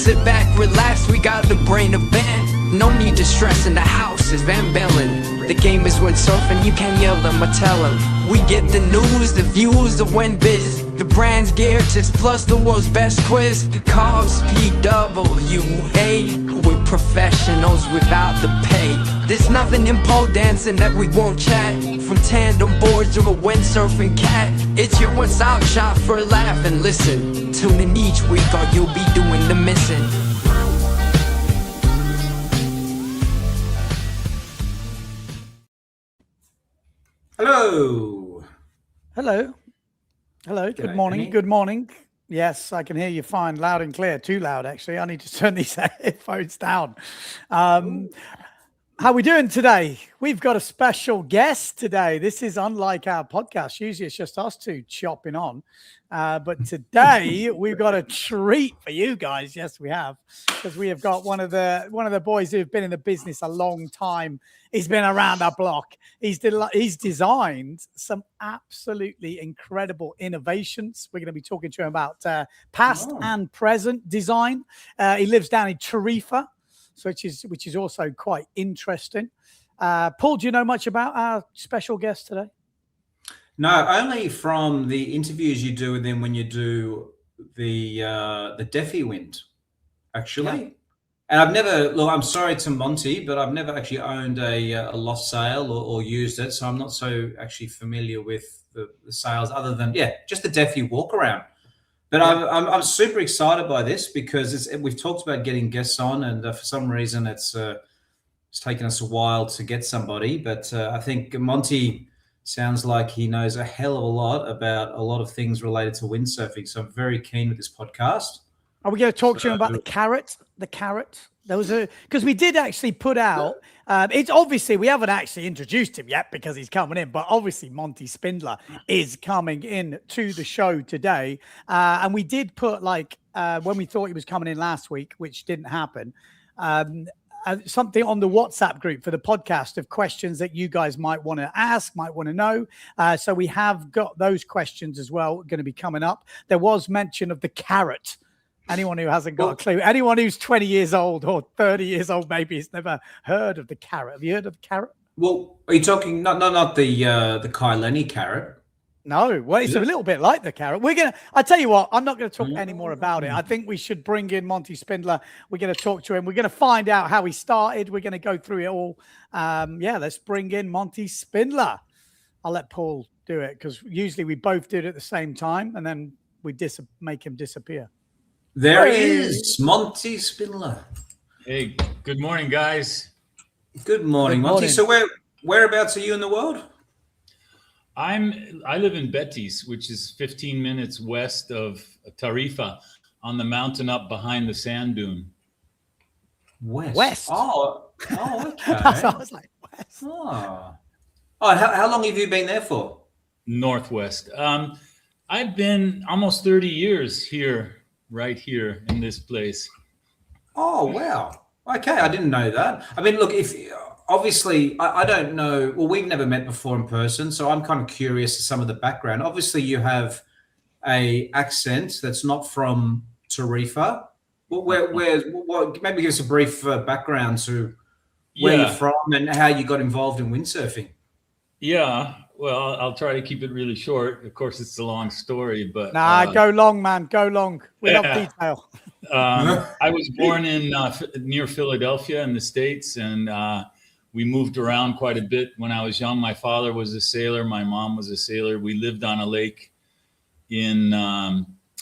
sit back, relax, we got the brain of band. No need to stress, in the house is Van Bellen. The game is windsurfing, you can't yell them or tell them. We get the news, the views, the win biz. The brand's gear, just plus the world's best quiz. The cars, PWA. We're professionals without the pay. There's nothing in pole dancing that we won't chat. From tandem boards to a windsurfing cat. It's your one-stop shop for a laugh and listen. Tune in each week or you'll be doing the missing. Hello. Hello. Hello. Good morning. Good morning. Yes, I can hear you fine, loud and clear. Too loud, actually. I need to turn these headphones down. How are we doing today? We've got a special guest today. This is unlike our podcast. Usually it's just us two chopping on. But today we've got a treat for you guys. Yes, we have. Because we have got one of the boys who've been in the business a long time. He's been around our block. He's designed some absolutely incredible innovations. We're going to be talking to him about past and present design. He lives down in Tarifa, so which is also quite interesting. Paul, do you know much about our special guest today? No, only from the interviews you do with them when you do the Deafy Wind, actually. Yeah. And I've never, look, I'm sorry to Monty, but I've never actually owned a lost sale or used it. So I'm not so actually familiar with the sales other than, just the Deafy walk around. But I'm super excited by this because we've talked about getting guests on, and for some reason it's taken us a while to get somebody. But I think Monty sounds like he knows a hell of a lot about a lot of things related to windsurfing. So I'm very keen with this podcast. Are we going to talk to him about the carrot? The carrot? Those are because we did actually put out. It's obviously we haven't actually introduced him yet because he's coming in, but obviously Monty Spindler is coming in to the show today, and we did put when we thought he was coming in last week, which didn't happen. Something on the WhatsApp group for the podcast of questions that you guys might want to ask, might want to know. So we have got those questions as well going to be coming up. There was mention of the carrot. Anyone who hasn't got a clue, anyone who's 20 years old or 30 years old maybe has never heard of the carrot. Have you heard of the carrot? Well, are you talking not the Kai Lenny carrot? No, well, it's a little bit like the carrot. I tell you what, I'm not going to talk any more about it. I think we should bring in Monty Spindler. We're going to talk to him. We're going to find out how he started. We're going to go through it all. Let's bring in Monty Spindler. I'll let Paul do it because usually we both do it at the same time and then we make him disappear. There he is, Monty Spindler. Hey, good morning, guys. Good morning, Monty. So whereabouts are you in the world? I live in Betis, which is 15 minutes west of Tarifa, on the mountain up behind the sand dune. West. Oh, okay. I was like, west. Oh, how long have you been there for? Northwest. I've been almost 30 years here. Right here in this place. Oh, wow. Okay, I didn't know that. I mean, look, obviously, I don't know. Well, we've never met before in person, so I'm kind of curious to some of the background. Obviously, you have a accent that's not from Tarifa. Maybe give us a brief background to where you're from and how you got involved in windsurfing. Yeah. Well, I'll try to keep it really short. Of course, it's a long story, but go long, man. Go long. We love detail. I was born in near Philadelphia in the States, and we moved around quite a bit when I was young. My father was a sailor. My mom was a sailor. We lived on a lake in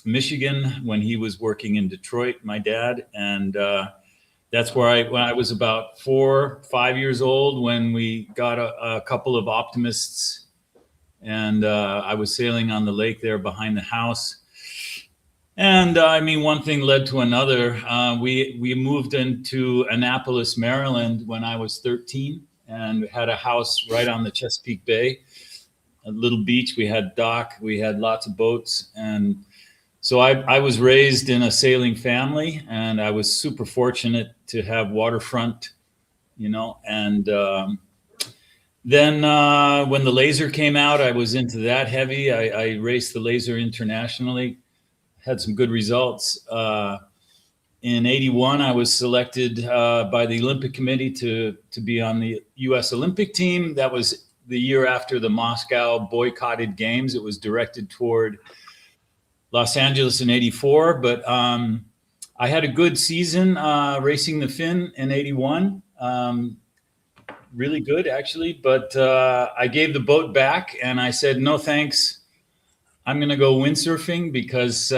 Michigan when he was working in Detroit, my dad, and that's where when I was about 4 or 5 years old, when we got a couple of optimists. And I was sailing on the lake there behind the house. And one thing led to another. We moved into Annapolis, Maryland when I was 13 and had a house right on the Chesapeake Bay, a little beach. We had dock, we had lots of boats. And so I was raised in a sailing family, and I was super fortunate to have waterfront, and then when the laser came out, I was into that heavy. I raced the laser internationally, had some good results. In 81, I was selected by the Olympic Committee to be on the U.S. Olympic team. That was the year after the Moscow boycotted games. It was directed toward Los Angeles in 84. But I had a good season racing the Finn in 81. Really good, actually. But I gave the boat back and I said, no, thanks. I'm going to go windsurfing because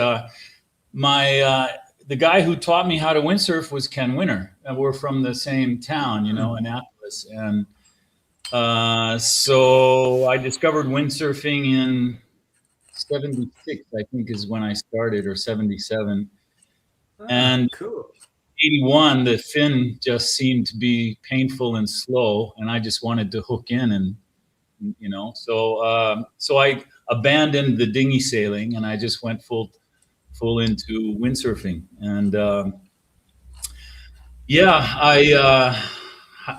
the guy who taught me how to windsurf was Ken Winter, and we're from the same town, Annapolis. And so I discovered windsurfing in 76, I think is when I started, or 77. And cool. 81, the fin just seemed to be painful and slow, and I just wanted to hook in, and so I abandoned the dinghy sailing and I just went full into windsurfing. And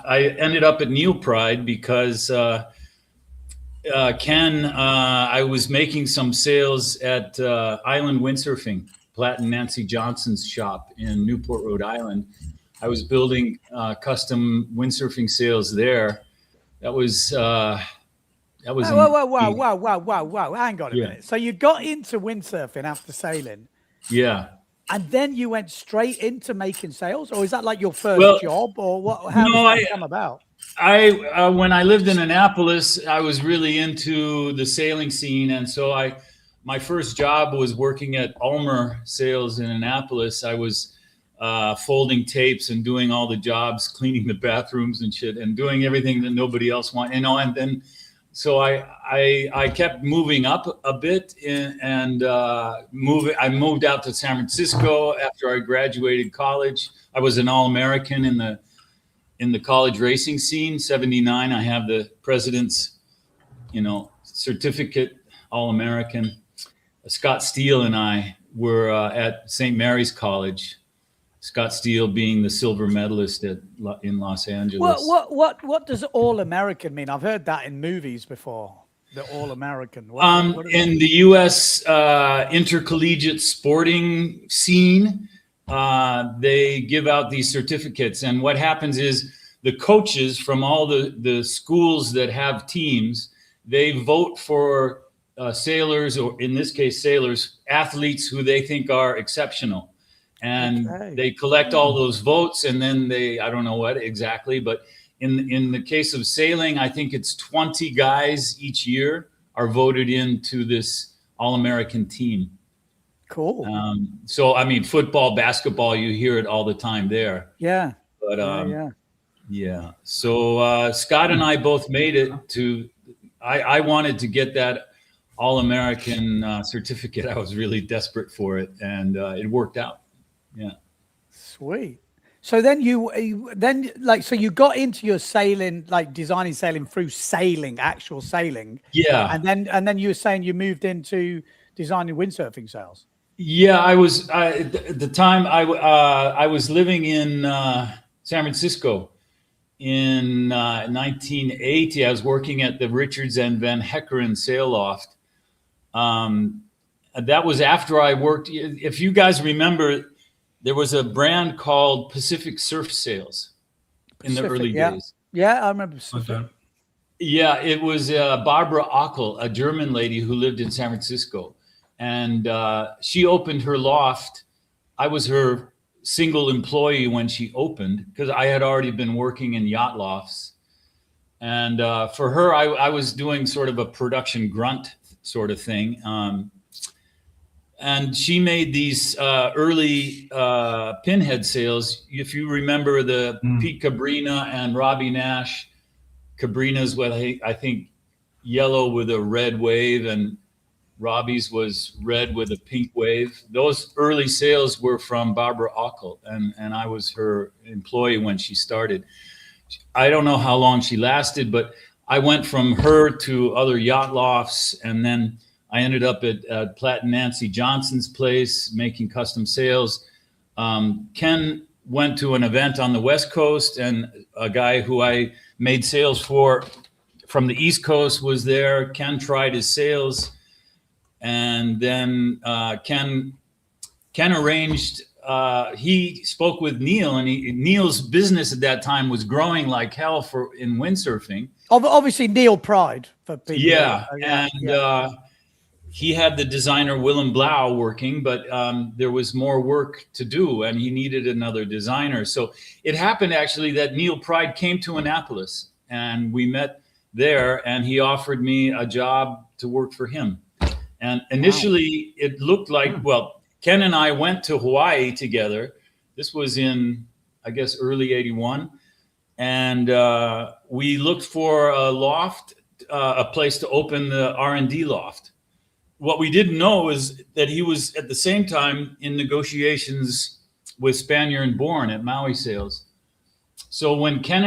I ended up at Neil Pride because Ken, I was making some sales at Island Windsurfing, Platt and Nancy Johnson's shop in Newport, Rhode Island. I was building custom windsurfing sails there. That was Wow. Hang on a minute. So you got into windsurfing after sailing. Yeah. And then you went straight into making sails, or is that like your first job, or what? How did that come about? When I lived in Annapolis, I was really into the sailing scene. And so my first job was working at Ulmer Sales in Annapolis. I was folding tapes and doing all the jobs, cleaning the bathrooms and shit, and doing everything that nobody else wanted, and then so I kept moving up a bit and I moved out to San Francisco after I graduated college. I was an All-American in the college racing scene. 79, I have the president's, certificate, All-American. Scott Steele and I were at St. Mary's College. Scott Steele being the silver medalist in Los Angeles. What does All-American mean? I've heard that in movies before. The All-American. In the U.S. Intercollegiate sporting scene, they give out these certificates, and what happens is the coaches from all the schools that have teams, they vote for sailors, or in this case sailors, athletes who they think are exceptional. And they collect all those votes, and then I don't know what exactly, but in the case of sailing, I think it's 20 guys each year are voted into this All-American team. Cool. So, I mean, football, basketball, you hear it all the time there. Yeah. But yeah. So Scott and I both made it to, I wanted to get that All-American certificate. I was really desperate for it, and it worked out. Yeah. Sweet. So then you got into your sailing, like designing sailing through sailing, actual sailing. Yeah. And then you were saying you moved into designing windsurfing sails. Yeah, at the time I was living in San Francisco in 1980. I was working at the Richards and Van Heckeren Sail Loft. That was after I worked. If you guys remember, there was a brand called Pacific Surf Sails in the early days. Yeah, I remember Pacific. Yeah, it was Barbara Ockel, a German lady who lived in San Francisco. And she opened her loft. I was her single employee when she opened because I had already been working in yacht lofts. And for her, I was doing sort of a production grunt sort of thing. And she made these early pinhead sails. If you remember the Pete Cabrina and Robbie Nash, Cabrina's what I think yellow with a red wave, and Robbie's was red with a pink wave. Those early sails were from Barbara Ockel, and I was her employee when she started. I don't know how long she lasted, but I went from her to other yacht lofts, and then I ended up at Platt and Nancy Johnson's place making custom sails. Ken went to an event on the West Coast, and a guy who I made sails for from the East Coast was there. Ken tried his sails, and then Ken arranged he spoke with Neil, and Neil's business at that time was growing like hell in windsurfing. Obviously, Neil Pride for people. Yeah, he had the designer Willem Blau working, but there was more work to do, and he needed another designer. So it happened actually that Neil Pride came to Annapolis, and we met there, and he offered me a job to work for him. And initially, it looked like, well, Ken and I went to Hawaii together. This was in, I guess, early '81. And we looked for a loft, a place to open the R&D loft. What we didn't know is that he was at the same time in negotiations with Spanier and Bourne at Maui Sales. So when Ken,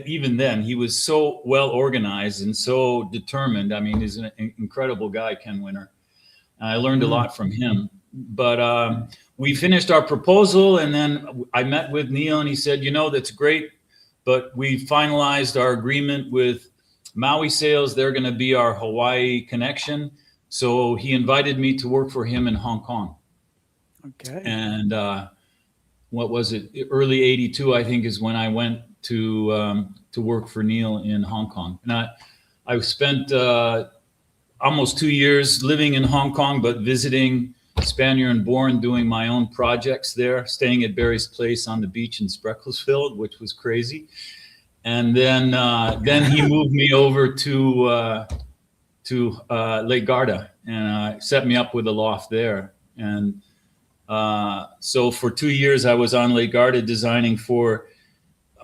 even then, he was so well organized and so determined. I mean, he's an incredible guy, Ken Winter. I learned a lot from him. But we finished our proposal, and then I met with Neil, and he said, you know, that's great, but we finalized our agreement with Maui Sales. They're going to be our Hawaii connection. So he invited me to work for him in Hong Kong. Okay. And what was it? Early '82, I think, is when I went to work for Neil in Hong Kong. And I spent almost 2 years living in Hong Kong, but visiting Spanier and Bourne, doing my own projects there, staying at Barry's place on the beach in Spreckelsfield, which was crazy. And then he moved me over to Lake Garda, and set me up with a loft there. And so for 2 years I was on Lake Garda designing for,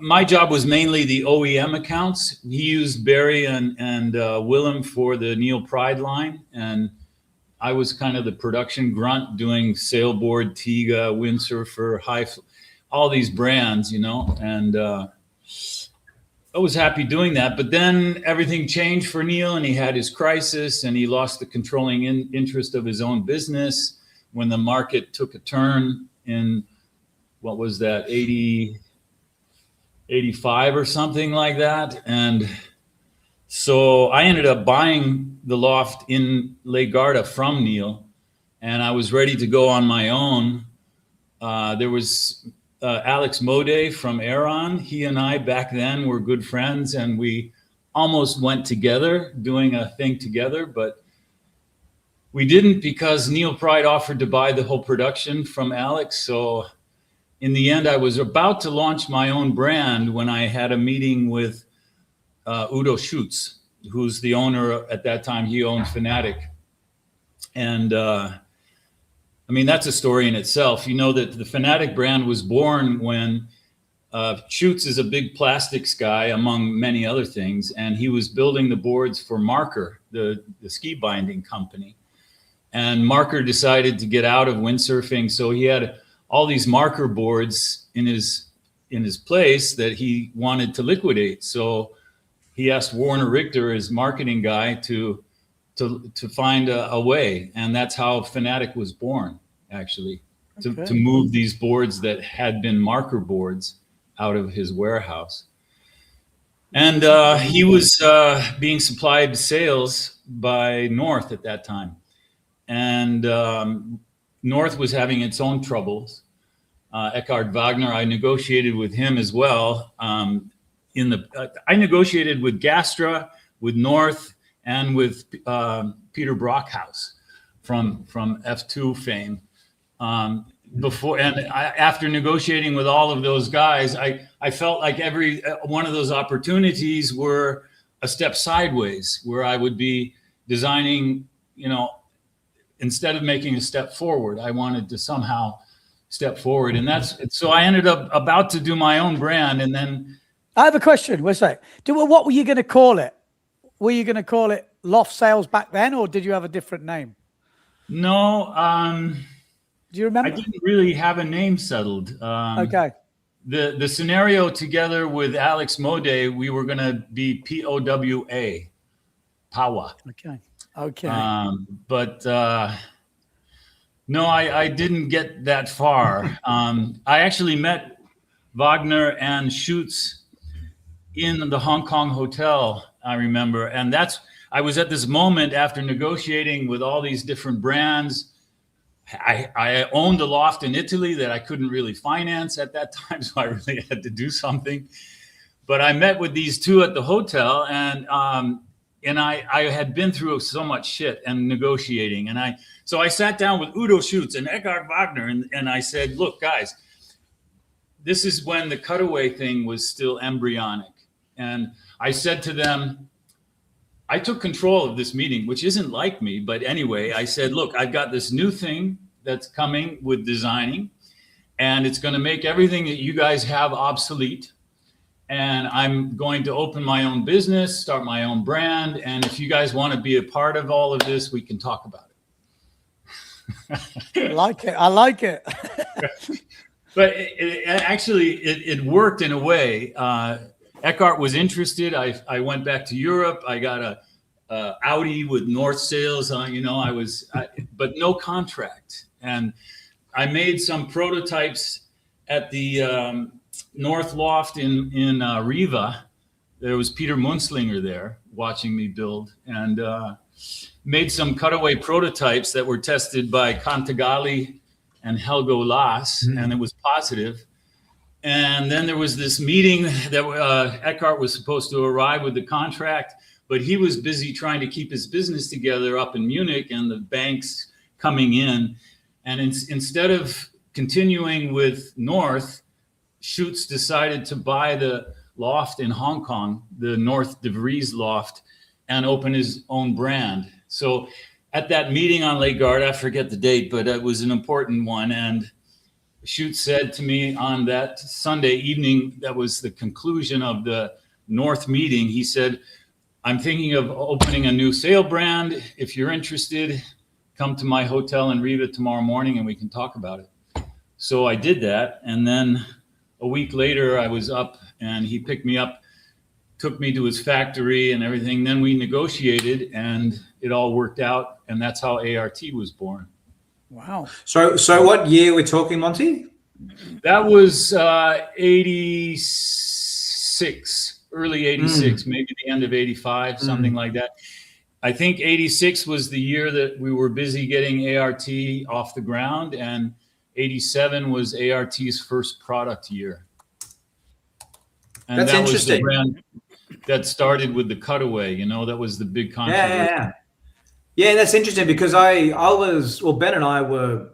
my job was mainly the OEM accounts. He used Barry and Willem for the Neil Pride line, and I was kind of the production grunt doing Sailboard, Tiga, Windsurfer, all these brands, you know, and I was happy doing that. But then everything changed for Neil, and he had his crisis, and he lost the controlling interest of his own business when the market took a turn in, what was that, 85 or something like that. And so I ended up buying the loft in Lake Garda from Neil, and I was ready to go on my own. There was Alex Mode from Aeron. He and I back then were good friends, and we almost went together doing a thing together, but we didn't because Neil Pride offered to buy the whole production from Alex. So in the end, I was about to launch my own brand when I had a meeting with Udo Schutz, who's the owner at that time. He owned Fanatic. And I mean, that's a story in itself. You know that the Fanatic brand was born when Schutz is a big plastics guy, among many other things, and he was building the boards for Marker, the ski binding company. And Marker decided to get out of windsurfing, so he had all these Marker boards in his place that he wanted to liquidate. So he asked Warner Richter, his marketing guy, to find a way, and that's how Fanatic was born, actually, to move these boards that had been Marker boards out of his warehouse. And he was being supplied sales by North at that time, and North was having its own troubles. Eckhard Wagner, I negotiated with him as well. I negotiated with Gastra, with North, and with Peter Brockhaus from F2 fame. After negotiating with all of those guys, I felt like every one of those opportunities were a step sideways, where I would be designing, you know, instead of making a step forward, I wanted to somehow step forward. And so I ended up about to do my own brand. And then I have a question. Wait a sec. What were you going to call it? Were you going to call it Loft Sales back then, or did you have a different name? No. Do you remember? I didn't really have a name settled. Okay. The scenario together with Alex Mode, we were going to be POWA, Pawa. Okay. But no, I didn't get that far. I actually met Wagner and Schutz in the Hong Kong hotel, I remember. And I was at this moment after negotiating with all these different brands, I owned a loft in Italy that I couldn't really finance at that time, so I really had to do something. But I met with these two at the hotel, and I had been through so much shit and negotiating, so I sat down with Udo Schutz and Eckhard Wagner, and I said, look, guys, this is when the cutaway thing was still embryonic. And I said to them, I took control of this meeting, which isn't like me, but anyway, I said, look, I've got this new thing that's coming with designing, and it's going to make everything that you guys have obsolete. And I'm going to open my own business, start my own brand. And if you guys want to be a part of all of this, we can talk about it. I like it. I like it. But it worked in a way. Eckhart was interested. I went back to Europe. I got a Audi with North sails on, but no contract. And I made some prototypes at the North Loft in Riva. There was Peter Munzlinger there watching me build, and made some cutaway prototypes that were tested by Cantagalli and Helgo Laas, and it was positive. And then there was this meeting that Eckhart was supposed to arrive with the contract, but he was busy trying to keep his business together up in Munich and the banks coming in. And instead of continuing with North, Schutz decided to buy the loft in Hong Kong, the North De Vries loft, and open his own brand. So at that meeting on Lake Garda, I forget the date, but it was an important one. And Schutz said to me on that Sunday evening, that was the conclusion of the North meeting, he said, I'm thinking of opening a new sail brand. If you're interested, come to my hotel in Riva tomorrow morning and we can talk about it. So I did that. And then a week later, I was up and he picked me up, took me to his factory and everything. Then we negotiated and it all worked out. And that's how ART was born. Wow. So what year we're talking, Monty? That was 86, early 86, maybe the end of 85, something like that. I think 86 was the year that we were busy getting ART off the ground, and 87 was ART's first product year. And that's that interesting. Was the brand that started with the cutaway, that was the big controversy. Yeah, that's interesting because Ben and I were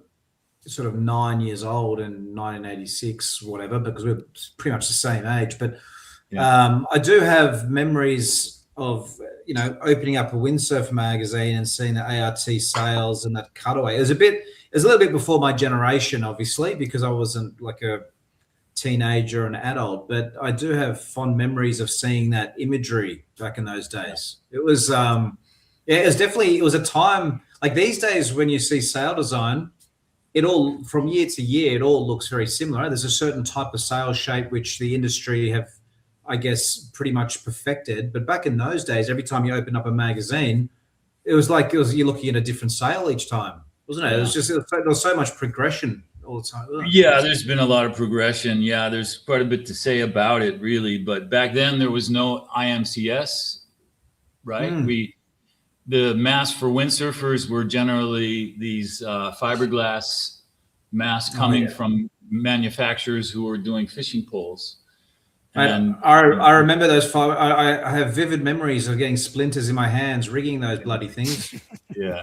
sort of 9 years old in 1986, whatever, because we're pretty much the same age. But I do have memories of, opening up a windsurfer magazine and seeing the ART sales and that cutaway. It was a little bit before my generation, obviously, because I wasn't like a teenager or an adult, but I do have fond memories of seeing that imagery back in those days. It was, it was a time like these days when you see sail design, it all from year to year, it all looks very similar. There's a certain type of sail shape which the industry have, I guess, pretty much perfected. But back in those days, every time you opened up a magazine, it was like you're looking at a different sail each time, wasn't it? Yeah. There was so much progression all the time. Yeah, there's been a lot of progression. Yeah, there's quite a bit to say about it, really. But back then there was no IMCS, right? The masts for windsurfers were generally these fiberglass masts coming from manufacturers who were doing fishing poles. And I remember those I have vivid memories of getting splinters in my hands, rigging those bloody things. Yeah.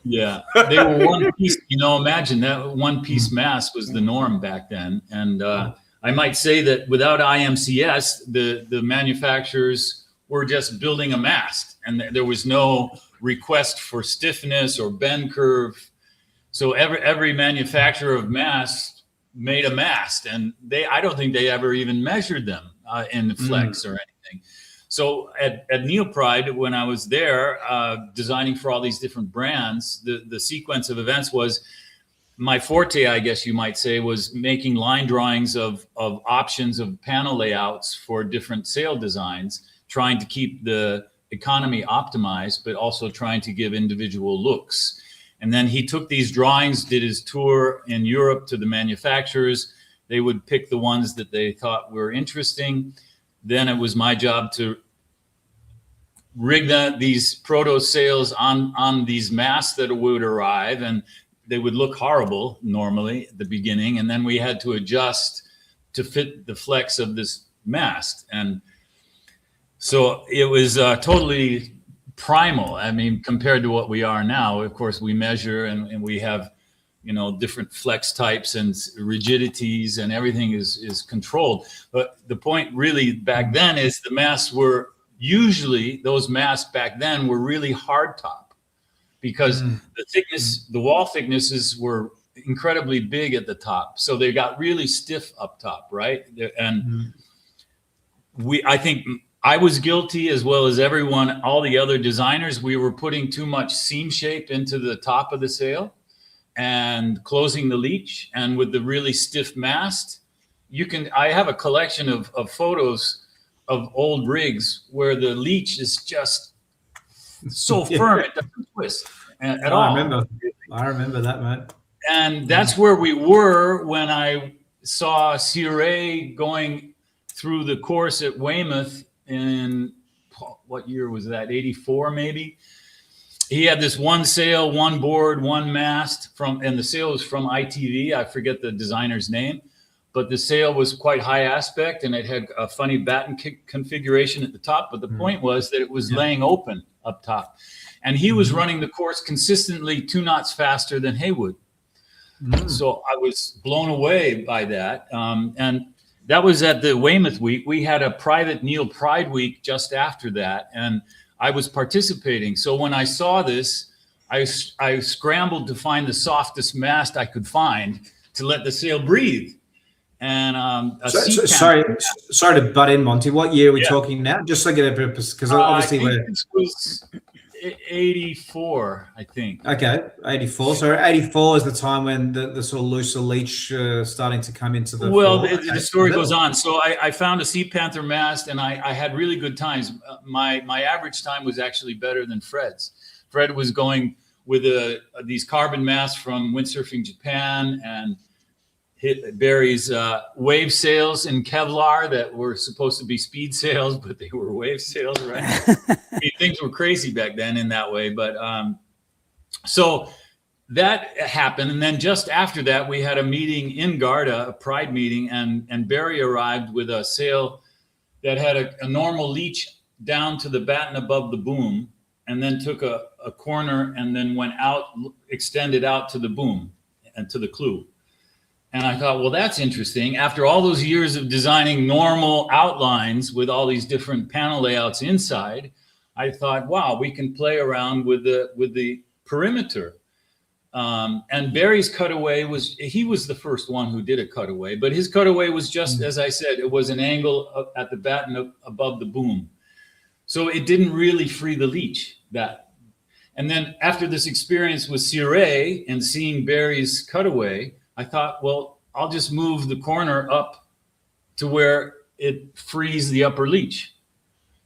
Yeah. They were one piece, imagine that one piece mast was the norm back then. And I might say that without IMCS, the manufacturers were just building a mast and there was no request for stiffness or bend curve. So every manufacturer of masts made a mast, and I don't think they ever even measured them in flex or anything. So at Neopride, when I was there designing for all these different brands, the sequence of events was my forte, I guess you might say, was making line drawings of options of panel layouts for different sail designs, trying to keep the economy optimized, but also trying to give individual looks. And then he took these drawings, did his tour in Europe to the manufacturers. They would pick the ones that they thought were interesting. Then it was my job to rig these proto sails on these masts that would arrive, and they would look horrible normally at the beginning, and then we had to adjust to fit the flex of this mast. And so it was totally primal. I mean, compared to what we are now. Of course, we measure and we have, you know, different flex types and rigidities, and everything is controlled. But the point really back then is the masts were usually, those masts back then were really hard top, because the thickness, the wall thicknesses were incredibly big at the top. So they got really stiff up top, right? And I think I was guilty, as well as everyone, all the other designers. We were putting too much seam shape into the top of the sail and closing the leech. And with the really stiff mast, I have a collection of photos of old rigs where the leech is just so firm it doesn't twist at all. I remember that, man. And that's where we were when I saw Ciré going through the course at Weymouth in, what year was that? 84 maybe. He had this one sail, one board, one mast and the sail was from ITV. I forget the designer's name, but the sail was quite high aspect and it had a funny batten configuration at the top. But the point was that it was laying open up top, and he was running the course consistently 2 knots faster than Haywood. So I was blown away by that. And that was at the Weymouth week. We had a private Neil Pride week just after that, and I was participating. So when I saw this, I scrambled to find the softest mast I could find to let the sail breathe. And sorry to butt in, Monty. What year are we talking now? Just so I get a bit, because obviously this was 84, I think. Okay, 84. So 84 is the time when the sort of looser leech starting to come into the. Well, the story goes on. So I found a Sea Panther mast, and I had really good times. My average time was actually better than Fred's. Fred was going with these carbon masts from Windsurfing Japan, and hit Barry's wave sails in Kevlar that were supposed to be speed sails, but they were wave sails, right? I mean, things were crazy back then in that way. But so that happened. And then just after that, we had a meeting in Garda, a Pride meeting, and Barry arrived with a sail that had a normal leech down to the batten above the boom, and then took a corner and then went out, extended out to the boom and to the clew. And I thought, well, that's interesting. After all those years of designing normal outlines with all these different panel layouts inside, I thought, wow, we can play around with the perimeter. And Barry's cutaway he was the first one who did a cutaway, but his cutaway was just, as I said, it was an angle at the batten above the boom. So it didn't really free the leech. And then after this experience with Ciré and seeing Barry's cutaway, I thought, well, I'll just move the corner up to where it frees the upper leech.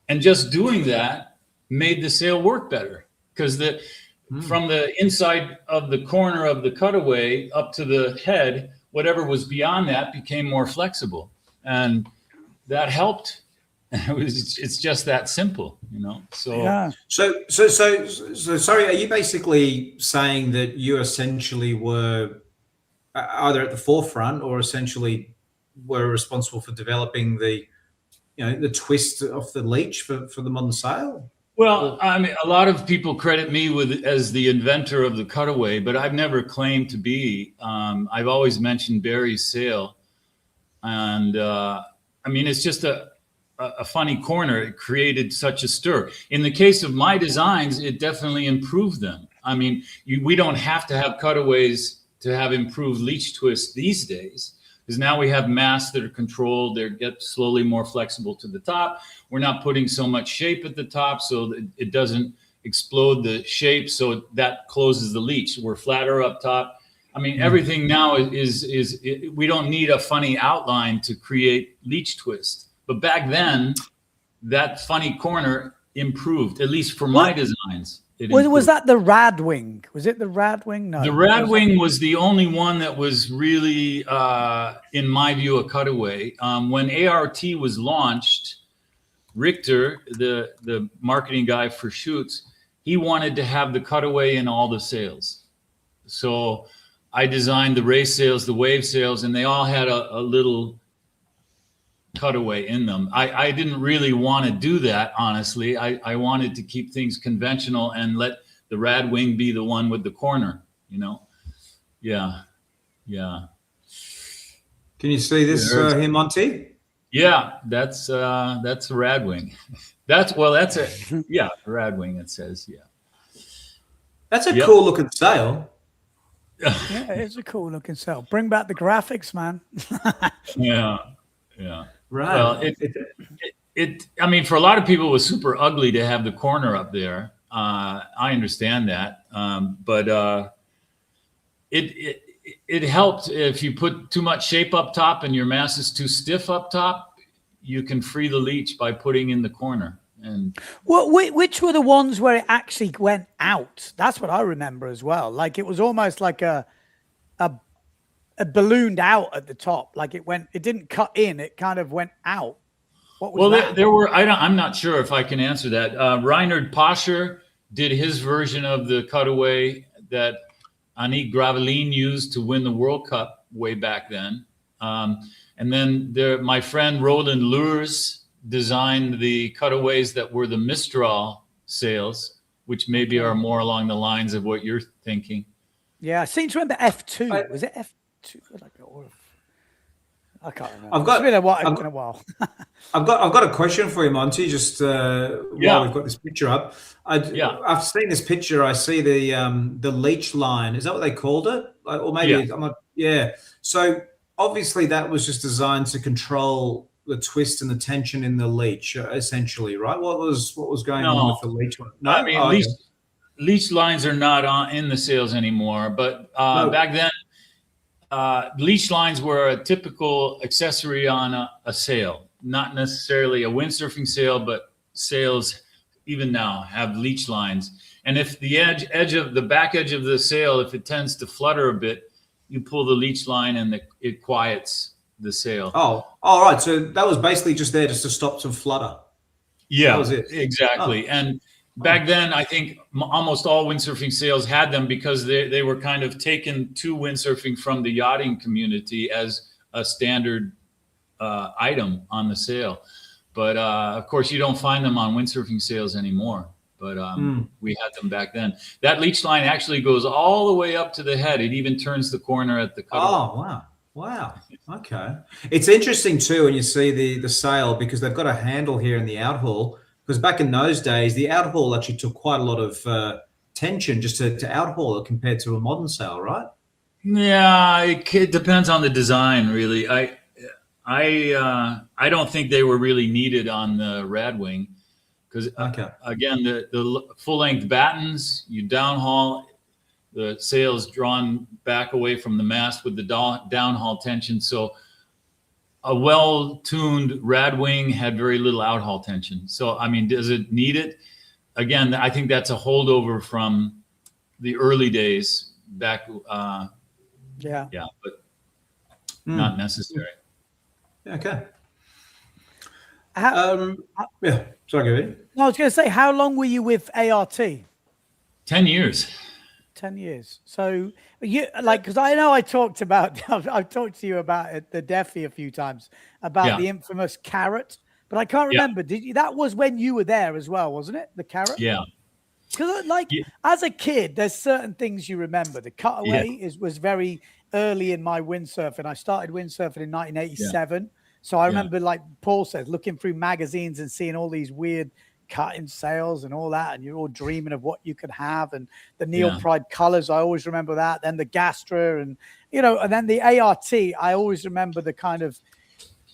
And just doing that made the sail work better, because from the inside of the corner of the cutaway up to the head, whatever was beyond that became more flexible. And that helped. It's just that simple, you know. So yeah. So sorry, are you basically saying that you essentially were either at the forefront or essentially were responsible for developing the twist of the leech for the modern sail? Well, I mean, a lot of people credit me as the inventor of the cutaway, but I've never claimed to be. I've always mentioned Barry's sail, and I mean, it's just a funny corner. It created such a stir. In the case of my designs, it definitely improved them. I mean, we don't have to have cutaways to have improved leech twist these days, because now we have masts that are controlled. They get slowly more flexible to the top. We're not putting so much shape at the top, so that it doesn't explode the shape, so that closes the leech. We're flatter up top. I mean, everything now is we don't need a funny outline to create leech twist. But back then, that funny corner improved, at least for my designs. Was that the Radwing? Was it the Radwing? No. The Radwing was the only one that was really, in my view, a cutaway. When ART was launched, Richter, the marketing guy for Schutz, he wanted to have the cutaway in all the sails. So I designed the race sails, the wave sails, and they all had a little cutaway in them. I didn't really want to do that, honestly. I wanted to keep things conventional and let the rad wing be the one with the corner, you know? Yeah. Yeah. Can you see this here, Monty? Yeah, that's a rad wing. That's a rad wing, it says, yeah. That's a cool looking sail. Yeah, it's a cool looking sail. Bring back the graphics, man. Yeah. Right. Well, I mean, for a lot of people, it was super ugly to have the corner up there. I understand that, but it helped if you put too much shape up top and your mass is too stiff up top. You can free the leech by putting in the corner. And well, which were the ones where it actually went out? That's what I remember as well. Like it was almost like a ballooned out at the top. Like it didn't cut in. It kind of went out. What was that? There were. I'm not sure if I can answer that. Reinhard Pascher did his version of the cutaway that Annick Graveline used to win the World Cup way back then. And then my friend Roland Lurs designed the cutaways that were the Mistral sails, which maybe are more along the lines of what you're thinking. Yeah, I seem to remember F2. Was it F2? I can't remember. It's been a while. I've got a question for you, Monty. Just while we've got this picture up, I've seen this picture. I see the leech line. Is that what they called it? Or maybe I'm not. Yeah. So obviously that was just designed to control the twist and the tension in the leech, essentially, right? What was going on with the leech one? No, I mean leech lines are not in the sails anymore. But back then, leech lines were a typical accessory on a sail, not necessarily a windsurfing sail, but sails even now have leech lines. And if the back edge of the sail, if it tends to flutter a bit, you pull the leech line and it quiets the sail. Oh, all right. So that was basically just there just to stop some flutter. Yeah, that was it. Exactly. Oh. And back then, I think almost all windsurfing sails had them because they were kind of taken to windsurfing from the yachting community as a standard item on the sail. But of course, you don't find them on windsurfing sails anymore. But we had them back then. That leech line actually goes all the way up to the head. It even turns the corner at the cutaway. Oh, wow. Okay. It's interesting too when you see the sail because they've got a handle here in the outhaul. Because back in those days, the outhaul actually took quite a lot of tension just to outhaul it compared to a modern sail, right? Yeah, it depends on the design, really. I don't think they were really needed on the Radwing because again, the full length battens, you downhaul, the sail's drawn back away from the mast with the downhaul tension. So a well-tuned Radwing had very little outhaul tension. So, I mean, does it need it? Again, I think that's a holdover from the early days back. But not necessary. Okay. Sorry, go ahead. I was going to say, how long were you with ART? 10 years. 10 years. So you because I know I've talked to you about it, the Defi a few times about the infamous carrot, but I can't remember. Did you? That was when you were there as well, wasn't it? The carrot. Yeah. Because as a kid, there's certain things you remember. The cutaway was very early in my windsurfing. I started windsurfing in 1987. So I remember, like Paul said, looking through magazines and seeing all these weird cutting sails and all that, and you're all dreaming of what you could have, and the Neil Pride colors. I always remember that. Then the Gastra, and and then the ART. I always remember the kind of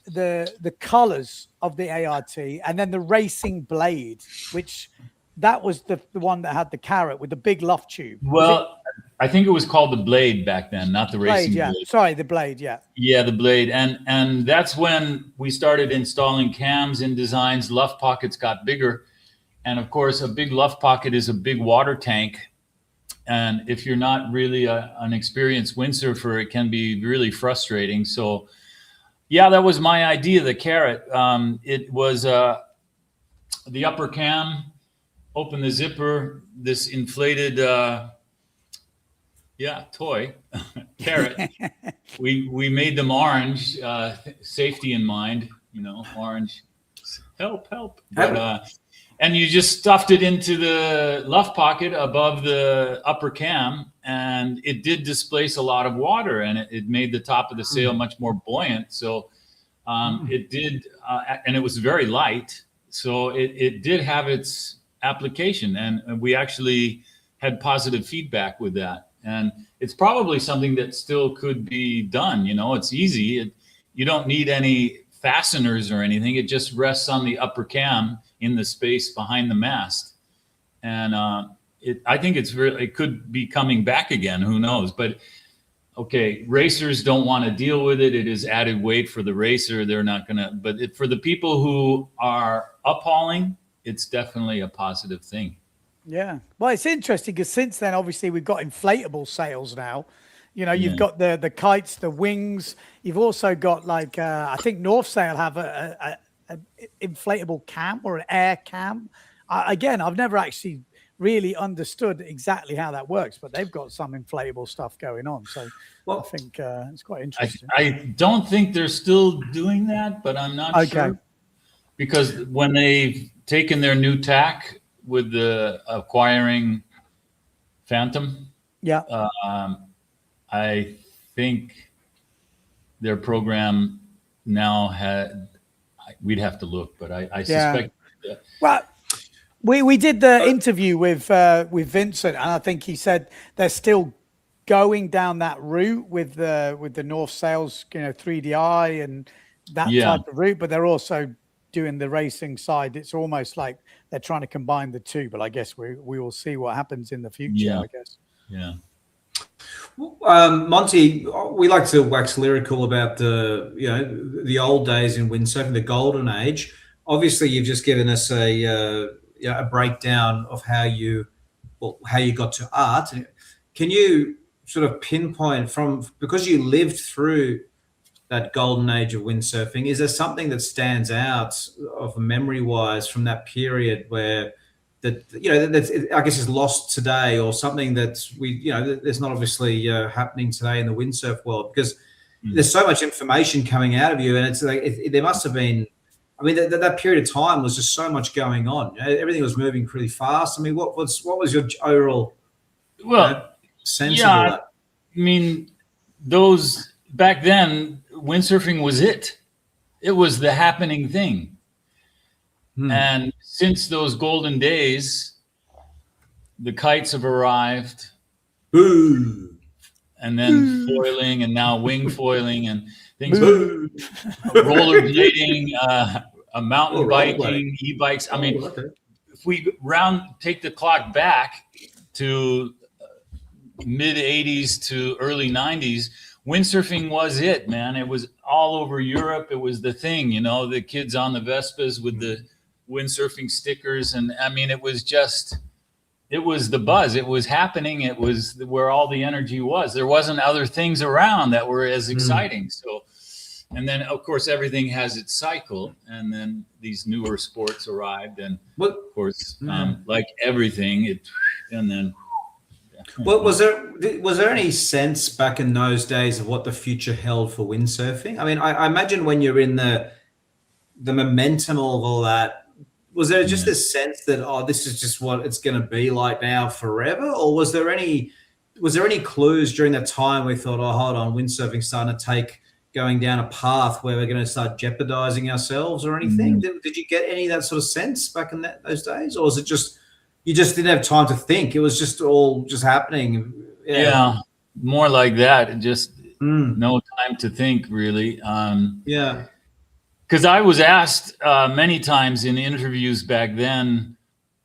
the colors of the ART, and then the racing blade, which that was the one that had the carrot with the big luff tube. Well, I think it was called the blade back then, not the racing blade. Sorry, the blade. Yeah, the blade, and that's when we started installing cams in designs. Luff pockets got bigger. And of course, a big luff pocket is a big water tank. And if you're not really an experienced windsurfer, it can be really frustrating. So, that was my idea, the carrot. It was the upper cam, open the zipper, this inflated, toy, carrot. We made them orange, safety in mind, orange, help. But, and you just stuffed it into the luff pocket above the upper cam, and it did displace a lot of water, and it made the top of the sail much more buoyant. So it did, and it was very light. So it did have its application, and we actually had positive feedback with that. And it's probably something that still could be done. It's easy. You don't need any fasteners or anything. It just rests on the upper cam in the space behind the mast. And I think it could be coming back again. Who knows? But okay, racers don't want to deal with it. It is added weight for the racer. They're not going to, but for the people who are uphauling, it's definitely a positive thing. Yeah. Well, it's interesting because since then, obviously, we've got inflatable sails now. You've got the kites, the wings. You've also got I think North Sail have an inflatable cam or an air cam. Again, I've never actually really understood exactly how that works, but they've got some inflatable stuff going on. So I think it's quite interesting. I don't think they're still doing that, but I'm not sure. Because when they've taken their new tack with the acquiring Phantom, I think their program now we'd have to look, but I suspect. Well, we did the interview with Vincent, and I think he said they're still going down that route with the North Sails, 3DI and that type of route, but they're also doing the racing side. It's almost like they're trying to combine the two, but I guess we will see what happens in the future, I guess. Yeah. Monty, we like to wax lyrical about the old days in windsurfing, the golden age. Obviously, you've just given us a breakdown of how you got to art. Can you sort of pinpoint because you lived through that golden age of windsurfing, is there something that stands out of memory-wise from that period where that I guess is lost today, or something that's that's not obviously happening today in the windsurf world? Because there's so much information coming out of you, and it's like there must have been. I mean, that period of time was just so much going on. Everything was moving pretty fast. I mean, what was your overall sense of all that? I mean, those back then, windsurfing was it. It was the happening thing. And since those golden days, the kites have arrived. Boo. And then foiling, and now wing foiling and things. Rollerblading, mountain biking, e-bikes. I mean, if we take the clock back to mid 80s to early 90s, windsurfing was it, man. It was all over Europe. It was the thing, the kids on the Vespas with the windsurfing stickers. And I mean, it was the buzz. It was happening. It was where all the energy was. There wasn't other things around that were as exciting. So, and then of course everything has its cycle, and then these newer sports arrived, and of course, like everything, Well, was there any sense back in those days of what the future held for windsurfing? I mean, I imagine when you're in the momentum of all that, was there just this sense that this is just what it's going to be like now forever, or was there any clues during that time we thought, hold on, windsurfing's starting to going down a path where we're going to start jeopardizing ourselves or anything? Did you get any of that sort of sense back in those days, or was it just you just didn't have time to think? It was just all just happening. Yeah, more like that. Just no time to think, really. Because I was asked many times in interviews back then,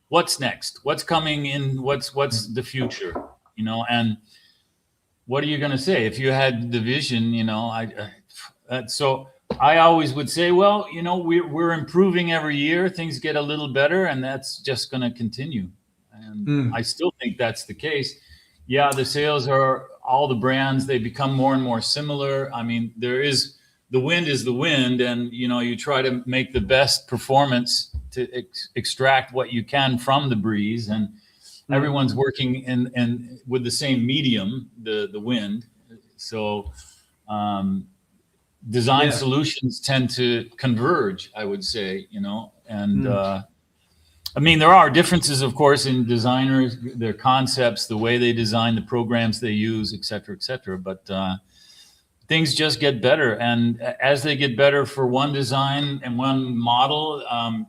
what's next? What's coming in? What's the future? And what are you going to say if you had the vision? So I always would say, well, we're improving every year. Things get a little better, and that's just going to continue. And I still think that's the case. Yeah, the sales are all the brands. They become more and more similar. I mean, the wind is the wind, and you try to make the best performance extract what you can from the breeze, and everyone's working in with the same medium, the wind. So design solutions tend to converge, I would say, and I mean, there are differences, of course, in designers, their concepts, the way they design, the programs they use, et cetera, but things just get better. And as they get better for one design and one model,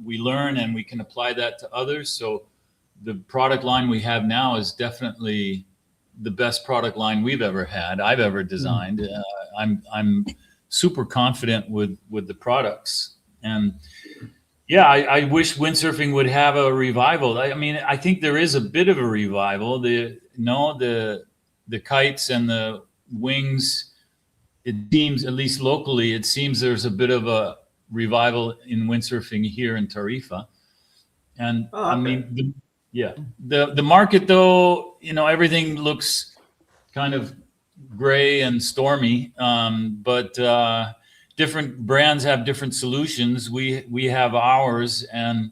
we learn and we can apply that to others. So the product line we have now is definitely the best product line I've ever designed. I'm super confident with the products. And yeah, I wish windsurfing would have a revival. I mean, I think there is a bit of a revival. The kites and the wings, it seems, at least locally, it seems there's a bit of a revival in windsurfing here in Tarifa. And I mean, the market, though, everything looks kind of gray and stormy, but different brands have different solutions. We have ours, and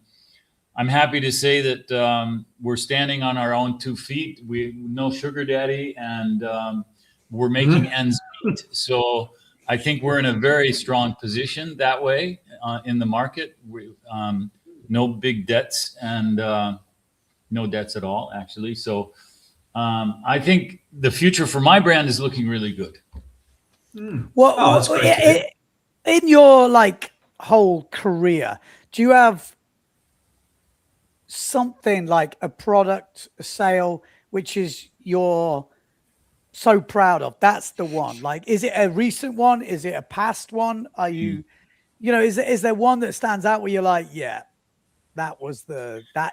I'm happy to say that we're standing on our own 2 feet. We no sugar daddy, and we're making ends meet. So I think we're in a very strong position that way in the market. No big debts and no debts at all, actually. So I think the future for my brand is looking really good. Well, that's great. In your whole career, do you have something like a product, a sale, which is you're so proud of? That's the one. Is it a recent one? Is it a past one? Are you, is there one that stands out where you're like, yeah, that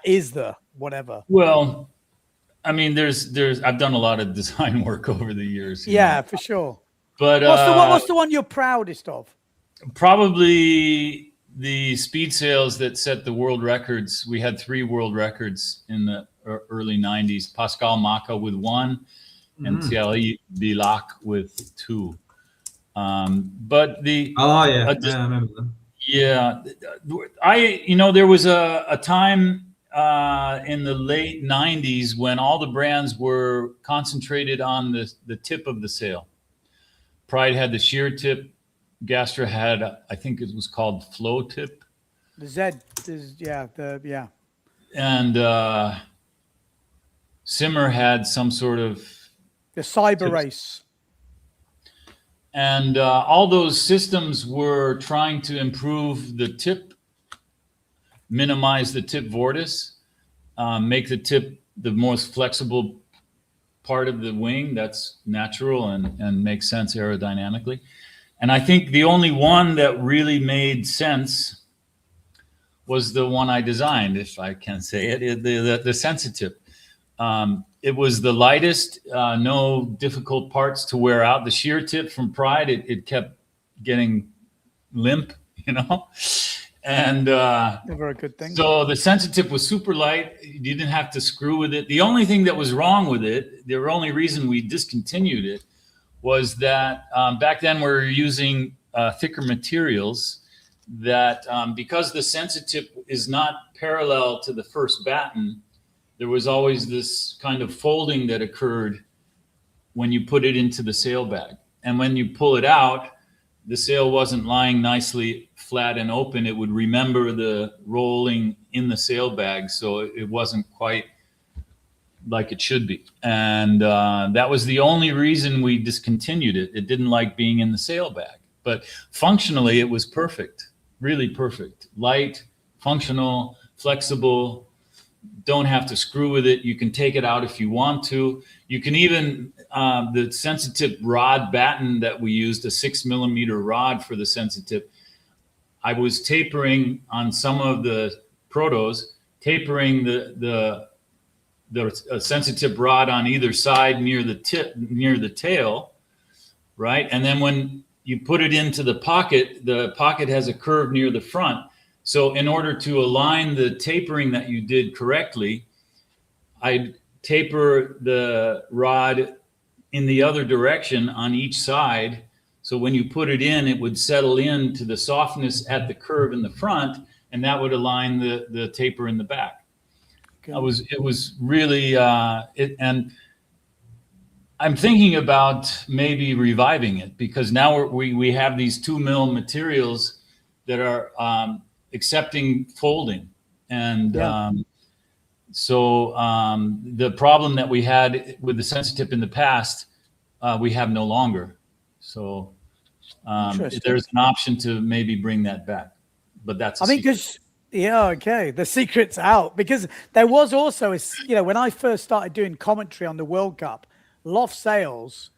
is the whatever? Well, I mean, I've done a lot of design work over the years. Yeah, for sure. But what's the one you're proudest of? Probably the speed sails that set the world records. We had 3 world records in the early 90s. Pascal Maka with 1 and Thierry Bilac with 2. But the... Oh, yeah. I remember them. Yeah. There was a time in the late 90s when all the brands were concentrated on the tip of the sail. Pride had the sheer tip. Gastra had, I think it was called flow tip. The Z is, And Simmer had some sort of... The Cyber Race. And all those systems were trying to improve the tip, minimize the tip vortice, make the tip the most flexible part of the wing. That's natural and makes sense aerodynamically. And I think the only one that really made sense was the one I designed, if I can say it, the Sensitip. It was the lightest, no difficult parts to wear out. The sheer tip from Pride, it kept getting limp, and never a good thing. So the Sensitip was super light. You didn't have to screw with it. The only thing that was wrong with it, the only reason we discontinued it, was that back then we were using thicker materials that because the Sensitip is not parallel to the first batten, there was always this kind of folding that occurred when you put it into the sail bag. And when you pull it out, the sail wasn't lying nicely flat and open. It would remember the rolling in the sail bag. So it wasn't quite like it should be. And that was the only reason we discontinued it. It didn't like being in the sail bag. But functionally, it was perfect, really perfect. Light, functional, flexible, don't have to screw with it. You can take it out if you want to. You can even, the Sensitip rod batten that we used, a 6mm rod for the Sensitip, I was tapering on some of the protos, tapering the Sensitip rod on either side near the tip, near the tail, right? And then when you put it into the pocket has a curve near the front. So in order to align the tapering that you did correctly, I'd taper the rod in the other direction on each side. So when you put it in, it would settle in to the softness at the curve in the front. and that would align the taper in the back. Okay. It was really and I'm thinking about maybe reviving it, because now we have these 2 mil materials that are accepting folding, and so the problem that we had with the Sensitip in the past, we have no longer. So there's an option to maybe bring that back, but that's because okay, the secret's out, because there was also when I first started doing commentary on the World Cup, loft sails,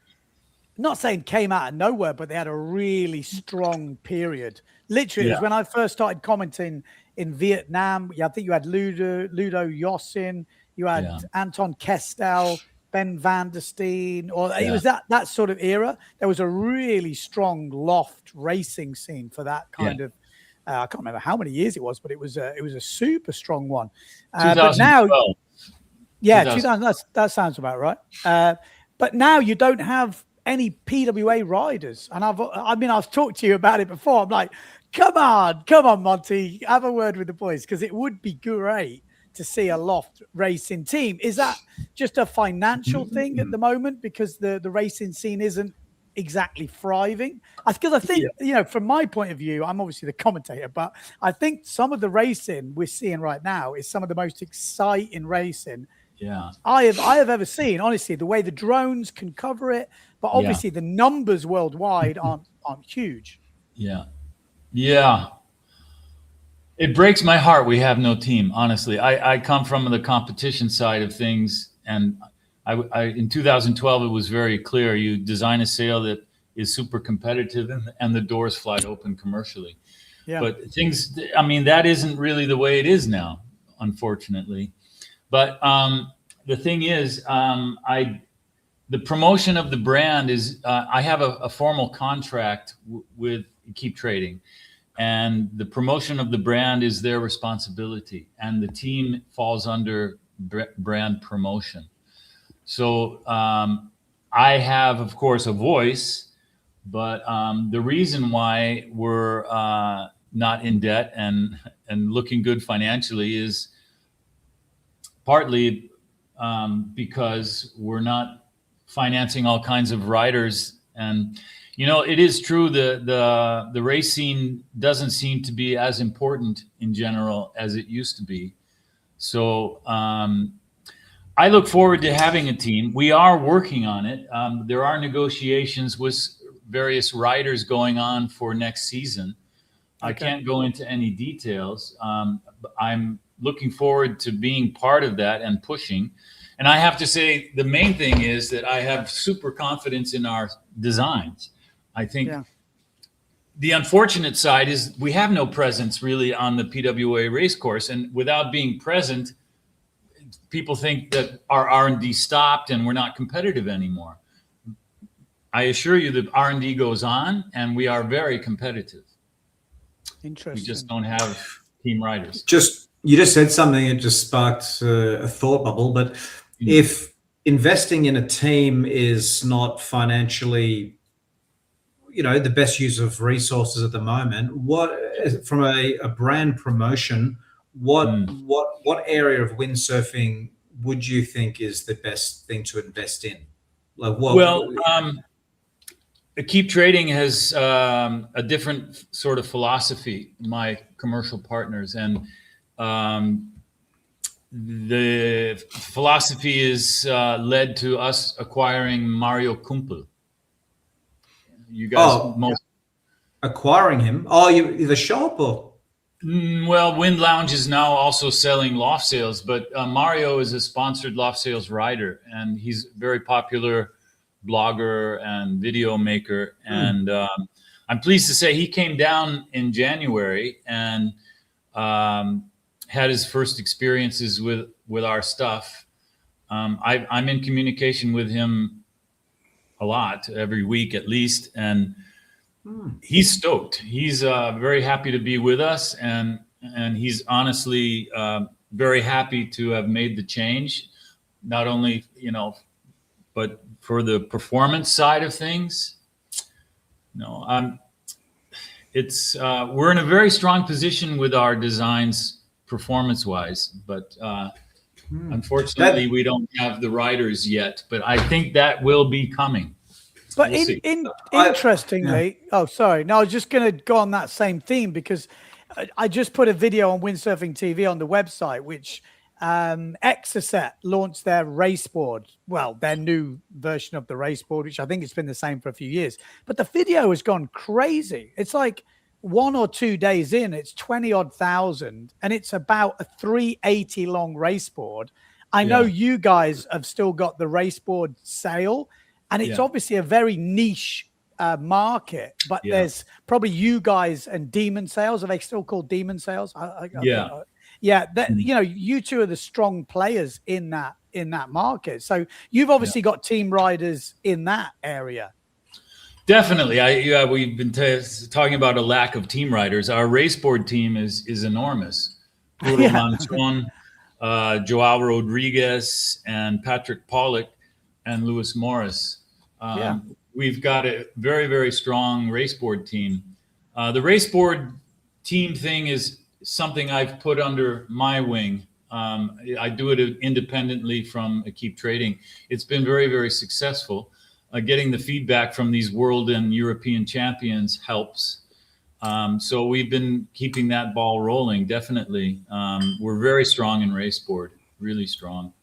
not saying came out of nowhere, but they had a really strong period. Literally, it was when I first started commenting in Vietnam. I think you had Ludo Yossin, you had Anton Kestel, Ben van der Steen, or it was that sort of era. There was a really strong loft racing scene for that kind of. I can't remember how many years it was, but it was a super strong one. But now, 2000, that sounds about right. But now you don't have any PWA riders, and I've talked to you about it before. I'm like, come on, Monty, have a word with the boys, because it would be great to see a loft racing team. Is that just a financial thing at the moment, because the racing scene isn't exactly thriving? Because I think from my point of view, I'm obviously the commentator, but I think some of the racing we're seeing right now is some of the most exciting racing I have ever seen. Honestly, the way the drones can cover it, but obviously the numbers worldwide aren't huge. It breaks my heart we have no team, honestly. I come from the competition side of things, and I in 2012 it was very clear: you design a sail that is super competitive, and the doors fly open commercially. But things, that isn't really the way it is now, unfortunately. But the thing is, the promotion of the brand is, I have a formal contract with Keep Trading, and the promotion of the brand is their responsibility, and the team falls under brand promotion. So I have, of course, a voice, but the reason why we're not in debt and looking good financially is partly because we're not financing all kinds of riders. And it is true the race scene doesn't seem to be as important in general as it used to be. So I look forward to having a team. We are working on it. There are negotiations with various riders going on for next season. I can't go into any details. I'm looking forward to being part of that and pushing. And I have to say, the main thing is that I have super confidence in our designs. I think the unfortunate side is we have no presence really on the PWA race course. And without being present, people think that our R&D stopped and we're not competitive anymore. I assure you that R&D goes on, and we are very competitive. Interesting. We just don't have team riders. You just said something that just sparked a thought bubble. But if investing in a team is not financially, the best use of resources at the moment, what, from a brand promotion, what area of windsurfing would you think is the best thing to invest in? Like what? Well, Keep Trading has a different sort of philosophy, my commercial partners, and the philosophy is led to us acquiring Mario Kumpel. You guys acquiring him? The shop, or? Well, Wind Lounge is now also selling loft sails, but Mario is a sponsored loft sails rider, and he's a very popular blogger and video maker. And I'm pleased to say he came down in January and had his first experiences with our stuff. I'm in communication with him a lot, every week at least, and he's stoked. He's very happy to be with us, and he's honestly very happy to have made the change, not only but for the performance side of things. it's we're in a very strong position with our designs performance-wise, but unfortunately we don't have the riders yet. But I think that will be coming. But interestingly, oh, sorry. No, I was just going to go on that same theme because I just put a video on Windsurfing TV on the website, which Exocet launched their race board. Well, their new version of the race board, which I think it's been the same for a few years. But the video has gone crazy. It's like 1 or 2 days in, it's 20-odd thousand, and it's about a 380 long race board. I know you guys have still got the race board sale. And it's obviously a very niche market, but there's probably you guys and Demon Sales. Are they still called Demon Sales? You know, you two are the strong players in that market. So you've obviously got team riders in that area. Definitely. We've been talking about a lack of team riders. Our race board team is enormous. Puro Manchon, Joao Rodriguez, and Patrick Pollock, and Lewis Morris. We've got a very, very strong race board team. The race board team thing is something I've put under my wing. I do it independently from Keep Trading. It's been very, very successful. Getting the feedback from these world and European champions helps. So we've been keeping that ball rolling, definitely. We're very strong in race board, really strong.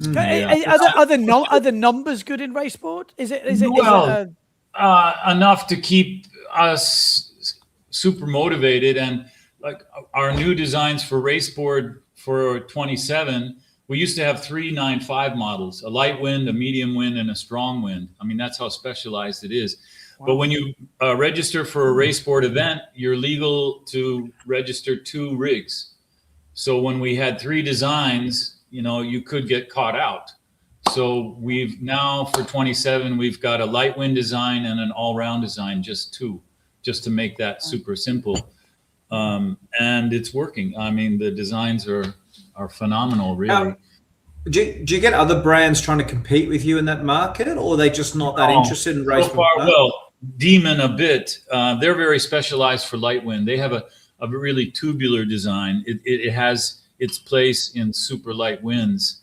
Are the numbers good in race board? Is it enough to keep us super motivated? And like our new designs for race board for 27, we used to have 3 9.5 models: a light wind, a medium wind, and a strong wind. I mean, that's how specialized it is. Wow. But when you register for a race board event, you're legal to register 2 rigs. So when we had 3 designs, you know, you could get caught out. So we've now for 27, we've got a light wind design and an all-round design, just 2, just to make that super simple. And it's working. I mean, the designs are phenomenal, really. Do you get other brands trying to compete with you in that market, or are they just not that interested in race? So far, well, Demon a bit. They're very specialized for light wind. They have a really tubular design. It has its place in super light winds.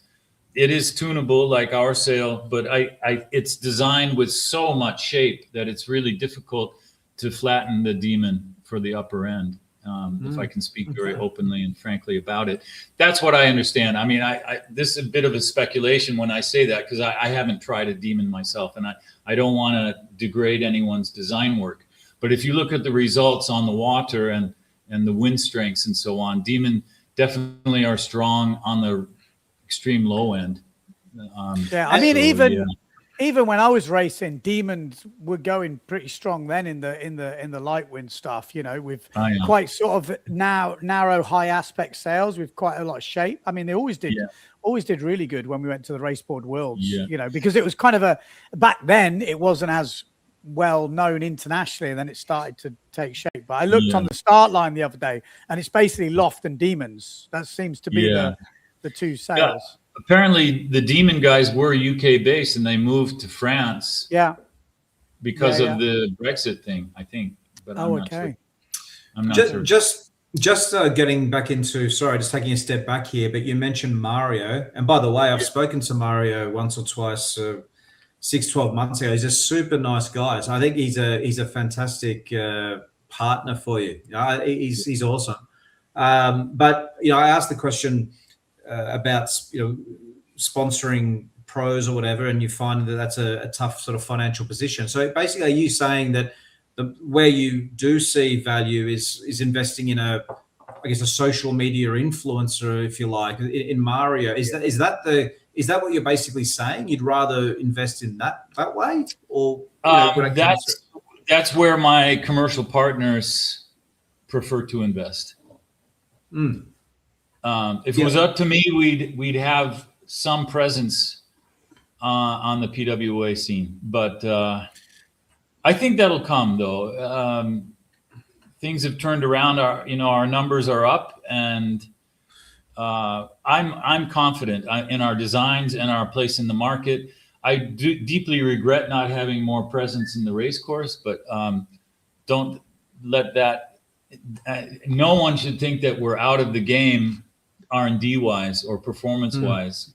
It is tunable like our sail, but it's designed with so much shape that it's really difficult to flatten the Demon for the upper end. If I can speak very openly and frankly about it, that's what I understand. I mean, this is a bit of a speculation when I say that, because I haven't tried a Demon myself, and I don't want to degrade anyone's design work. But if you look at the results on the water and the wind strengths and so on, Demon definitely are strong on the extreme low end. I mean, even when I was racing, Demons were going pretty strong then in the light wind stuff, you know, with quite sort of narrow high aspect sails with quite a lot of shape. I mean, they always did really good when we went to the Raceboard Worlds, you know, because it was kind of back then it wasn't as well known internationally, and then it started to take shape. But I looked on the start line the other day, and it's basically Loft and Demons. That seems to be the 2 sails. Apparently the Demon guys were UK based and they moved to France because of the Brexit thing, I think. But I'm not sure. I'm not sure. Just getting back into, sorry, just taking a step back here, but you mentioned Mario. And by the way, I've spoken to Mario once or twice 6-12 months ago. He's a super nice guy. So I think he's a fantastic partner for you. He's awesome. But, you know, I asked the question about, you know, sponsoring pros or whatever, and you find that that's a tough sort of financial position. So basically, are you saying that where you do see value is investing in a social media influencer, if you like, in Mario? Is that what you're basically saying? You'd rather invest in that way, or that's where my commercial partners prefer to invest. If it was up to me, we'd have some presence on the PWA scene, but I think that'll come though. Things have turned around. Our numbers are up, and I'm confident in our designs and our place in the market. I do deeply regret not having more presence in the race course, but don't let that. No one should think that we're out of the game, R&D wise or performance wise.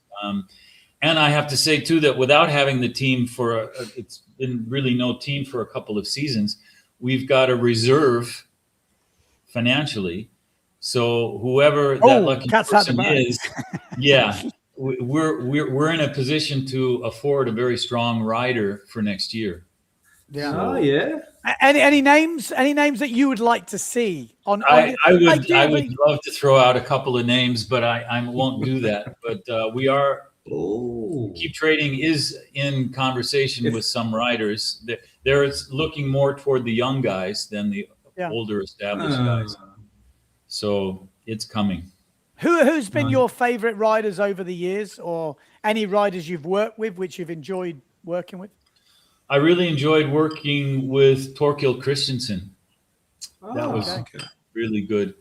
And I have to say too that without having the team it's been really no team for a couple of seasons. We've got a reserve financially. So whoever that lucky person is, yeah, we're in a position to afford a very strong rider for next year. Yeah. Oh yeah. Any names that you would like to see on? I would love to throw out a couple of names, but I won't do that. But we are. Keep Trading is in conversation with some riders. They're looking more toward the young guys than the older established guys. So it's coming. Who's been your favorite riders over the years, or any riders you've worked with which you've enjoyed working with? I really enjoyed working with Torkild Christensen. That was really good.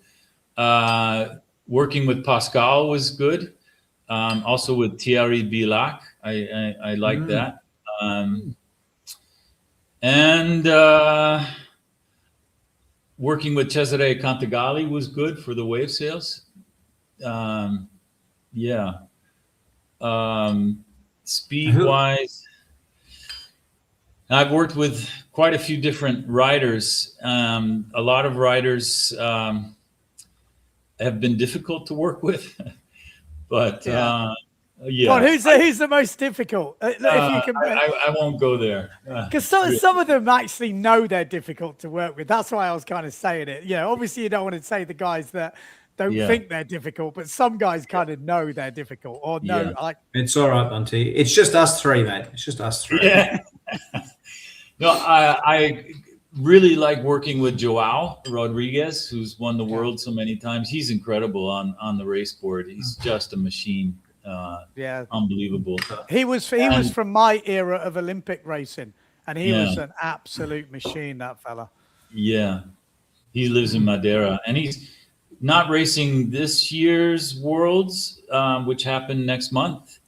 Working with Pascal was good. Also with Thierry Bilac, I like that. And working with Cesare Cantagalli was good for the wave sails. Speed-wise, I've worked with quite a few different riders. A lot of riders have been difficult to work with. But God, who's the most difficult? If you can, I won't go there because some of them actually know they're difficult to work with. That's why I was kind of saying it. Obviously you don't want to say the guys that don't think they're difficult, but some guys kind of know they're difficult or no. It's all right, Monty. It's just us three, mate. It's just us three. Yeah. No, I really like working with Joao Rodriguez, who's won the world so many times. He's incredible on the race board. He's just a machine. Unbelievable. He was from my era of Olympic racing, and he was an absolute machine, that fella. Yeah. He lives in Madeira, and he's not racing this year's Worlds, which happened next month.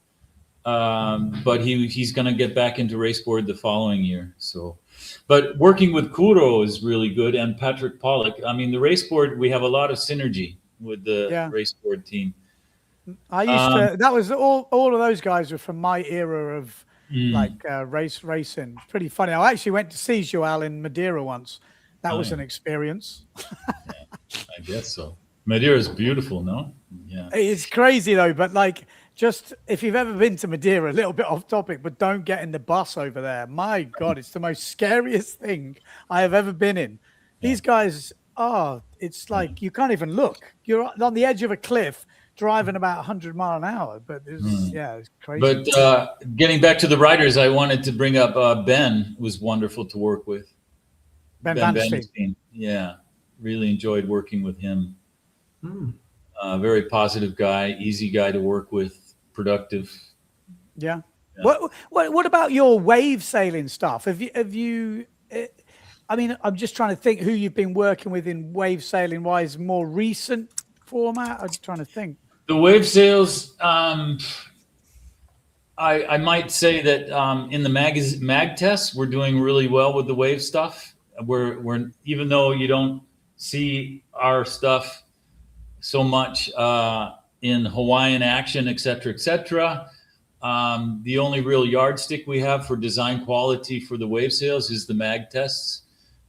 But he's going to get back into race board the following year. So, but working with Kuro is really good, and Patrick Pollock. I mean, the race board, we have a lot of synergy with the race board team. I used to. That was all of those guys were from my era of racing. Pretty funny. I actually went to see Joao in Madeira once. That was an experience. I guess so. Madeira is beautiful, no? Yeah. It's crazy though, but just if you've ever been to Madeira, a little bit off topic, but don't get in the bus over there. My God, it's the most scariest thing I have ever been in. These guys it's like you can't even look. You're on the edge of a cliff driving about 100 miles an hour, but it's crazy. But getting back to the riders, I wanted to bring up Ben was wonderful to work with. Ben Van Steen. Yeah, really enjoyed working with him. Very positive guy, easy guy to work with. Productive. Yeah. What about your wave sailing stuff? Have you I mean, I'm just trying to think who you've been working with in wave sailing wise, more recent format. I'm just trying to think. The wave sails, I might say that in the mag tests, we're doing really well with the wave stuff. We're even though you don't see our stuff so much in Hawaiian action, et cetera, the only real yardstick we have for design quality for the wave sails is the mag tests,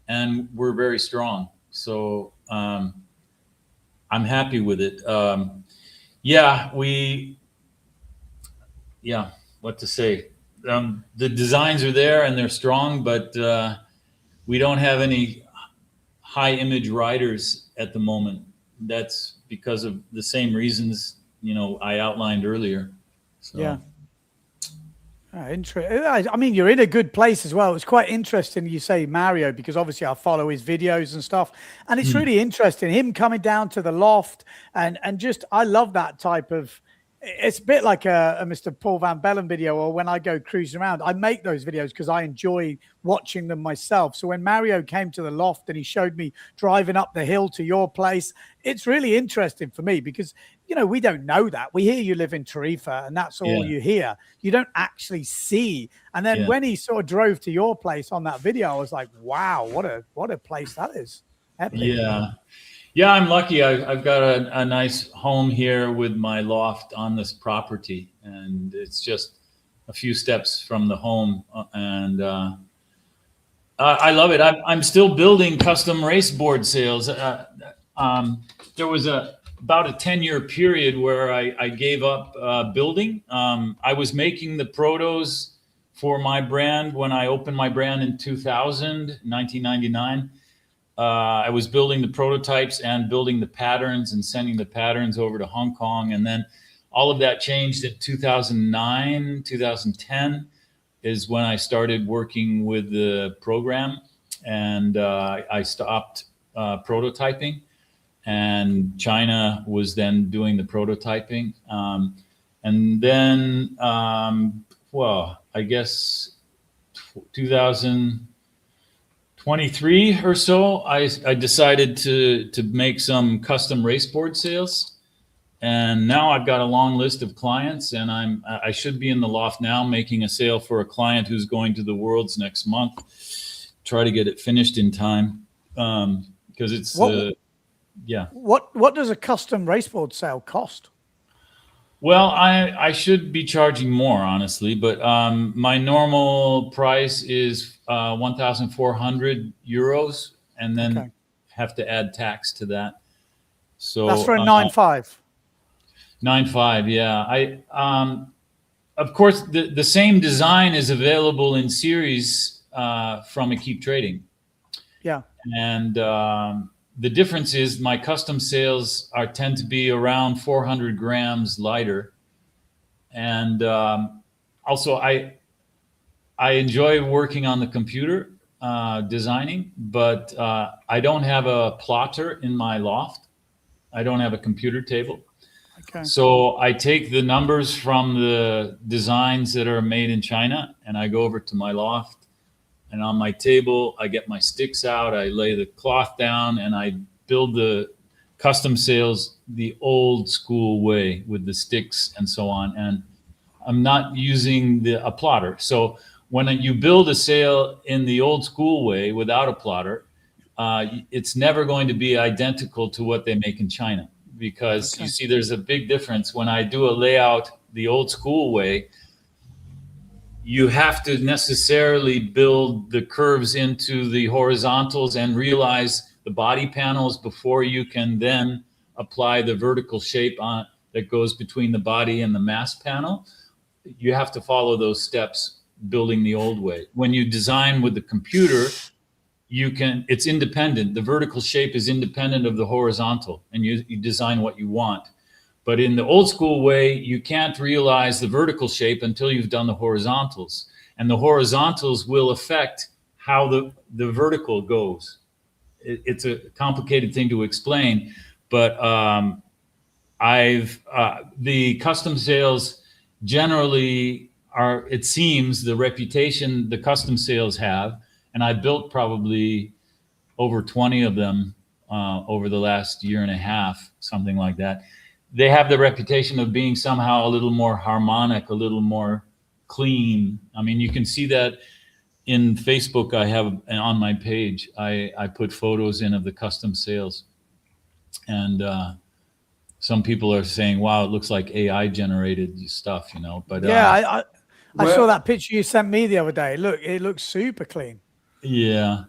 and we're very strong. So I'm happy with it. What to say? The designs are there and they're strong, but we don't have any high image riders at the moment. That's because of the same reasons, I outlined earlier. So. Yeah. Interesting. I mean, you're in a good place as well. It's quite interesting you say Mario, because obviously I follow his videos and stuff, and it's really interesting him coming down to the loft and just I love that type of it's a bit like a Mr. Paul Van Bellen video, or when I go cruising around, I make those videos because I enjoy watching them myself. So when Mario came to the loft and he showed me driving up the hill to your place, it's really interesting for me because, you know, we don't know that. We hear you live in Tarifa and that's all you hear. You don't actually see. And then when he sort of drove to your place on that video, I was like, wow, what a place that is. Epic. Yeah, I'm lucky. I've got a nice home here with my loft on this property, and it's just a few steps from the home. And I love it. I'm still building custom race board sales. There was about a 10-year period where I gave up building. I was making the protos for my brand when I opened my brand in 1999. I was building the prototypes and building the patterns and sending the patterns over to Hong Kong. And then all of that changed in 2009, 2010 is when I started working with the program, and I stopped prototyping, and China was then doing the prototyping. And then, well, I guess 2023 or so, I decided to make some custom race board sales. And now I've got a long list of clients, and I should be in the loft now making a sale for a client who's going to the Worlds next month. Try to get it finished in time, because it's What does a custom race board sale cost? Well, I should be charging more, honestly, but my normal price is 1,400 euros, and then have to add tax to that. So that's for a 9.5. 9.5, yeah. Of course, the same design is available in series from a Keep Trading. Yeah. And the difference is my custom sales tend to be around 400 grams lighter. And also I enjoy working on the computer designing, but I don't have a plotter in my loft. I don't have a computer table. Okay. So I take the numbers from the designs that are made in China, and I go over to my loft, and on my table, I get my sticks out, I lay the cloth down, and I build the custom sales the old school way with the sticks and so on. And I'm not using a plotter. So when you build a sale in the old school way without a plotter, it's never going to be identical to what they make in China. Because you see, there's a big difference. When I do a layout the old school way, you have to necessarily build the curves into the horizontals and realize the body panels before you can then apply the vertical shape that goes between the body and the mast panel. You have to follow those steps building the old way. When you design with the computer, it's independent. The vertical shape is independent of the horizontal, and you design what you want. But in the old school way, you can't realize the vertical shape until you've done the horizontals. And the horizontals will affect how the vertical goes. It's a complicated thing to explain, but the custom sales generally are, it seems, the reputation the custom sales have, and I built probably over 20 of them over the last year and a half, something like that. They have the reputation of being somehow a little more harmonic, a little more clean. I mean, you can see that in Facebook. I have on my page, I put photos in of the custom sales. And some people are saying, wow, it looks like AI generated stuff, you know. But yeah, I saw that picture you sent me the other day. Look, it looks super clean. Yeah.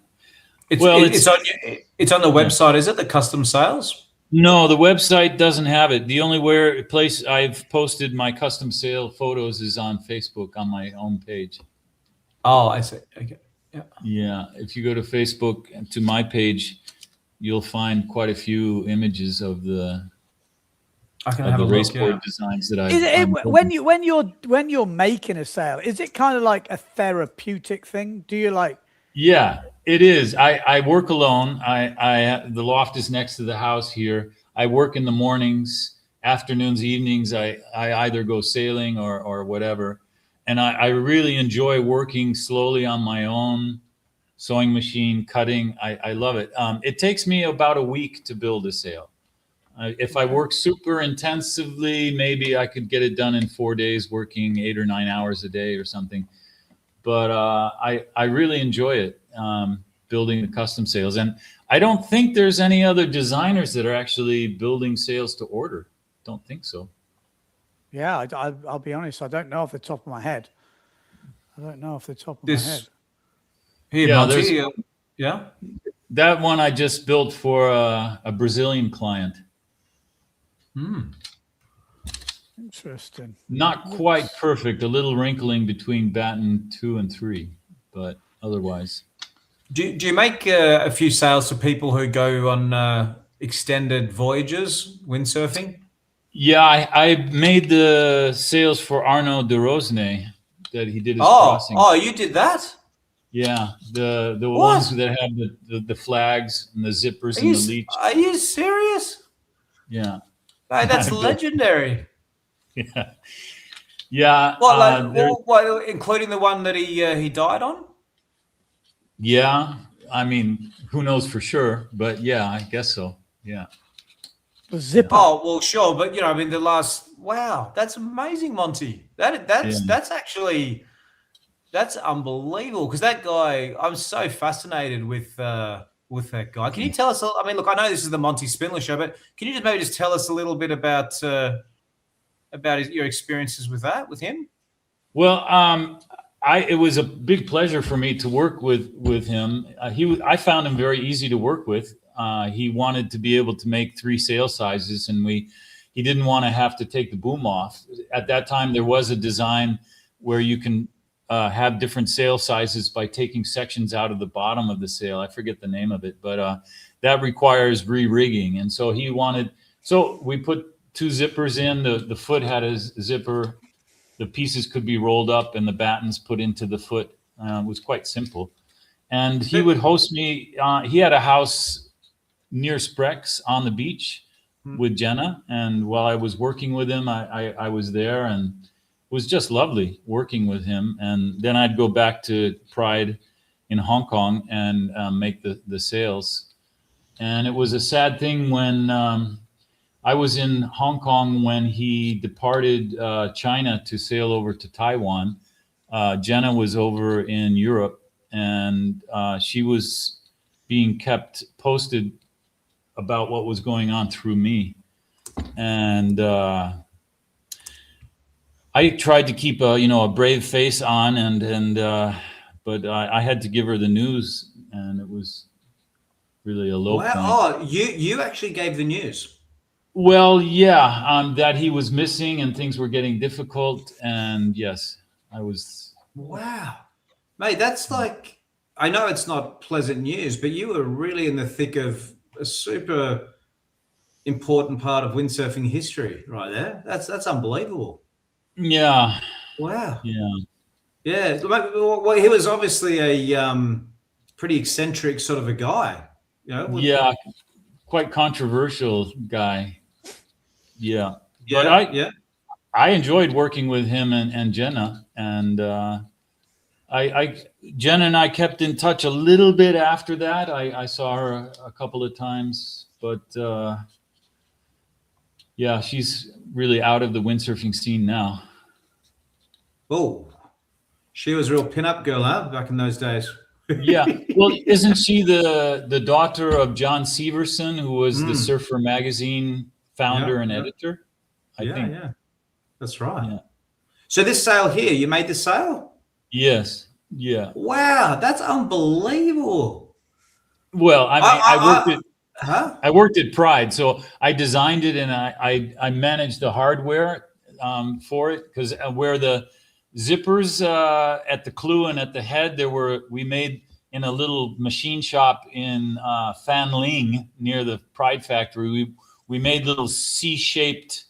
It's on the website, is it? The custom sales? No, the website doesn't have it. The only place I've posted my custom sale photos is on Facebook on my own page. Oh, I see. Okay. Yeah. Yeah. If you go to Facebook and to my page, you'll find quite a few images of the race board designs that when you're making a sale, is it kind of like a therapeutic thing? Do you like? Yeah, it is. I work alone. The loft is next to the house here. I work in the mornings afternoons, evenings, I either go sailing or whatever. And I really enjoy working slowly on my own sewing machine, cutting. I love it. It takes me about a week to build a sail. If I work super intensively, maybe I could get it done in 4 days, working 8 or 9 hours a day or something. But I really enjoy it, building the custom sails. And I don't think there's any other designers that are actually building sails to order. Don't think so. Yeah, I'll be honest. I don't know off the top of my head. My head. Here, Yeah, Monty, yeah. That one I just built for a Brazilian client. Interesting. Not quite perfect. A little wrinkling between batten 2 and 3, but otherwise. Do you make a few sails for people who go on extended voyages windsurfing? Yeah, I made the sails for Arnaud de Rosnay that he did his crossing. Oh, you did that? Yeah, the ones that have the flags and the zippers and the leech. Are you serious? Yeah. Hey, that's legendary. Yeah. Yeah. What, including the one that he died on? Yeah. I mean, who knows for sure, but yeah, I guess so. Yeah. The zipper. Oh, well, sure. But, I mean, wow, that's amazing, Monty. That's actually, that's unbelievable. Because that guy, I'm so fascinated with that guy. Can you tell us, I mean, look, I know this is the Monty Spindler show, but can you maybe tell us a little bit about your experiences with him? Well, it was a big pleasure for me to work with him. I found him very easy to work with. He wanted to be able to make 3 sail sizes, and he didn't want to have to take the boom off. At that time, there was a design where you can have different sail sizes by taking sections out of the bottom of the sail. I forget the name of it, but that requires re-rigging. And so we put 2 zippers in. The foot had a zipper. The pieces could be rolled up and the battens put into the foot. It was quite simple. And he would host me. He had a house near Sprex on the beach with Jenna. And while I was working with him, I was there, and it was just lovely working with him. And then I'd go back to Pride in Hong Kong and make the sails. And it was a sad thing when I was in Hong Kong when he departed China to sail over to Taiwan. Jenna was over in Europe, and she was being kept posted about what was going on through me. And I tried to keep a brave face on, but I had to give her the news, and it was really a low point. Oh, you actually gave the news? Well, yeah, that he was missing and things were getting difficult, and yes, I was. Wow, mate, that's like, I know it's not pleasant news, but you were really in the thick of a super important part of windsurfing history right there. That's unbelievable. Yeah. Wow. Yeah. Well, he was obviously a pretty eccentric sort of a guy. Yeah, quite controversial guy. Yeah. But I enjoyed working with him and Jenna, and Jenna and I kept in touch a little bit after that. I saw her a couple of times, but yeah, she's really out of the windsurfing scene now. Oh, she was a real pin-up girl, huh, back in those days? Yeah. Well, isn't she the daughter of John Severson, who was the Surfer magazine founder and editor? I think. Yeah, that's right. Yeah. So this sail here, you made this sail? Yes. Yeah. Wow, that's unbelievable. Well, I worked at Pride, so I designed it, and I managed the hardware for it, because where the zippers at the clew and at the head, we made in a little machine shop in Fanling near the Pride factory. We made little C-shaped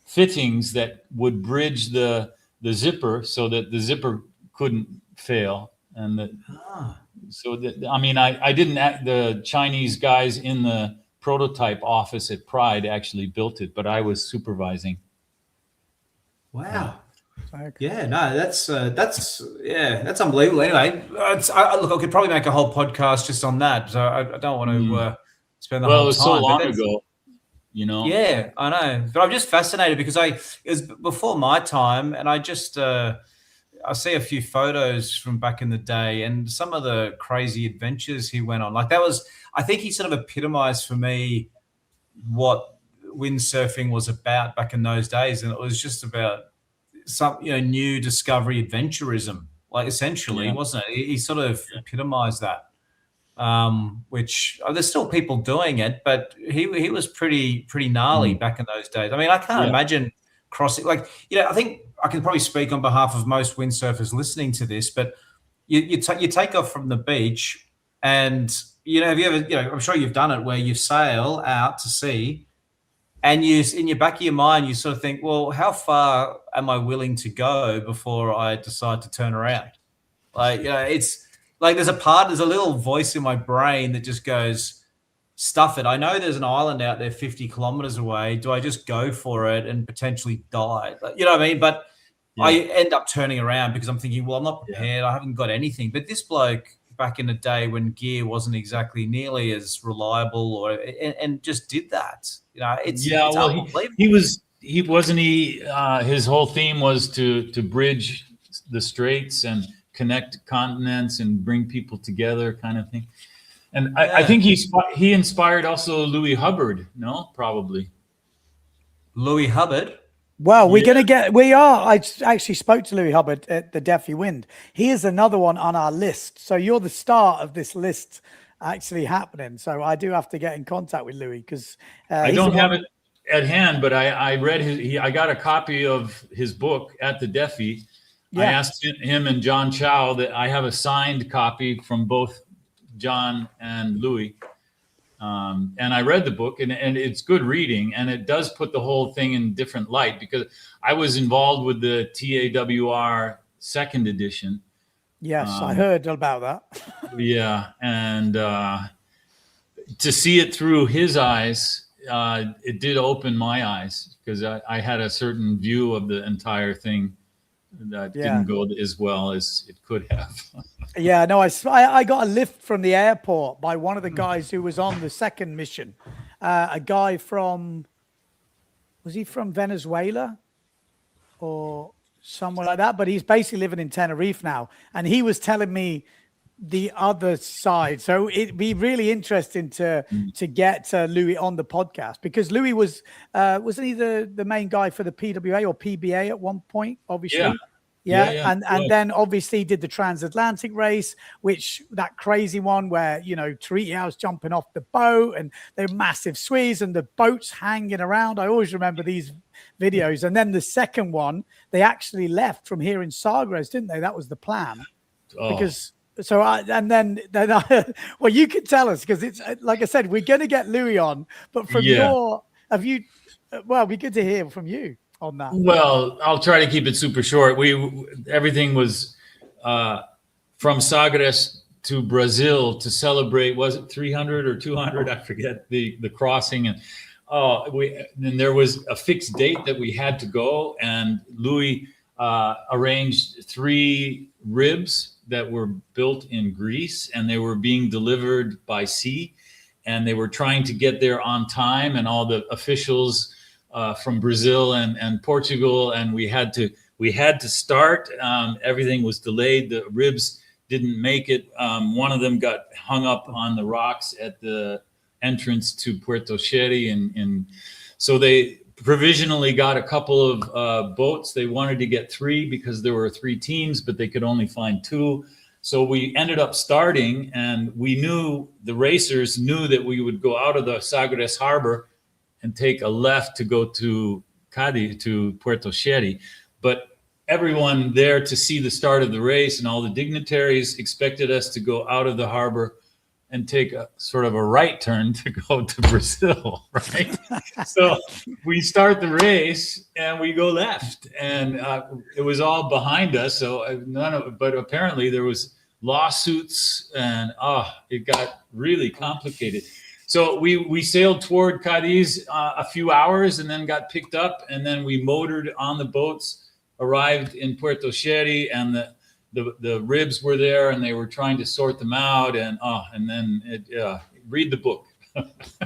fittings that would bridge the zipper so that the zipper couldn't fail. And I mean, the Chinese guys in the prototype office at Pride actually built it, but I was supervising. Wow. Yeah, no, that's unbelievable. Anyway, look, I could probably make a whole podcast just on that. So I don't want to spend the whole time. Well, it was so long ago, you know. Yeah, I know, but I'm just fascinated because it was before my time, and I just I see a few photos from back in the day, and some of the crazy adventures he went on. Like I think he sort of epitomized for me what windsurfing was about back in those days, and it was just about some new discovery adventurism, like essentially, wasn't it? He sort of epitomized that, which there's still people doing it, but he was pretty gnarly back in those days. I mean, I can't imagine crossing, like, I think I can probably speak on behalf of most windsurfers listening to this, but you take off from the beach, and have you ever, I'm sure you've done it, where you sail out to sea, and in your back of your mind, you sort of think, well, how far am I willing to go before I decide to turn around? Like, it's like there's a little voice in my brain that just goes, stuff it. I know there's an island out there 50 kilometers away. Do I just go for it and potentially die? You know what I mean? But I end up turning around because I'm thinking, well, I'm not prepared. I haven't got anything. But this bloke back in the day when gear wasn't exactly nearly as reliable, and just did that. It's his whole theme was to bridge the straits and connect continents and bring people together, kind of thing. And I think he inspired also Louis Hubbard. No, probably Louis Hubbard. Well, I actually spoke to Louis Hubbard at the Deafy Wind. He is another one on our list. So you're the start of this list actually happening. So I do have to get in contact with Louis because I don't have it at hand, but I read I got a copy of his book at the Deafy. I asked him and John Chow that I have a signed copy from both John and Louis. And I read the book, and it's good reading, and it does put the whole thing in different light, because I was involved with the TAWR second edition. Yes, I heard about that. Yeah, and to see it through his eyes, it did open my eyes, because I had a certain view of the entire thing that didn't go as well as it could have. Yeah, no, I got a lift from the airport by one of the guys who was on the second mission. A guy was he from Venezuela or somewhere like that? But he's basically living in Tenerife now. And he was telling me the other side. So it'd be really interesting to get Louis on the podcast, because Louis wasn't he the main guy for the PWA or PBA at one point, obviously? Yeah. And then obviously did the transatlantic race, which that crazy one where, Tahiti House jumping off the boat and the massive squeeze and the boats hanging around. I always remember these videos. And then the second one, they actually left from here in Sagres, didn't they? That was the plan. Because well, you can tell us, because it's like I said, we're going to get Louis on, but from it'd be good to hear from you on that. Well, I'll try to keep it super short. Everything was from Sagres to Brazil to celebrate, was it 300 or 200? I forget the crossing. And then there was a fixed date that we had to go, and Louis arranged 3 ribs that were built in Greece, and they were being delivered by sea, and they were trying to get there on time, and all the officials from Brazil and Portugal, and we had to start. Everything was delayed. The ribs didn't make it. One of them got hung up on the rocks at the entrance to Puerto Sherry, and so they provisionally got a couple of boats. They wanted to get 3 because there were 3 teams, but they could only find 2. So we ended up starting, and the racers knew that we would go out of the Sagres harbor and take a left to go to Cadiz, to Puerto Sherry. But everyone there to see the start of the race and all the dignitaries expected us to go out of the harbor and take a sort of a right turn to go to Brazil, right? So we start the race and we go left, and it was all behind us. So but apparently there was lawsuits, and it got really complicated. So we sailed toward Cadiz a few hours and then got picked up, and then we motored on the boats, arrived in Puerto Sherry, and the ribs were there, and they were trying to sort them out, and then read the book.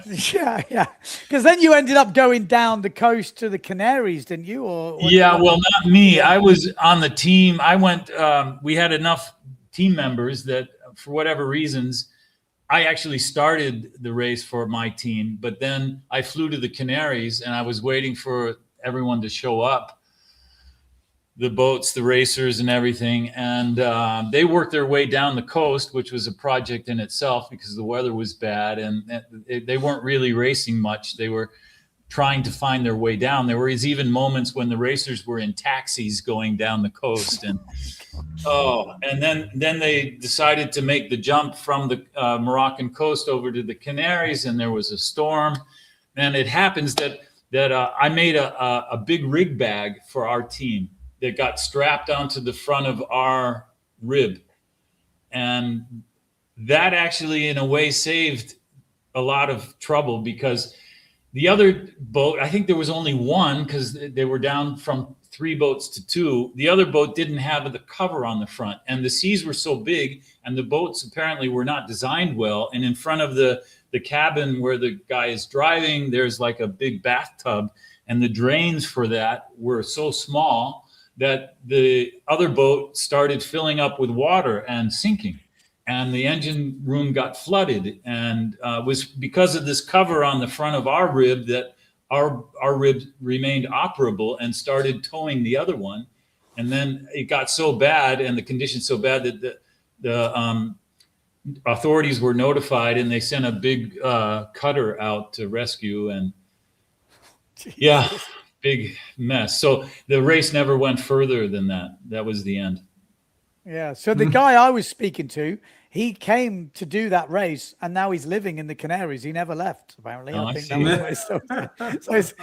Yeah. Because then you ended up going down the coast to the Canaries, didn't you? Yeah, well, not me. I was on the team. I went. We had enough team members that, for whatever reasons, I actually started the race for my team. But then I flew to the Canaries, and I was waiting for everyone to show up. The boats, the racers, and everything, and they worked their way down the coast, which was a project in itself because the weather was bad, and they weren't really racing much. They were trying to find their way down. There was even moments when the racers were in taxis going down the coast, and then they decided to make the jump from the Moroccan coast over to the Canaries, and there was a storm, and it happens that I made a big rig bag for our team that got strapped onto the front of our rib. And that actually, in a way, saved a lot of trouble, because the other boat, I think there was only one, because they were down from 3 boats to 2. The other boat didn't have the cover on the front, and the seas were so big, and the boats apparently were not designed well. And in front of the cabin where the guy is driving, there's like a big bathtub, and the drains for that were so small that the other boat started filling up with water and sinking, and the engine room got flooded, and was because of this cover on the front of our rib that our rib remained operable and started towing the other one. And then it got so bad, and the condition so bad, that the authorities were notified, and they sent a big cutter out to rescue, and yeah. Big mess. So the race never went further than that. That was the end. Yeah. So the guy I was speaking to, he came to do that race, and now he's living in the Canaries. He never left, apparently. Oh, I think that was so it's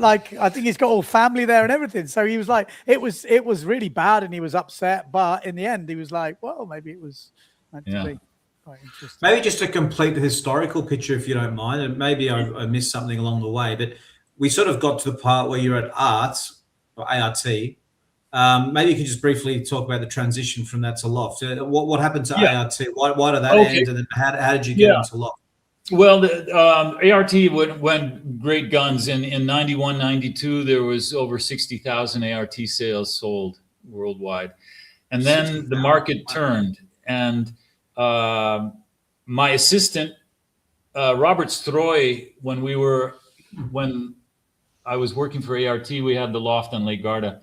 like, I think he's got all family there and everything. So he was like, it was really bad, and he was upset. But in the end, he was like, well, maybe it was meant to be. Quite interesting. Maybe just to complete the historical picture, if you don't mind, and maybe I missed something along the way, but we sort of got to the part where you're at ART, or ART. Maybe you could just briefly talk about the transition from that to Loft. What happened to ART? Why did that end? And then how did you get into Loft? Well, the ART went great guns. In 91, 92, there was over 60,000 ART sales sold worldwide. And then the market turned. And my assistant, Robert Stroy, when I was working for ART, we had the loft on Lake Garda.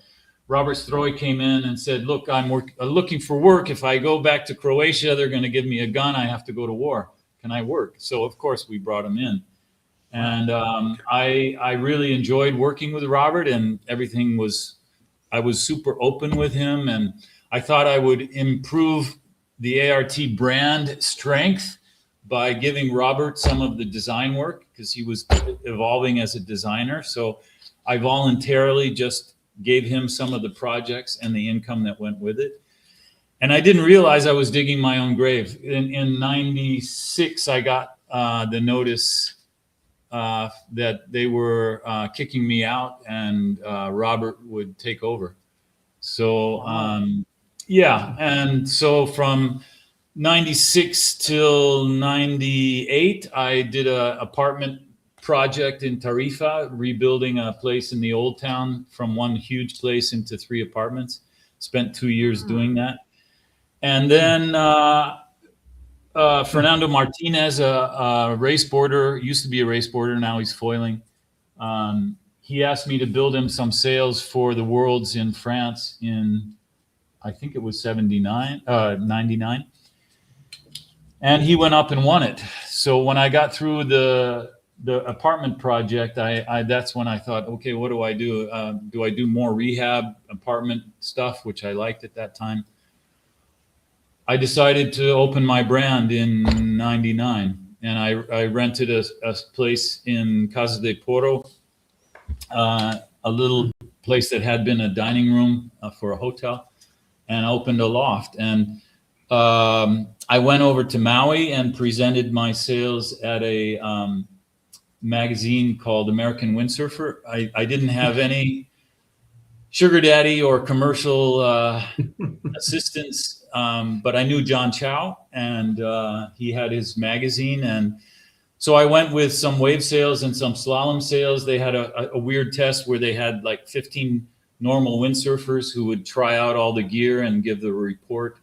Robert Stroy came in and said, look, I'm looking for work. If I go back to Croatia, they're going to give me a gun. I have to go to war. Can I work? So, of course, we brought him in. And I really enjoyed working with Robert, and I was super open with him. And I thought I would improve the ART brand strength by giving Robert some of the design work, because he was evolving as a designer. So I voluntarily just gave him some of the projects and the income that went with it. And I didn't realize I was digging my own grave. In 96, I got the notice that they were kicking me out, and Robert would take over. So, and so from 96 till 98, I did an apartment project in Tarifa, rebuilding a place in the old town from one huge place into 3 apartments. Spent 2 years doing that. And then Fernando Martinez, a race boarder, used to be a race boarder, now he's foiling. He asked me to build him some sails for the Worlds in France in, I think it was 99. And he went up and won it. So when I got through the apartment project, that's when I thought, okay, what do I do? Do I do more rehab apartment stuff, which I liked at that time? I decided to open my brand in 99, and I rented a place in Casa de Poro, a little place that had been a dining room for a hotel, and opened a loft. And I went over to Maui and presented my sales at a magazine called American Windsurfer. I didn't have any sugar daddy or commercial assistance, but I knew John Chow, and he had his magazine. And so I went with some wave sails and some slalom sails. They had a weird test where they had like 15 normal windsurfers who would try out all the gear and give the report.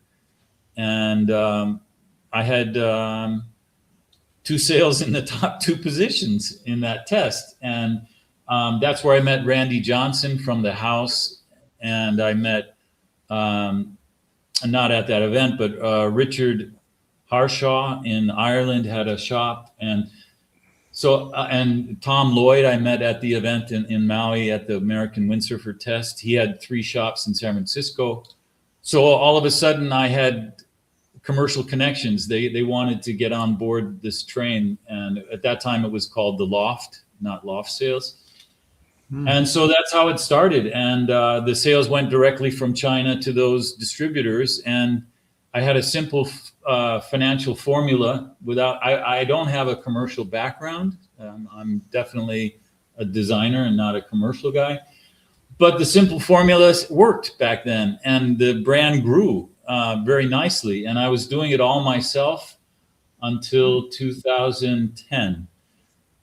And I had 2 sails in the top 2 positions in that test. And that's where I met Randy Johnson from the house. And I met, not at that event, but Richard Harshaw in Ireland had a shop. And so, and Tom Lloyd, I met at the event in Maui at the American Windsurfer Test. He had 3 shops in San Francisco. So all of a sudden I had commercial connections. They wanted to get on board this train. And at that time it was called the Loft, not Loft Sales. And so that's how it started. And the sales went directly from China to those distributors. And I had a simple financial formula. I don't have a commercial background. I'm definitely a designer and not a commercial guy. But the simple formula worked back then. And the brand grew very nicely. And I was doing it all myself until 2010.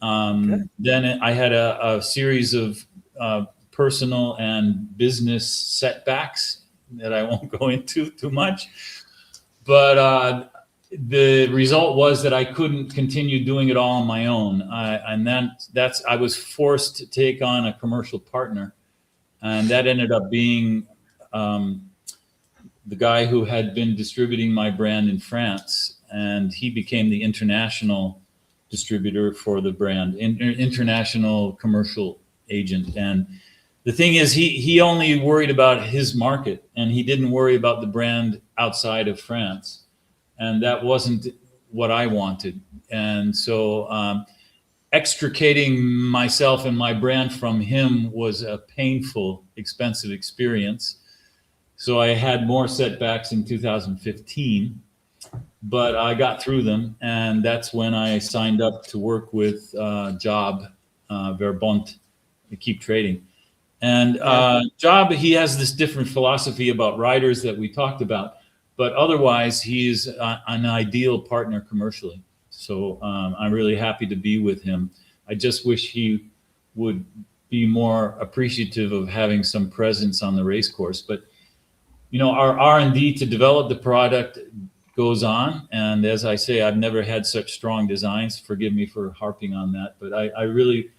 Then I had a series of personal and business setbacks that I won't go into too much. But the result was that I couldn't continue doing it all on my own. I was forced to take on a commercial partner. And that ended up being the guy who had been distributing my brand in France. And he became the international distributor for the brand, international commercial agent. And the thing is, he only worried about his market, and he didn't worry about the brand outside of France. And that wasn't what I wanted. And so extricating myself and my brand from him was a painful, expensive experience. So I had more setbacks in 2015. But I got through them, and that's when I signed up to work with Job Verbond to keep trading. And Job, he has this different philosophy about riders that we talked about, but otherwise he's an ideal partner commercially. So I'm really happy to be with him. I just wish he would be more appreciative of having some presence on the race course. But you know, our R&D to develop the product goes on. And as I say, I've never had such strong designs. Forgive me for harping on that, but I really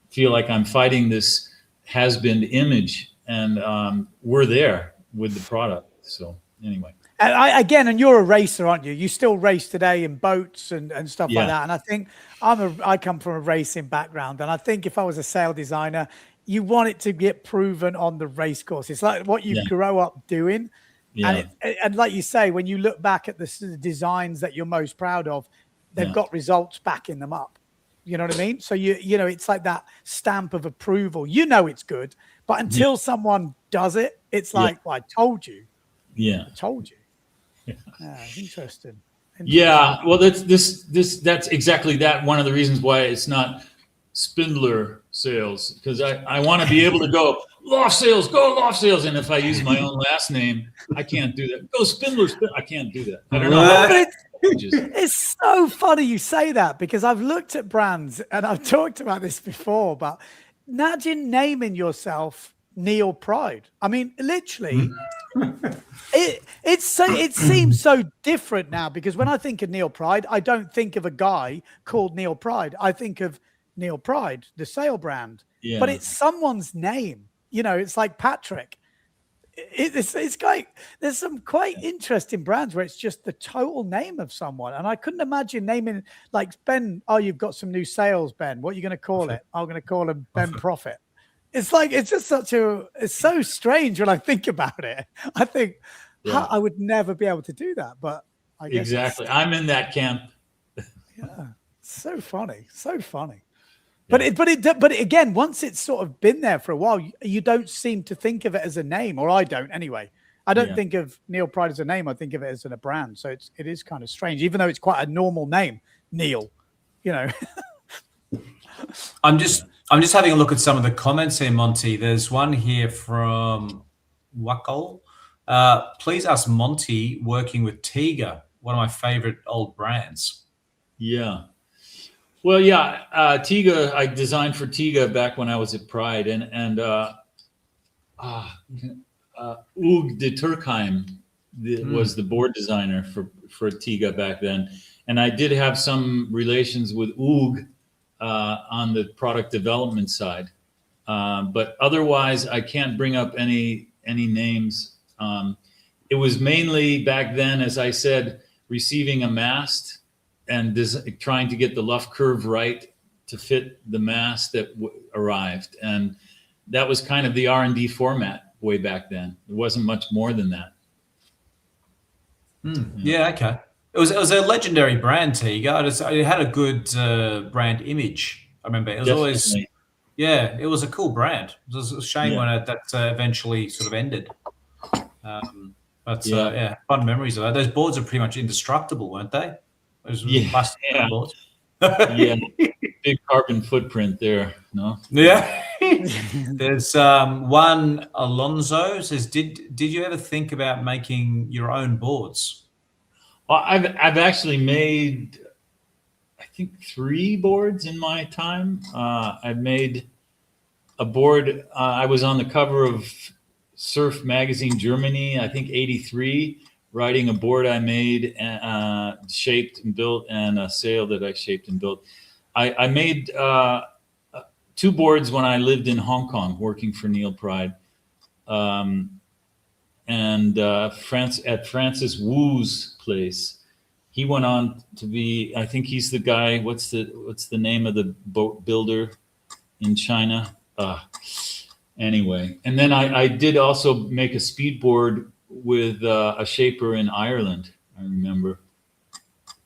feel like I'm fighting this has-been image, and we're there with the product. So anyway. And you're a racer, aren't you? You still race today in boats and stuff like that. And I think I come from a racing background. And I think if I was a sail designer, you want it to get proven on the race course. It's like what you grow up doing. Yeah. And like you say, when you look back at the designs that you're most proud of, they've got results backing them up. You know what I mean? So you know, it's like that stamp of approval. You know it's good, but until someone does it, it's like, well, I told you. Yeah, I told you. Yeah, interesting. Yeah, well, that's exactly that. One of the reasons why it's not Spindler sales, because I want to be able to go Loft Sales, go Loft Sales, and if I use my own last name, I can't do that. Go Spindler, I can't do that. I don't know. It's so funny you say that, because I've looked at brands and I've talked about this before, but imagine naming yourself Neil Pride. I mean, literally, it seems so different now, because when I think of Neil Pride, I don't think of a guy called Neil Pride. I think of Neil Pride, the sail brand, but it's someone's name. You know, it's like Patrick. It's like there's some quite interesting brands where it's just the total name of someone. And I couldn't imagine naming like Ben. Oh, you've got some new sales, Ben. What are you going to call it? I'm going to call him Ben Profit. It's like, it's just it's so strange when I think about it. I think I would never be able to do that, but I guess exactly. I'm in that camp. Yeah, so funny, so funny. Yeah. But again, once it's sort of been there for a while, you don't seem to think of it as a name, or I don't anyway. I don't think of Neil Pride as a name. I think of it as a brand. So it is kind of strange, even though it's quite a normal name, Neil. You know. I'm just having a look at some of the comments here, Monty. There's one here from Wakol. Please ask Monty working with Tiga, one of my favorite old brands. Yeah. Well, yeah, Tiga, I designed for Tiga back when I was at Pride, and Oog de Turkheim was the board designer for Tiga back then. And I did have some relations with Oog on the product development side. But otherwise, I can't bring up any names. It was mainly back then, as I said, receiving a mast and trying to get the luff curve right to fit the mast that arrived. And that was kind of the R&D format way back then. It wasn't much more than that. Yeah, okay. It was a legendary brand, Tiga. It had a good brand image. I remember it was always, it was a cool brand. It was a shame when that eventually sort of ended. But fun memories of that. Those boards are pretty much indestructible, weren't they? Those plastic boards. Big carbon footprint there. No. Yeah. There's one Alonso says, did you ever think about making your own boards? Well, I've actually made, I think, 3 boards in my time. I've made a board. I was on the cover of Surf Magazine Germany, I think '83, writing a board I made, shaped and built, and a sail that I shaped and built. I made 2 boards when I lived in Hong Kong working for Neil Pride. And at Francis Wu's place. He went on to be, I think he's the guy, what's the name of the boat builder in China? Anyway, and then I did also make a speedboard with a shaper in Ireland, I remember.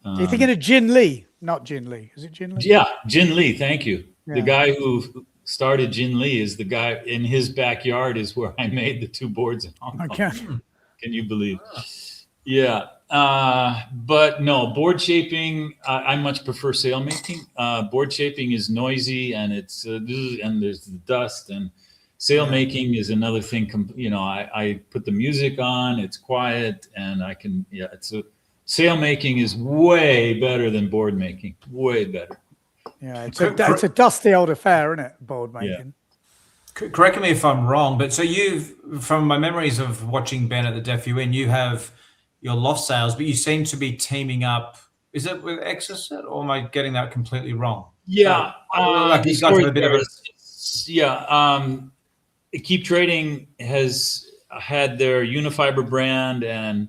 You're thinking of Jin Lee, not Jin Lee. Is it Jin Lee? Yeah, Jin Lee, thank you. Yeah. The guy who started Jin Lee is the guy in his backyard is where I made the 2 boards in Hong Kong. Okay. Can you believe? Yeah. But no, board shaping, I much prefer sail making. Board shaping is noisy and it's, and there's the dust, and sail making is another thing. You know, I put the music on, it's quiet, and I can, sail making is way better than board making, way better. Yeah, it's a dusty old affair, isn't it, board making? Yeah. Correct me if I'm wrong, but so from my memories of watching Ben at the Deaf You In, you have your loft sails, but you seem to be teaming up. Is it with Exocet, or am I getting that completely wrong? Yeah, these guys have a bit of Keep Trading has had their Unifiber brand, and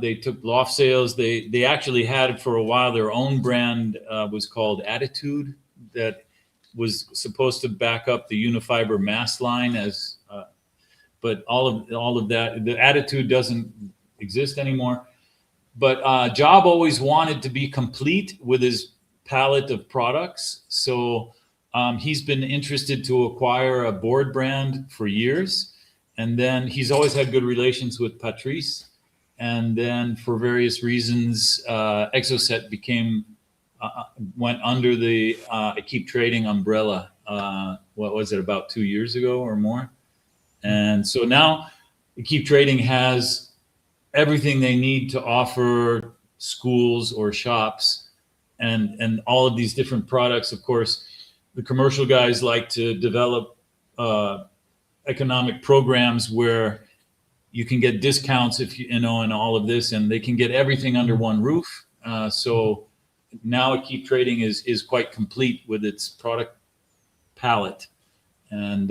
they took loft sails. They actually had for a while their own brand was called Attitude, that was supposed to back up the Unifiber mast line but all of that, the Attitude doesn't exist anymore. But Job always wanted to be complete with his palette of products, so he's been interested to acquire a board brand for years, and then he's always had good relations with Patrice. And then for various reasons, Exocet went under the Keep Trading umbrella. What was it, about 2 years ago or more? And so now Keep Trading has everything they need to offer schools or shops, and all of these different products. Of course, the commercial guys like to develop economic programs where you can get discounts if and all of this, and they can get everything under one roof. So now Keep Trading is quite complete with its product palette, and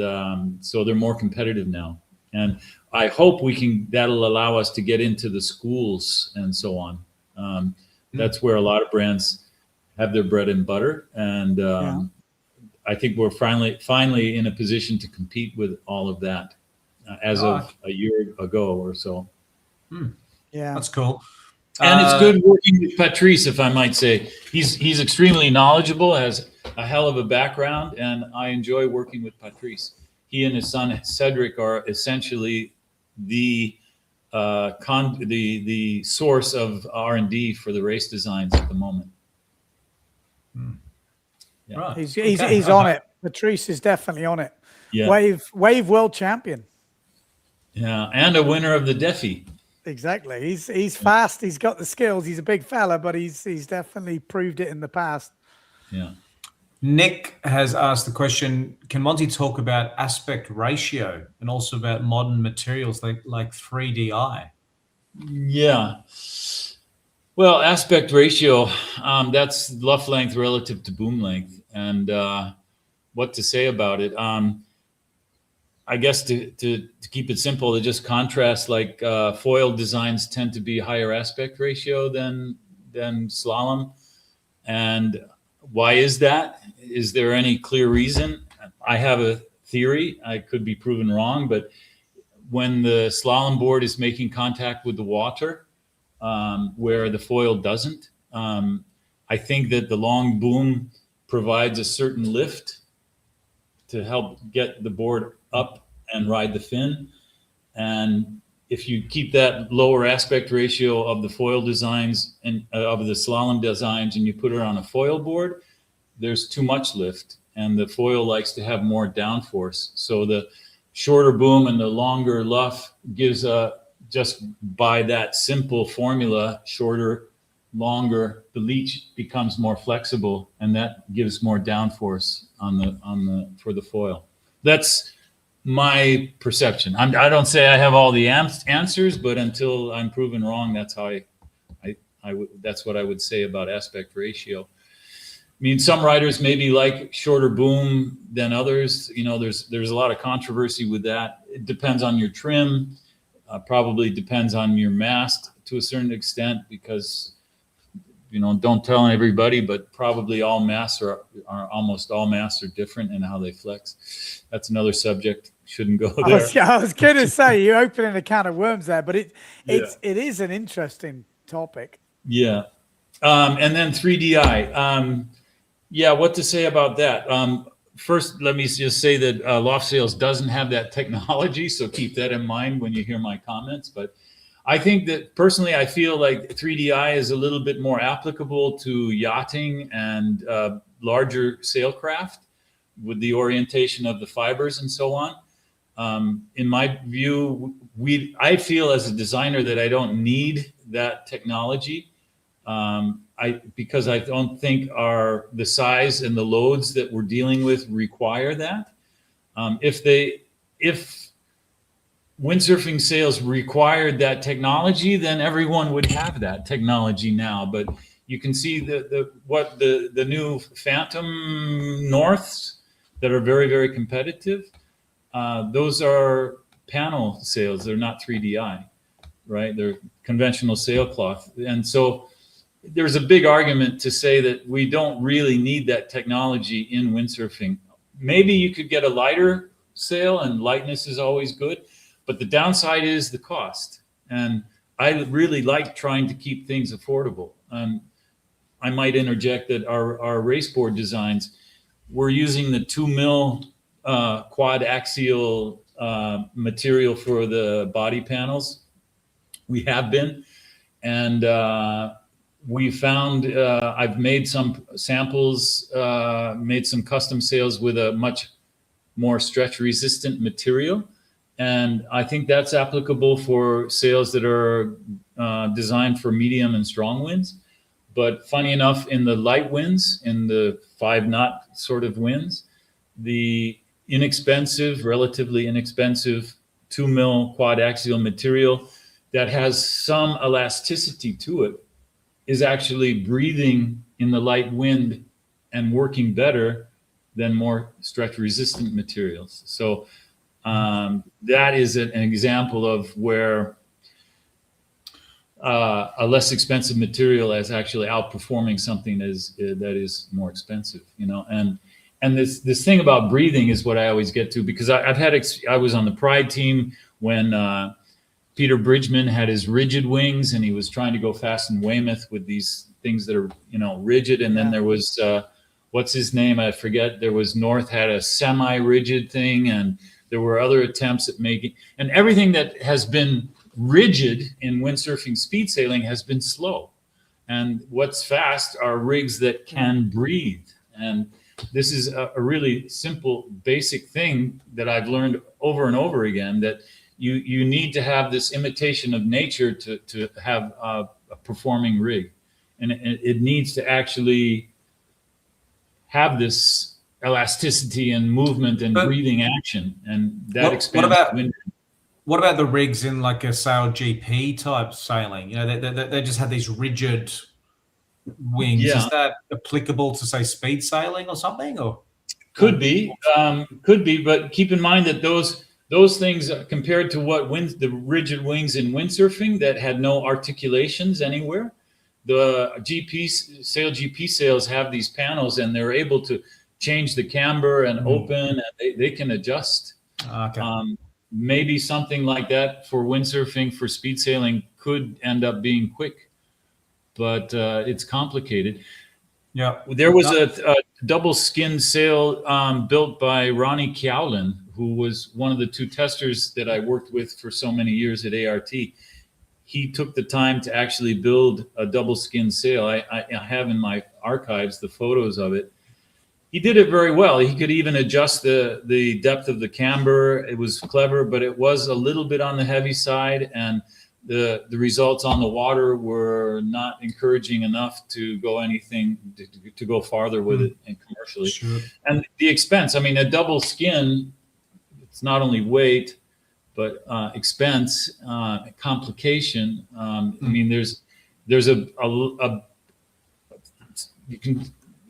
so they're more competitive now. And I hope that'll allow us to get into the schools and so on. That's where a lot of brands have their bread and butter, and I think we're finally in a position to compete with all of that. As of a year ago or so. Yeah, that's cool. And it's good working with Patrice, if I might say. He's extremely knowledgeable, has a hell of a background, and I enjoy working with Patrice. He and his son Cedric are essentially the the source of R&D for the race designs at the moment. Yeah. Right. He's on it. Patrice is definitely on it. Yeah. Wave world champion. Yeah, and a winner of the Defi. Exactly. He's fast. He's got the skills. He's a big fella, but he's definitely proved it in the past. Yeah. Nick has asked the question, can Monty talk about aspect ratio and also about modern materials like 3DI? Yeah. Well, aspect ratio, that's luff length relative to boom length. And what to say about it? I guess to keep it simple, to just contrast, like foil designs tend to be higher aspect ratio than slalom. And why is that? Is there any clear reason? I have a theory. I could be proven wrong, but when the slalom board is making contact with the water, where the foil doesn't, I think that the long boom provides a certain lift to help get the board up and ride the fin. And if you keep that lower aspect ratio of the foil designs and of the slalom designs and you put it on a foil board, there's too much lift, and the foil likes to have more downforce. So the shorter boom and the longer luff gives just by that simple formula, shorter, longer, the leach becomes more flexible, and that gives more downforce for the foil. That's my perception. I don't say I have all the answers, but until I'm proven wrong, that's how that's what I would say about aspect ratio. I mean, some riders maybe like shorter boom than others. You know, there's a lot of controversy with that. It depends on your trim, probably depends on your mast to a certain extent, because, you know, don't tell everybody, but probably all masts are almost all masts are different in how they flex. That's another subject. Shouldn't go there. I was going to say, you're opening a can of worms there, but it is an interesting topic. Yeah. And then 3DI. Yeah, what to say about that? First, let me just say that Loft Sales doesn't have that technology, so keep that in mind when you hear my comments. But I think that personally, I feel like 3DI is a little bit more applicable to yachting and larger sailcraft with the orientation of the fibers and so on. In my view, I feel as a designer that I don't need that technology. Because I don't think the size and the loads that we're dealing with require that. If windsurfing sails required that technology, then everyone would have that technology now. But you can see the new Phantom Norths that are very, very competitive. Those are panel sails. They're not 3DI, right? They're conventional sailcloth. And so there's a big argument to say that we don't really need that technology in windsurfing. Maybe you could get a lighter sail, and lightness is always good, but the downside is the cost. And I really like trying to keep things affordable. I might interject that our race board designs, we're using the 2 mil quad axial material for the body panels. We have been, and we found, I've made some samples, made some custom sails with a much more stretch resistant material. And I think that's applicable for sails that are designed for medium and strong winds. But funny enough, in the light winds, in the 5 knot sort of winds, the relatively inexpensive 2 mil quad axial material that has some elasticity to it is actually breathing in the light wind and working better than more stretch resistant materials. So that is an example of where a less expensive material is actually outperforming something that is more expensive, you know. And this thing about breathing is what I always get to, because I was on the Pride team when Peter Bridgman had his rigid wings, and he was trying to go fast in Weymouth with these things that are, you know, rigid. And then there was, what's his name? I forget. There was North had a semi-rigid thing, and There were other attempts at making, and everything that has been rigid in windsurfing speed sailing has been slow. And what's fast are rigs that can breathe. And this is a really simple, basic thing that I've learned over and over again, that you need to have this imitation of nature to have a performing rig. And it needs to actually have this elasticity and movement and breathing action. And that expands wind. What about the rigs in like a sail GP type sailing? You know, they just have these rigid wings. Yeah. Is that applicable to, say, speed sailing or something? Or could be, but keep in mind that those things compared to what the rigid wings in windsurfing that had no articulations anywhere, the sail GP sails have these panels and they're able to change the camber and open, and they can adjust. Okay. Maybe something like that for windsurfing, for speed sailing could end up being quick, but it's complicated. Yeah. There was a double skin sail built by Ronnie Cowlin, who was one of the two testers that I worked with for so many years at ART. He took the time to actually build a double skin sail. I have in my archives the photos of it. He did it very well. He could even adjust the depth of the camber. It was clever, but it was a little bit on the heavy side, and the results on the water were not encouraging enough to go to go farther with it and commercially. Sure. And the expense, I mean, a double skin, it's not only weight, but expense, complication. I mean, there's a you can,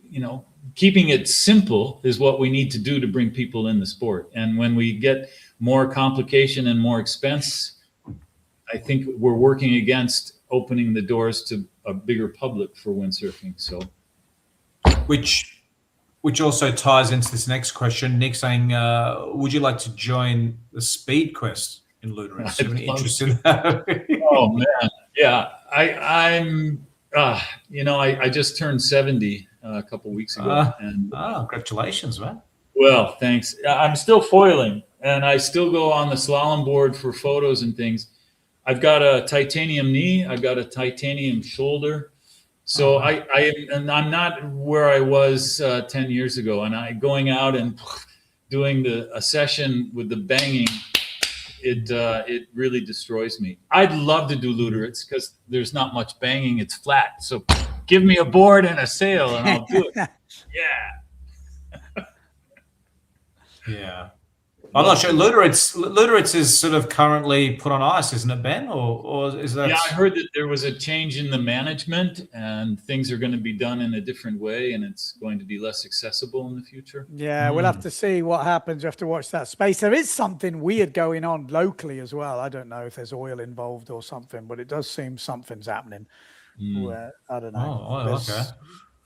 you know, keeping it simple is what we need to do to bring people in the sport. And when we get more complication and more expense, I think we're working against opening the doors to a bigger public for windsurfing. So, which also ties into this next question. Nick saying, would you like to join the Speed Quest in Lüderitz? Do you have any interest in that? Oh man, yeah. I'm you know, I just turned 70 a couple weeks ago. Congratulations, man. Well, thanks. I'm still foiling, and I still go on the slalom board for photos and things. I've got a titanium knee. I've got a titanium shoulder. So I'm not where I was 10 years ago. And going out and doing a session with the banging, it really destroys me. I'd love to do Lüderitz because there's not much banging. It's flat. So give me a board and a sail and I'll do it. Yeah. Yeah. I'm not sure. Lüderitz is sort of currently put on ice, isn't it, Ben? Or is that? Yeah, I heard that there was a change in the management and things are going to be done in a different way and it's going to be less accessible in the future. Yeah, we'll have to see what happens. You have to watch that space. There is something weird going on locally as well. I don't know if there's oil involved or something, but it does seem something's happening. Where, I don't know. Okay.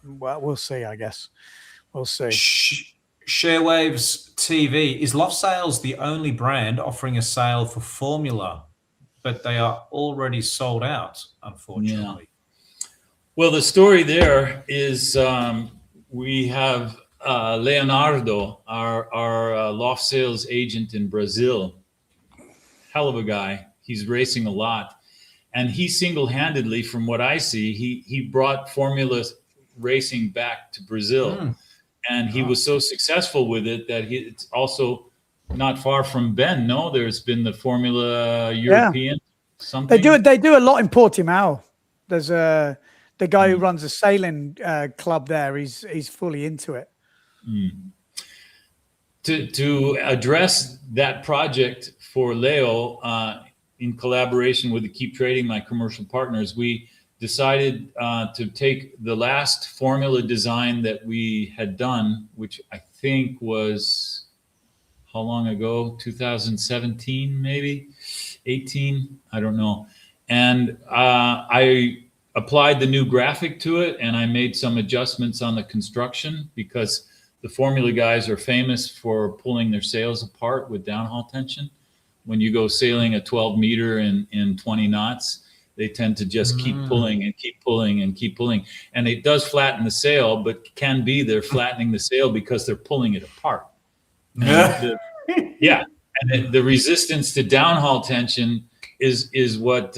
Well, we'll see, I guess. We'll see. Sharewaves TV, is Loft Sails the only brand offering a sail for Formula, but they are already sold out, unfortunately? Yeah. Well, the story there is we have Leonardo, our Loft Sails agent in Brazil. Hell of a guy. He's racing a lot. And he single-handedly, from what I see, he brought Formula racing back to Brazil. And he was so successful with it that it's also not far from Ben. No, there's been the Formula European something. They do a lot in Portimao. There's the guy who runs a sailing club there. He's fully into it. To address that project for Leo, in collaboration with the Keep Trading, my commercial partners, we decided to take the last Formula design that we had done, which I think was, how long ago? 2017, maybe 18, I don't know. And I applied the new graphic to it and I made some adjustments on the construction because the Formula guys are famous for pulling their sails apart with downhaul tension. When you go sailing a 12 meter in 20 knots, they tend to just keep pulling and keep pulling and keep pulling. And it does flatten the sail, but can be they're flattening the sail because they're pulling it apart. Yeah. And the resistance to downhaul tension is what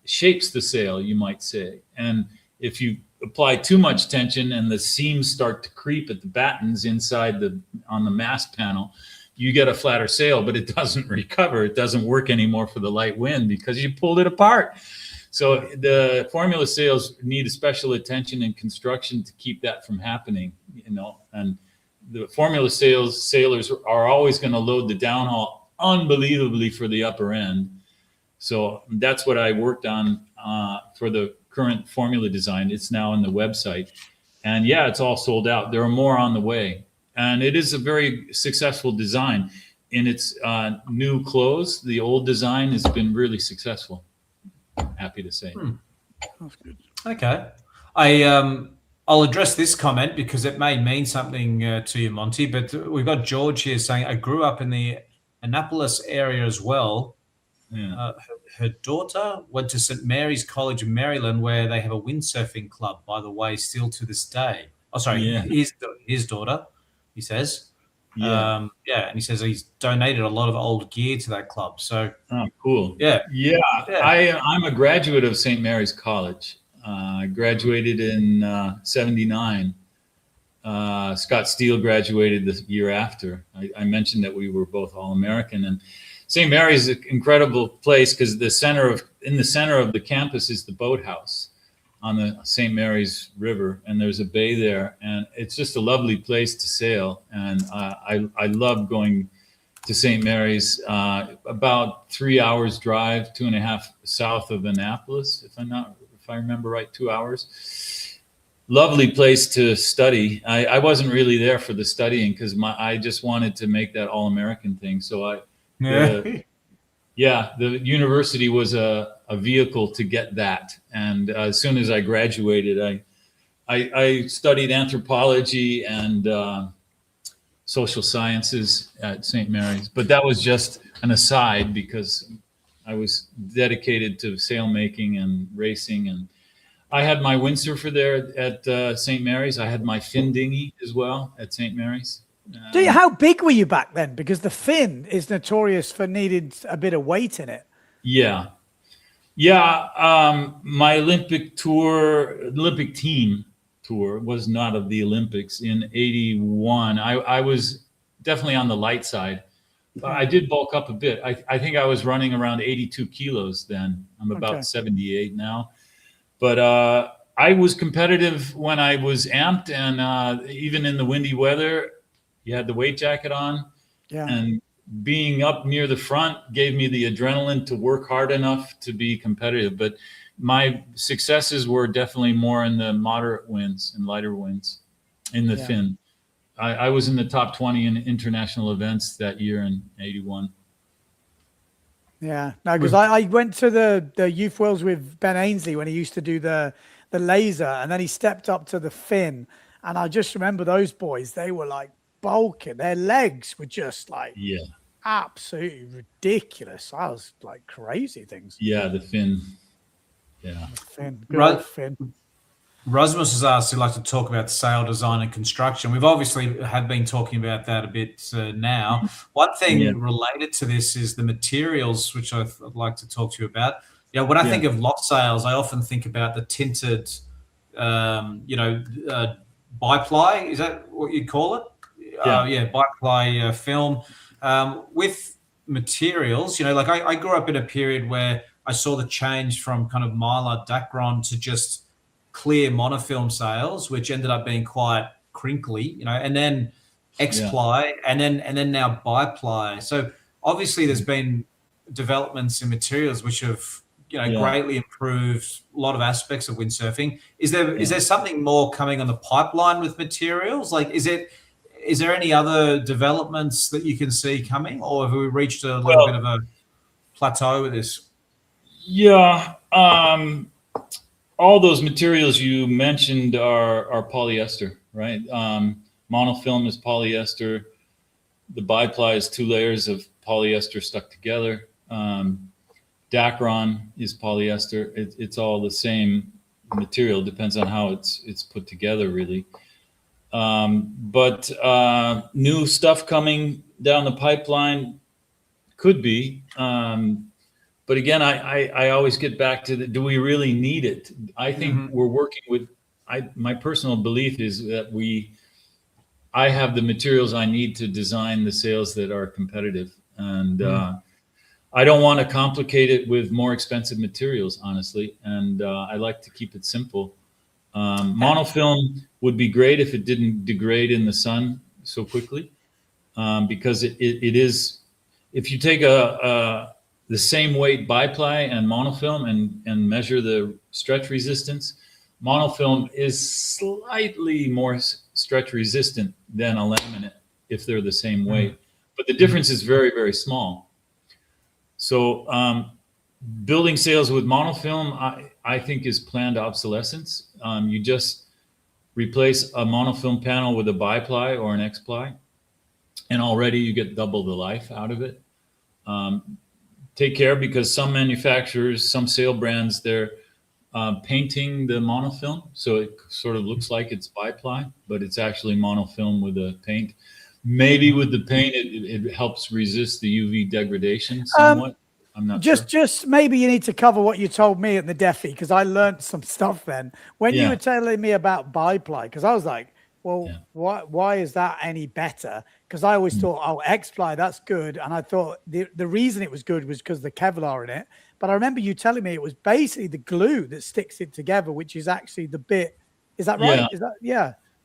shapes the sail, you might say. And if you apply too much tension and the seams start to creep at the battens inside on the mast panel, you get a flatter sail, but it doesn't recover. It doesn't work anymore for the light wind because you pulled it apart. So the formula sails need a special attention in construction to keep that from happening, and the formula sailors are always going to load the downhaul unbelievably for the upper end. So that's what I worked on for the current formula design. It's now on the website, and yeah, it's all sold out. There are more on the way, and it is a very successful design. In its new clothes, the old design has been really successful. Happy to say. That's good. Okay. I'll address this comment because it may mean something to you, Monty, but we've got George here saying, I grew up in the Annapolis area as well. Yeah. Her daughter went to St. Mary's College in Maryland, where they have a windsurfing club, by the way, still to this day. Oh, sorry, Yeah. his daughter, he says. Yeah. And he says he's donated a lot of old gear to that club. So, oh, cool. Yeah. I'm a graduate of St. Mary's College. I graduated in 79. Scott Steele graduated the year after. I mentioned that we were both All-American, and St. Mary's is an incredible place because in the center of the campus is the boathouse on the St. Mary's River, and there's a bay there, and it's just a lovely place to sail. And I love going to St. Mary's, about 3 hours drive, 2.5 south of Annapolis, if I remember right, 2 hours. Lovely place to study. I wasn't really there for the studying because I just wanted to make that All-American thing. So the university was a vehicle to get that. And as soon as I graduated, I studied anthropology and social sciences at St. Mary's. But that was just an aside because I was dedicated to sailmaking and racing. And I had my windsurfer there at St. Mary's. I had my fin dinghy as well at St. Mary's. How big were you back then? Because the fin is notorious for needing a bit of weight in it. Yeah. My Olympic team tour was not of the Olympics in 81. I was definitely on the light side. I did bulk up a bit. I think I was running around 82 kilos then. I'm about 78 now. But I was competitive when I was amped, and even in the windy weather, you had the weight jacket on. Yeah. And being up near the front gave me the adrenaline to work hard enough to be competitive. But my successes were definitely more in the moderate winds and lighter winds in the fin. I was in the top 20 in international events that year in 81. Yeah, no, because I went to the Youth Worlds with Ben Ainsley when he used to do the laser, and then he stepped up to the fin, and I just remember those boys, they were like bulking. Their legs were just like absolutely ridiculous. I was like crazy things. Yeah, the fin. Yeah. The fin. Good old fin. Rasmus has asked to like to talk about sail design and construction. We've obviously have been talking about that a bit now. One thing related to this is the materials, which I'd like to talk to you about. When I think of lock sails, I often think about the tinted, biply. Is that what you call it? Biply film. With materials, like I grew up in a period where I saw the change from kind of Mylar Dacron to just clear monofilm sails, which ended up being quite crinkly, and then X-ply and then now biply. So obviously there's been developments in materials which have greatly improved a lot of aspects of windsurfing. Is there something more coming on the pipeline with materials? Like is there any other developments that you can see coming, or have we reached a little bit of a plateau with this? All those materials you mentioned are polyester, right? Monofilm is polyester. The biply is 2 layers of polyester stuck together. Dacron is polyester. It's all the same material. Depends on how it's put together, really. But new stuff coming down the pipeline. Could be. But again, I always get back to do we really need it? I think we're working with, my personal belief is that I have the materials I need to design the sails that are competitive. And I don't want to complicate it with more expensive materials, honestly. And I like to keep it simple. Monofilm would be great if it didn't degrade in the sun so quickly, because it is, if you take the same weight biply and monofilm and measure the stretch resistance, monofilm is slightly more stretch resistant than a laminate if they're the same weight, but the difference is very, very small. So building sails with monofilm, I think, is planned obsolescence. You just replace a monofilm panel with a biply or an X-ply, and already you get double the life out of it. Take care, because some manufacturers, some sail brands, they're painting the monofilm, so it sort of looks like it's biply, but it's actually monofilm with a paint. Maybe with the paint, it helps resist the UV degradation somewhat. I'm not sure. Just maybe you need to cover what you told me at the Defi, because I learned some stuff then when you were telling me about biply, because I was like, well, why is that any better? Because I always thought, oh, X-ply, that's good. And I thought the reason it was good was because of the Kevlar in it. But I remember you telling me it was basically the glue that sticks it together, which is actually the bit. Is that right? Is that,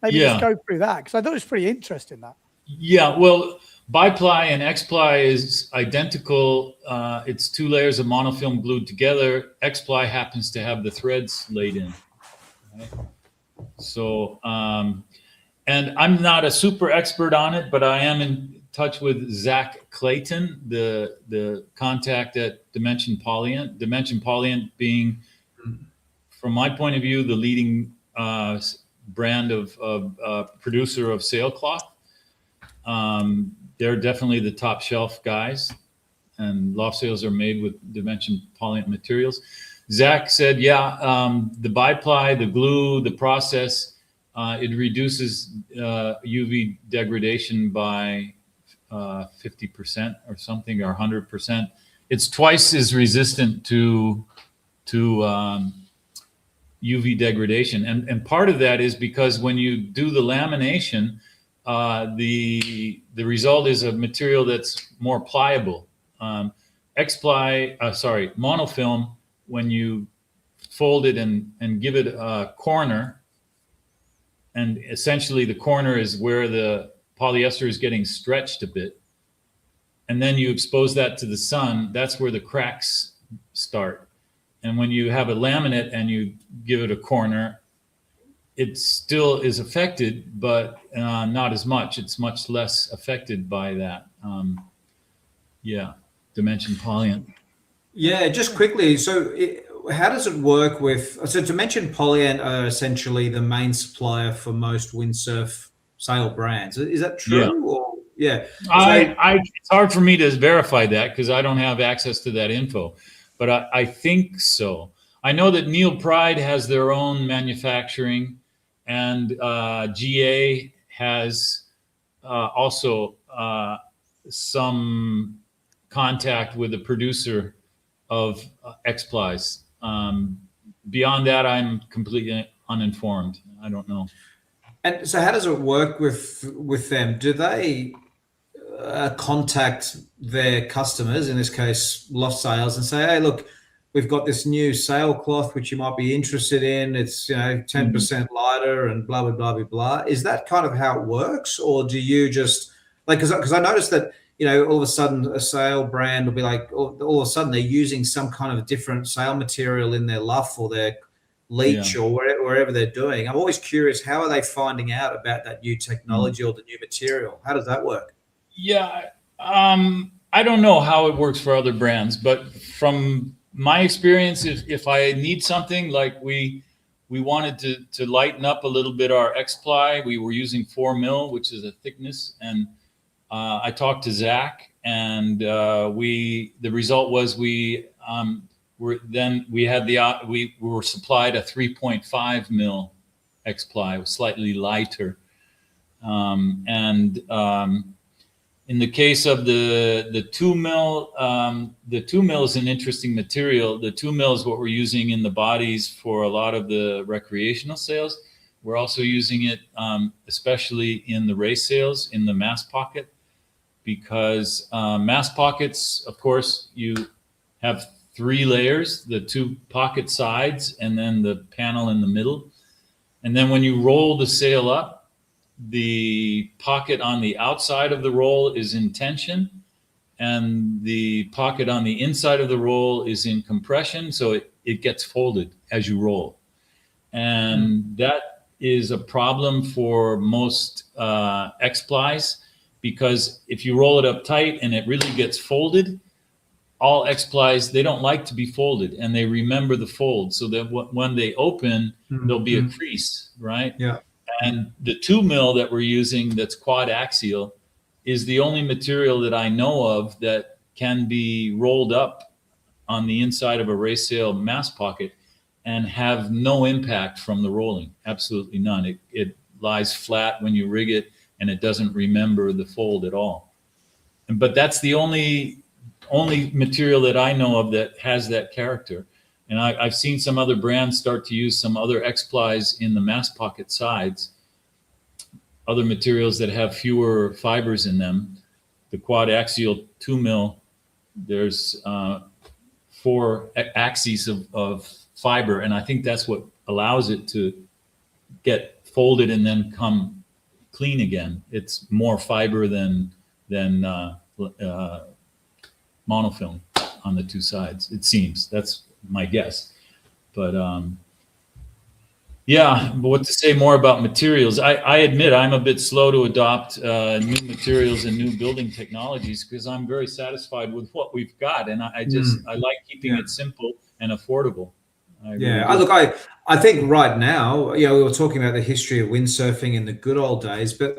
maybe just go through that, because I thought it was pretty interesting, that. Yeah, well, biply and X-ply is identical. It's 2 layers of monofilm glued together. X-ply happens to have the threads laid in. Right? So, and I'm not a super expert on it, but I am in touch with Zach Clayton, the contact at Dimension Polyant. Dimension Polyant being, from my point of view, the leading brand of producer of sailcloth. They're definitely the top shelf guys, and loft sails are made with Dimension Polyant materials. Zach said, the biply, the glue, the process, it reduces UV degradation by 50% or something, or 100%. It's twice as resistant to UV degradation. And part of that is because when you do the lamination, the result is a material that's more pliable. Monofilm, when you fold it and give it a corner, and essentially the corner is where the polyester is getting stretched a bit, and then you expose that to the sun, that's where the cracks start. And when you have a laminate and you give it a corner, it still is affected, but not as much. It's much less affected by that. Dimension Polyant. Yeah, just quickly. So how does it work with, so Dimension Polyant are essentially the main supplier for most windsurf sail brands. Is that true? Yeah. It's hard for me to verify that because I don't have access to that info, but I think so. I know that Neil Pride has their own manufacturing, and GA has also some contact with the producer of X-plies. Beyond that, I'm completely uninformed. I don't know. And so how does it work with them? Do they contact their customers, in this case loft sails, and say, hey, look, we've got this new sailcloth which you might be interested in, it's 10% lighter and blah blah blah blah blah. Is that kind of how it works, or do you just like, because I noticed that all of a sudden a sail brand will be like, all of a sudden they're using some kind of different sail material in their luff or their leech or wherever they're doing. I'm always curious, how are they finding out about that new technology or the new material? How does that work? I don't know how it works for other brands, but from my experience, if I need something, like we wanted to lighten up a little bit our X-ply, we were using 4 mil, which is a thickness, and I talked to Zach, and the result was we were supplied a 3.5 mil X-ply, slightly lighter, and In the case of the 2 mil, the 2 mil is an interesting material. The 2 mil is what we're using in the bodies for a lot of the recreational sails. We're also using it, especially in the race sails, in the mast pocket, because mast pockets, of course, you have 3 layers, the 2 pocket sides, and then the panel in the middle. And then when you roll the sail up, the pocket on the outside of the roll is in tension, and the pocket on the inside of the roll is in compression, so it gets folded as you roll. And that is a problem for most X-plies, because if you roll it up tight and it really gets folded, all X-plies, they don't like to be folded, and they remember the fold, so that when they open, there'll be a crease, right? Yeah. And the 2 mil that we're using, that's quad axial, is the only material that I know of that can be rolled up on the inside of a race sail mast pocket and have no impact from the rolling. Absolutely none. It lies flat when you rig it, and it doesn't remember the fold at all. But that's the only material that I know of that has that character. And I've seen some other brands start to use some other X-plies in the mast pocket sides, other materials that have fewer fibers in them. The quad axial 2 mil, there's 4 axes of fiber, and I think that's what allows it to get folded and then come clean again. It's more fiber than monofilm on the 2 sides, it seems. That's my guess. But yeah, but what to say more about materials? I admit I'm a bit slow to adopt new materials and new building technologies, because I'm very satisfied with what we've got, and I like keeping it simple and affordable. I think right now, we were talking about the history of windsurfing in the good old days, but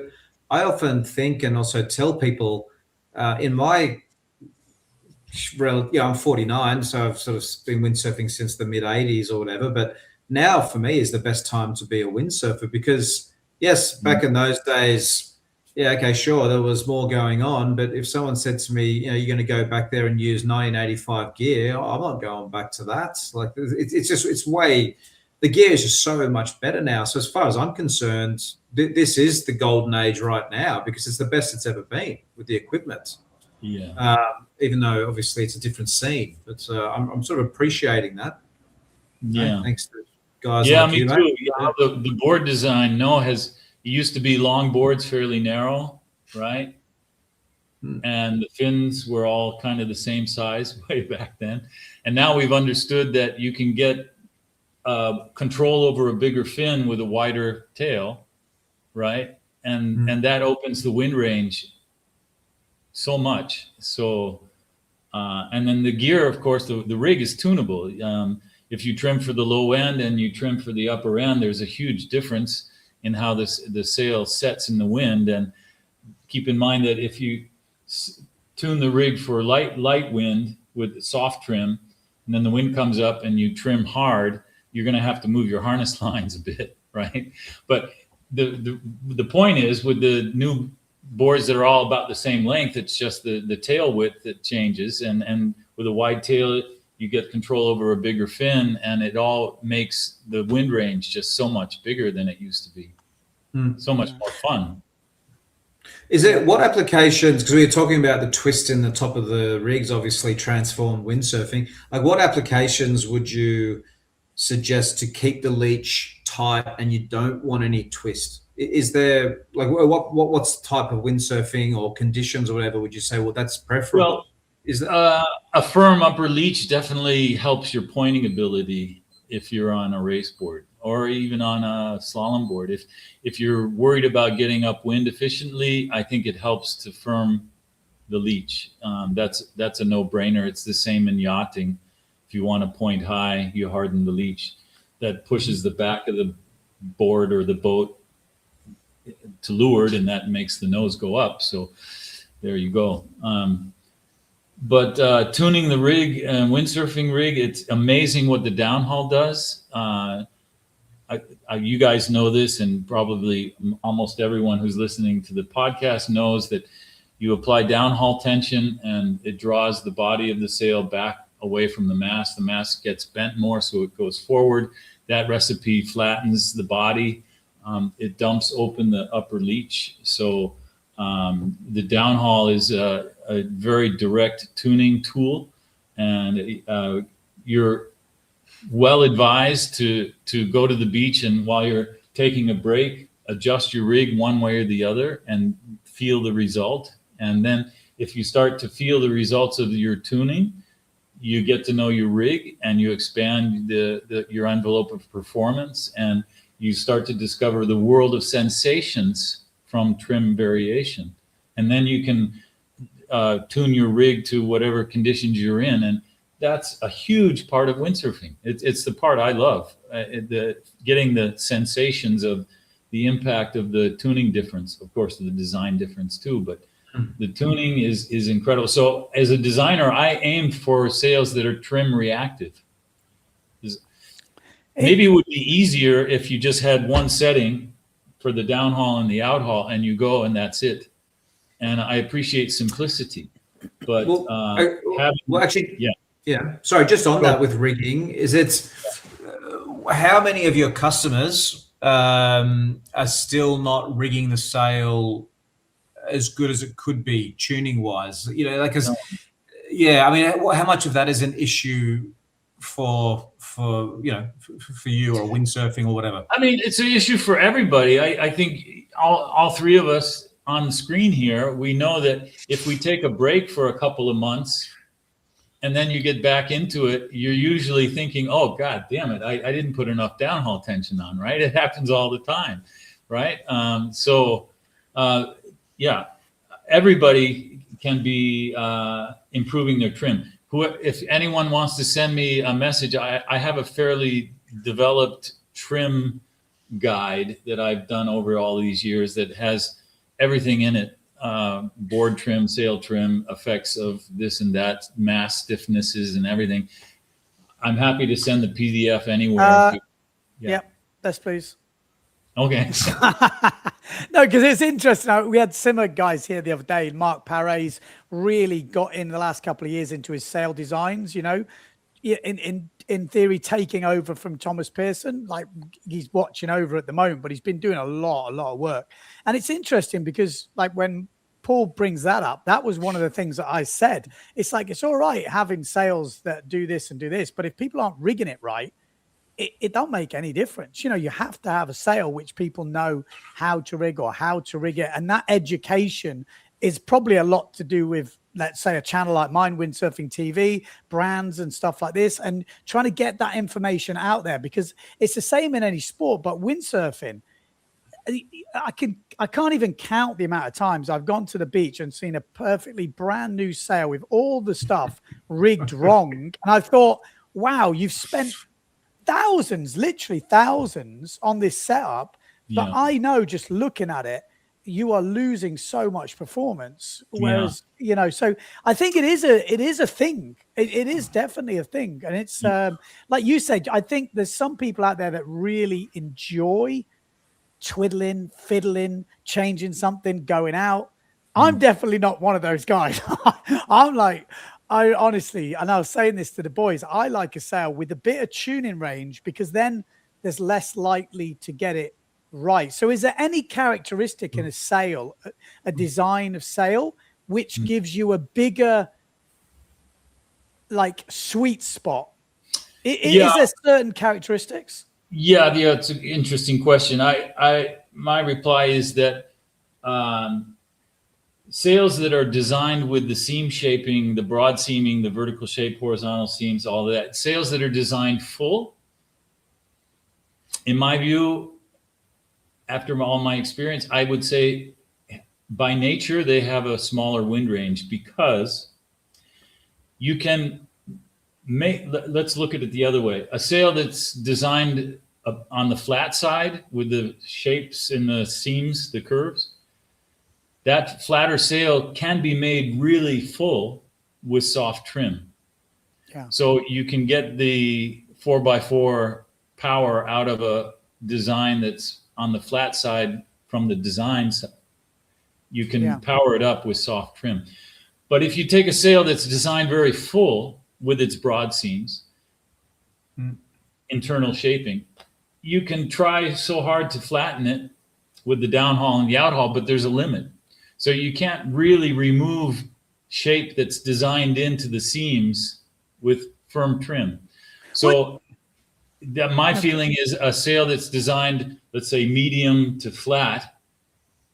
I often think and also tell people in my I'm 49, so I've sort of been windsurfing since the mid 80s or whatever. But now for me is the best time to be a windsurfer, because yes, back in those days, yeah, okay, sure, there was more going on. But if someone said to me, you're going to go back there and use 1985 gear, I'm not going back to that. Like it's way, the gear is just so much better now. So as far as I'm concerned, this is the golden age right now, because it's the best it's ever been with the equipment. Yeah. Even though obviously it's a different scene, but I'm sort of appreciating that. Yeah. Thanks to guys. Yeah, like me you, too. mate. Yeah, the board design it used to be long boards, fairly narrow, right? And the fins were all kind of the same size way back then. And now we've understood that you can get control over a bigger fin with a wider tail, right? And that opens the wind range so much. So, and then the gear, of course, the rig is tunable. If you trim for the low end and you trim for the upper end, there's a huge difference in how the sail sets in the wind. And keep in mind that if you tune the rig for light wind with soft trim, and then the wind comes up and you trim hard, you're going to have to move your harness lines a bit, right? But the point is, with the new boards that are all about the same length, it's just the tail width that changes, and with a wide tail you get control over a bigger fin, and it all makes the wind range just so much bigger than it used to be. So much more fun. Is it, what applications, because we were talking about the twist in the top of the rigs, obviously transformed windsurfing, like what applications would you suggest to keep the leech tight and you don't want any twist? Is there, like, what's the type of windsurfing or conditions or whatever would you say, well, that's preferable? Well, is a firm upper leech definitely helps your pointing ability if you're on a race board or even on a slalom board. If you're worried about getting upwind efficiently, I think it helps to firm the leech. That's a no-brainer. It's the same in yachting. If you want to point high, you harden the leech. That pushes the back of the board or the boat to leeward, and that makes the nose go up. So there you go. But tuning the rig and windsurfing rig, it's amazing what the downhaul does. You guys know this, and probably almost everyone who's listening to the podcast knows that You apply downhaul tension, and it draws the body of the sail back away from the mast. The mast gets bent more, so it goes forward. That recipe flattens the body. It dumps open the upper leach. So the downhaul is a very direct tuning tool, and you're well advised to go to the beach, and while you're taking a break, adjust your rig one way or the other and feel the result. And then if you start to feel the results of your tuning, you get to know your rig, and you expand your envelope of performance, and you start to discover the world of sensations from trim variation. And then you can tune your rig to whatever conditions you're in. And that's a huge part of windsurfing. It's the part I love, getting the sensations of the impact of the tuning difference, of course, the design difference too, but the tuning is incredible. So as a designer, I aimed for sails that are trim reactive. Maybe it would be easier if you just had one setting for the downhaul and the outhaul, and you go and that's it. And I appreciate simplicity, but Sorry, just on that with rigging, is it how many of your customers are still not rigging the sail as good as it could be tuning wise? You know, like, I mean, how much of that is an issue for you or windsurfing or whatever? I mean, it's an issue for everybody. I think all three of us on the screen here, we know that if we take a break for a couple of months and then you get back into it, you're usually thinking, oh, God damn it, I didn't put enough downhaul tension on, right? It happens all the time, right? Everybody can be improving their trim. If anyone wants to send me a message, I have a fairly developed trim guide that I've done over all these years that has everything in it. Board trim, sail trim, effects of this and that, mast stiffnesses and everything. I'm happy to send the PDF anywhere. Yes, please. Okay. No, because it's interesting. We had Simmer guys here the other day. Mark Paray's really got in the last couple of years into his sail designs, you know, in theory, taking over from Thomas Pearson. Like, he's watching over at the moment, but he's been doing a lot of work. And it's interesting because, like, when Paul brings that up, that was one of the things that I said. It's like, it's all right having sails that do this and do this, but if people aren't rigging it right, it don't make any difference. You know, you have to have a sail which people know how to rig or how to rig it. And that education is probably a lot to do with, let's say, a channel like mine, Windsurfing TV, brands and stuff like this, and trying to get that information out there, because it's the same in any sport, but windsurfing, I can't even count the amount of times I've gone to the beach and seen a perfectly brand new sail with all the stuff rigged wrong. And I thought, wow, you've spent thousands, literally thousands on this setup. But I know just looking at it, you are losing so much performance. Whereas, you know, so I think it is a thing. It is definitely a thing. And it's like you said, I think there's some people out there that really enjoy twiddling, fiddling, changing something, going out. I'm definitely not one of those guys. I'm like, I honestly, and I was saying this to the boys, I like a sail with a bit of tuning range, because then there's less likely to get it right. So is there any characteristic in a sail, a design of sail, which gives you a bigger, like, sweet spot? Is there certain characteristics? Yeah, it's an interesting question. My reply is that sails that are designed with the seam shaping, the broad seaming, the vertical shape, horizontal seams, all of that, sails that are designed full, in my view, after all my experience, I would say by nature they have a smaller wind range, because you can let's look at it the other way. A sail that's designed on the flat side with the shapes and the seams, the curves, that flatter sail can be made really full with soft trim. Yeah. So you can get the 4x4 power out of a design that's on the flat side from the design side. you can power it up with soft trim. But if you take a sail that's designed very full with its broad seams, internal shaping, you can try so hard to flatten it with the downhaul and the outhaul, but there's a limit. So you can't really remove shape that's designed into the seams with firm trim. So my feeling is a sail that's designed, let's say, medium to flat,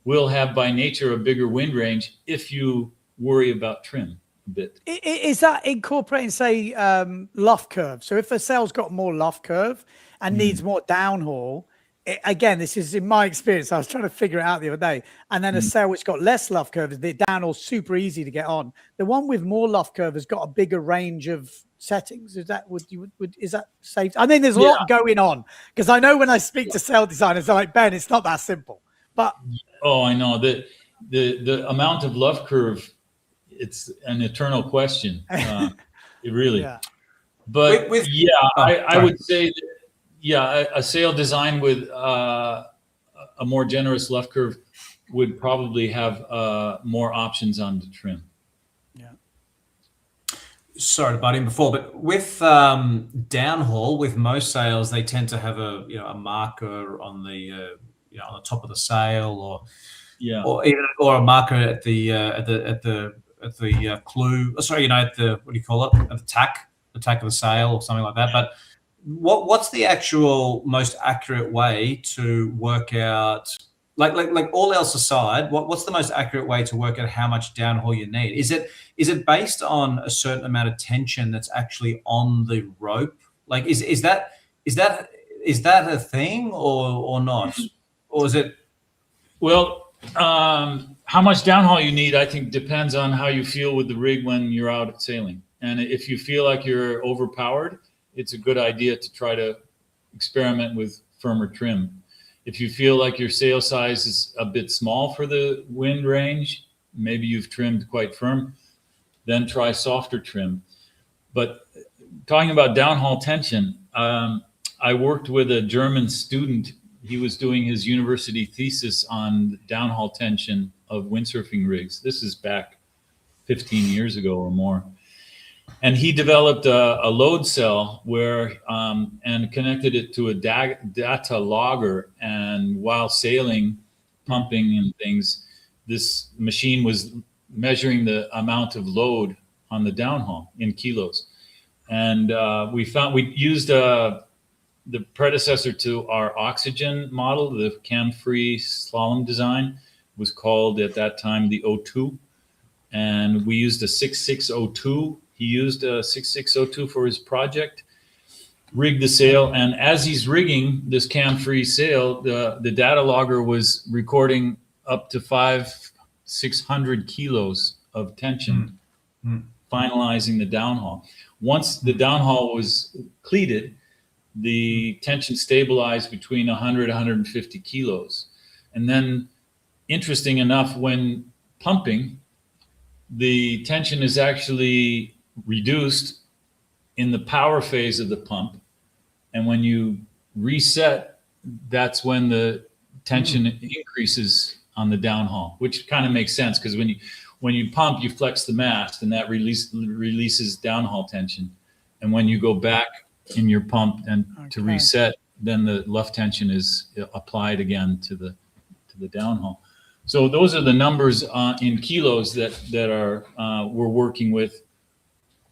will have by nature a bigger wind range if you worry about trim a bit. Is that incorporating, say, loft curve? So if a sail's got more loft curve and needs more downhaul, again, this is in my experience, I was trying to figure it out the other day, and then a sail which got less loft curve, the downhaul super easy to get on. The one with more loft curve has got a bigger range of settings. Is that is that safe? I mean, there's a lot going on, because I know when I speak to sail designers, they're like, Ben, it's not that simple. But I know that the amount of loft curve, it's an eternal question. It really, but I would say that, a sail designed with a more generous loft curve would probably have more options on the trim. Sorry to butt in before, but with downhaul, with most sails, they tend to have a marker on the on the top of the sail, or a marker at the clew. Sorry, at the, what do you call it? At the tack of the sail or something like that. But what's the actual most accurate way to work out, like all else aside, what's the most accurate way to work out how much downhaul you need? Is it based on a certain amount of tension that's actually on the rope? Like is that a thing or not? Or is it? Well, how much downhaul you need, I think, depends on how you feel with the rig when you're out sailing. And if you feel like you're overpowered, it's a good idea to try to experiment with firmer trim. If you feel like your sail size is a bit small for the wind range, maybe you've trimmed quite firm, then try softer trim. But talking about downhaul tension, I worked with a German student. He was doing his university thesis on downhaul tension of windsurfing rigs. This is back 15 years ago or more. And he developed a load cell and connected it to a data logger. And while sailing, pumping and things, this machine was measuring the amount of load on the downhaul in kilos. And we used the predecessor to our oxygen model, the cam-free slalom design, was called at that time the O2. And we used a 6602. He used a 6602 for his project, rigged the sail. And as he's rigging this cam-free sail, the data logger was recording up to 500-600 kilos of tension, finalizing the downhaul. Once the downhaul was cleated, the tension stabilized between 100 and 150 kilos. And then, interesting enough, when pumping, the tension is actually reduced in the power phase of the pump. And when you reset, that's when the tension increases on the downhaul, which kind of makes sense, because when you pump, you flex the mast, and that releases downhaul tension. And when you go back in your pump and to reset, then the luft tension is applied again to the downhaul. So those are the numbers in kilos that are we're working with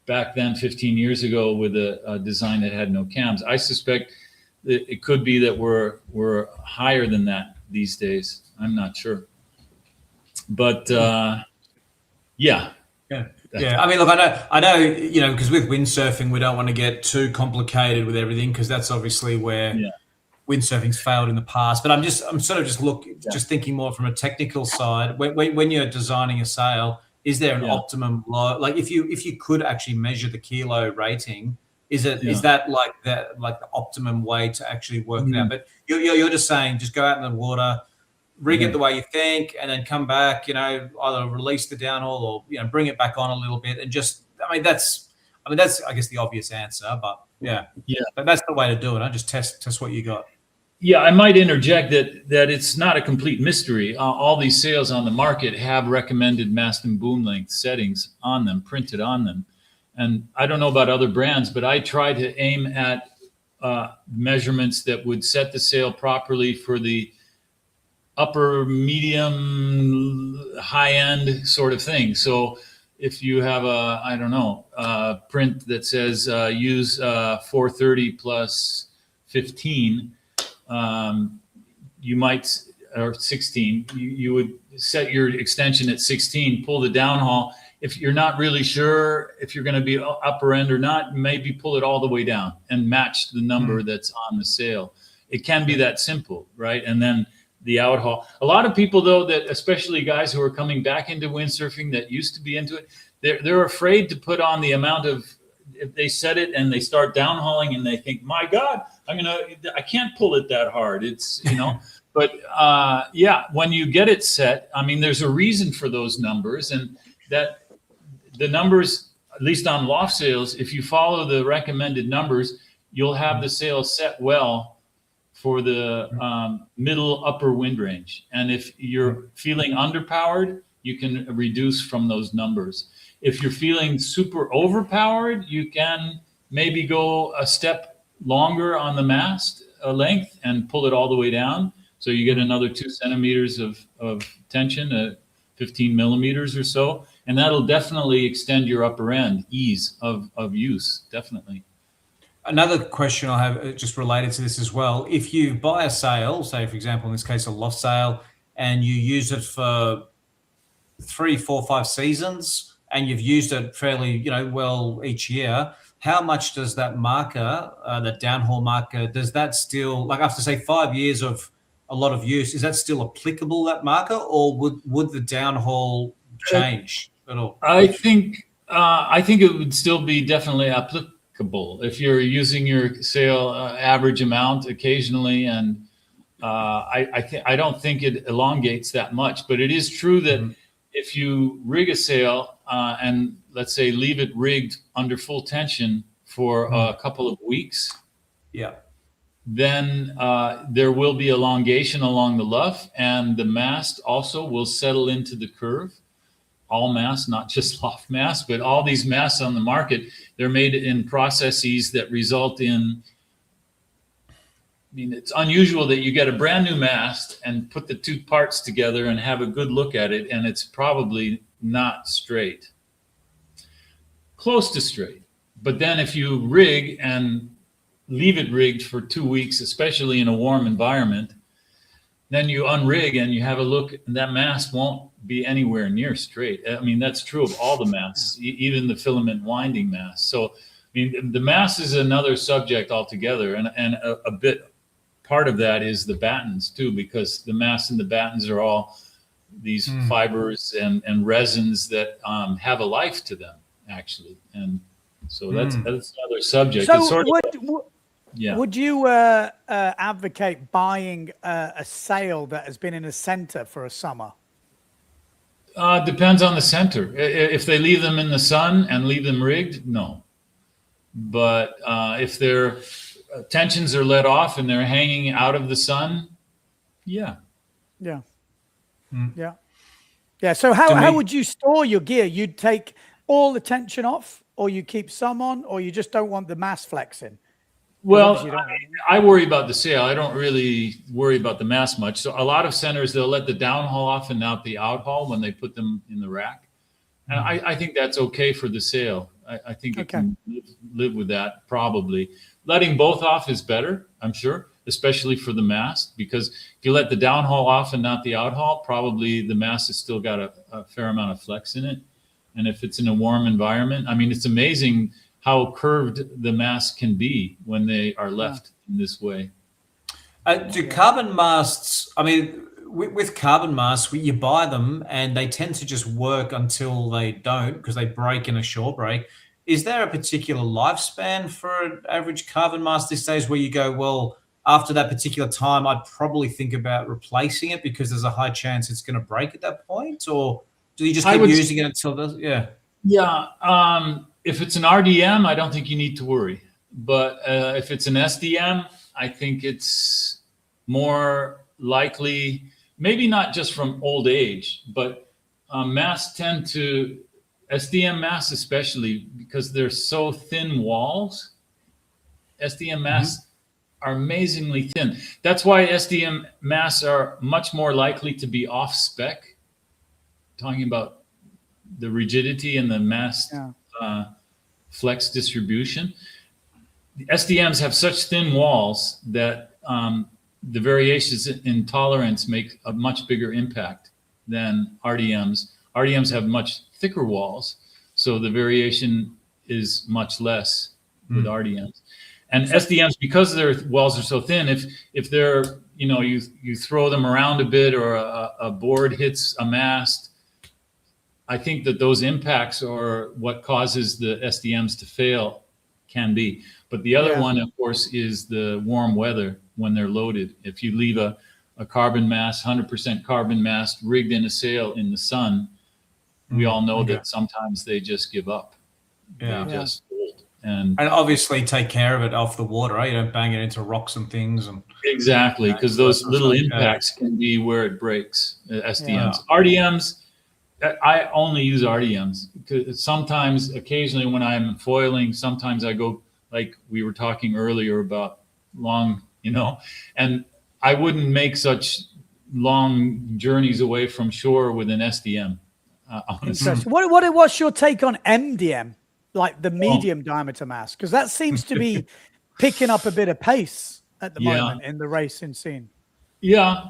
back then 15 years ago with a design that had no cams. I suspect that it could be that we're higher than that these days. I'm not sure, but yeah. I mean, look, I know, because with windsurfing, we don't want to get too complicated with everything, because that's obviously where windsurfing's failed in the past. But I'm just thinking more from a technical side. When you're designing a sail, is there an optimum load? Like if you could actually measure the kilo rating, is that like the optimum way to actually work it out? But you're just saying, just go out in the water, rig it the way you think, and then come back, either release the downhaul or, bring it back on a little bit, and just, that's I guess the obvious answer, but but that's the way to do it. I just test what you got. Yeah, I might interject that it's not a complete mystery. All these sails on the market have recommended mast and boom length settings on them, printed on them. And I don't know about other brands, but I try to aim at measurements that would set the sail properly for the upper, medium, high end sort of thing. So if you have a print that says use 430 plus 15, you might, or 16, you would set your extension at 16, pull the downhaul. If you're not really sure if you're going to be upper end or not, maybe pull it all the way down and match the number that's on the sail. It can be that simple, right? And then the outhaul. A lot of people, though, that especially guys who are coming back into windsurfing that used to be into it, they're afraid to put on the amount of, if they set it and they start downhauling and they think, my God, I can't pull it that hard. It's, but yeah, when you get it set, I mean, there's a reason for those numbers, and that the numbers, at least on loft sails, if you follow the recommended numbers, you'll have the sail set well for the middle upper wind range. And if you're feeling underpowered, you can reduce from those numbers. If you're feeling super overpowered, you can maybe go a step longer on the mast length and pull it all the way down. So you get another 2 centimeters of tension, 15 millimeters or so. And that'll definitely extend your upper end, ease of use, definitely. Another question I have just related to this as well. If you buy a sail, say, for example, in this case, a loft sail, and you use it for 3, 4, 5 seasons, and you've used it fairly, well each year, how much does that marker, that downhaul marker, does that still, like after say 5 years of a lot of use, is that still applicable, that marker, or would the downhaul change at all? I think it would still be definitely applicable if you're using your sail average amount occasionally, and I don't think it elongates that much. But it is true that if you rig a sail and let's say leave it rigged under full tension for a couple of weeks, then there will be elongation along the luff, and the mast also will settle into the curve. All masts, not just loft masts, but all these masts on the market, they're made in processes that result in, it's unusual that you get a brand new mast and put the two parts together and have a good look at it, and it's probably not straight. Close to straight. But then if you rig and leave it rigged for 2 weeks, especially in a warm environment, then you unrig and you have a look, and that mast won't be anywhere near straight. I mean, that's true of all the masts, even the filament winding masts. So, the mast is another subject altogether, and a bit part of that is the battens too, because the mast and the battens are all these fibers and resins that have a life to them, actually. And so that's another subject. So it's sort of, would you advocate buying a sail that has been in a center for a summer? Depends on the center. If they leave them in the sun and leave them rigged, no. But if their tensions are let off and they're hanging out of the sun, yeah. So how would you store your gear? You'd take all the tension off, or you keep some on, or you just don't want the mast flexing? Well, I worry about the sail. I don't really worry about the mast much. So a lot of centers, they'll let the downhaul off and not the outhaul when they put them in the rack. And I think that's okay for the sail. I think it can live with that, probably. Letting both off is better, I'm sure, especially for the mast, because if you let the downhaul off and not the outhaul, probably the mast has still got a fair amount of flex in it. And if it's in a warm environment, it's amazing how curved the masts can be when they are left in this way. Do carbon masts, with carbon masts, you buy them and they tend to just work until they don't, because they break in a shore break. Is there a particular lifespan for an average carbon mast these days where you go, well, after that particular time, I'd probably think about replacing it because there's a high chance it's going to break at that point? Or do you just keep using it until the, if it's an RDM, I don't think you need to worry. But if it's an SDM, I think it's more likely, maybe not just from old age, but masts tend to, SDM masts especially, because they're so thin walls, SDM masts are amazingly thin. That's why SDM masts are much more likely to be off spec, talking about the rigidity and the mast flex distribution. The SDMs have such thin walls that the variations in tolerance make a much bigger impact than RDMs. RDMs have much thicker walls, so the variation is much less with RDMs. And SDMs, because their walls are so thin, if they're, you know, you throw them around a bit, or a board hits a mast, I think that those impacts are what causes the SDMs to fail, can be. But the other one, of course, is the warm weather when they're loaded. If you leave a carbon mast, 100% carbon mast rigged in a sail in the sun, we all know that sometimes they just give up. They just fold. And obviously take care of it off the water, right? You don't bang it into rocks and things. And exactly, because those little impacts can be where it breaks. SDMs. RDMs, I only use RDMs because sometimes, occasionally when I'm foiling, sometimes I go, like we were talking earlier about long, you know, and I wouldn't make such long journeys away from shore with an SDM. Interesting. What's your take on MDM, like the medium diameter mast? Because that seems to be picking up a bit of pace at the moment in the racing scene. Yeah,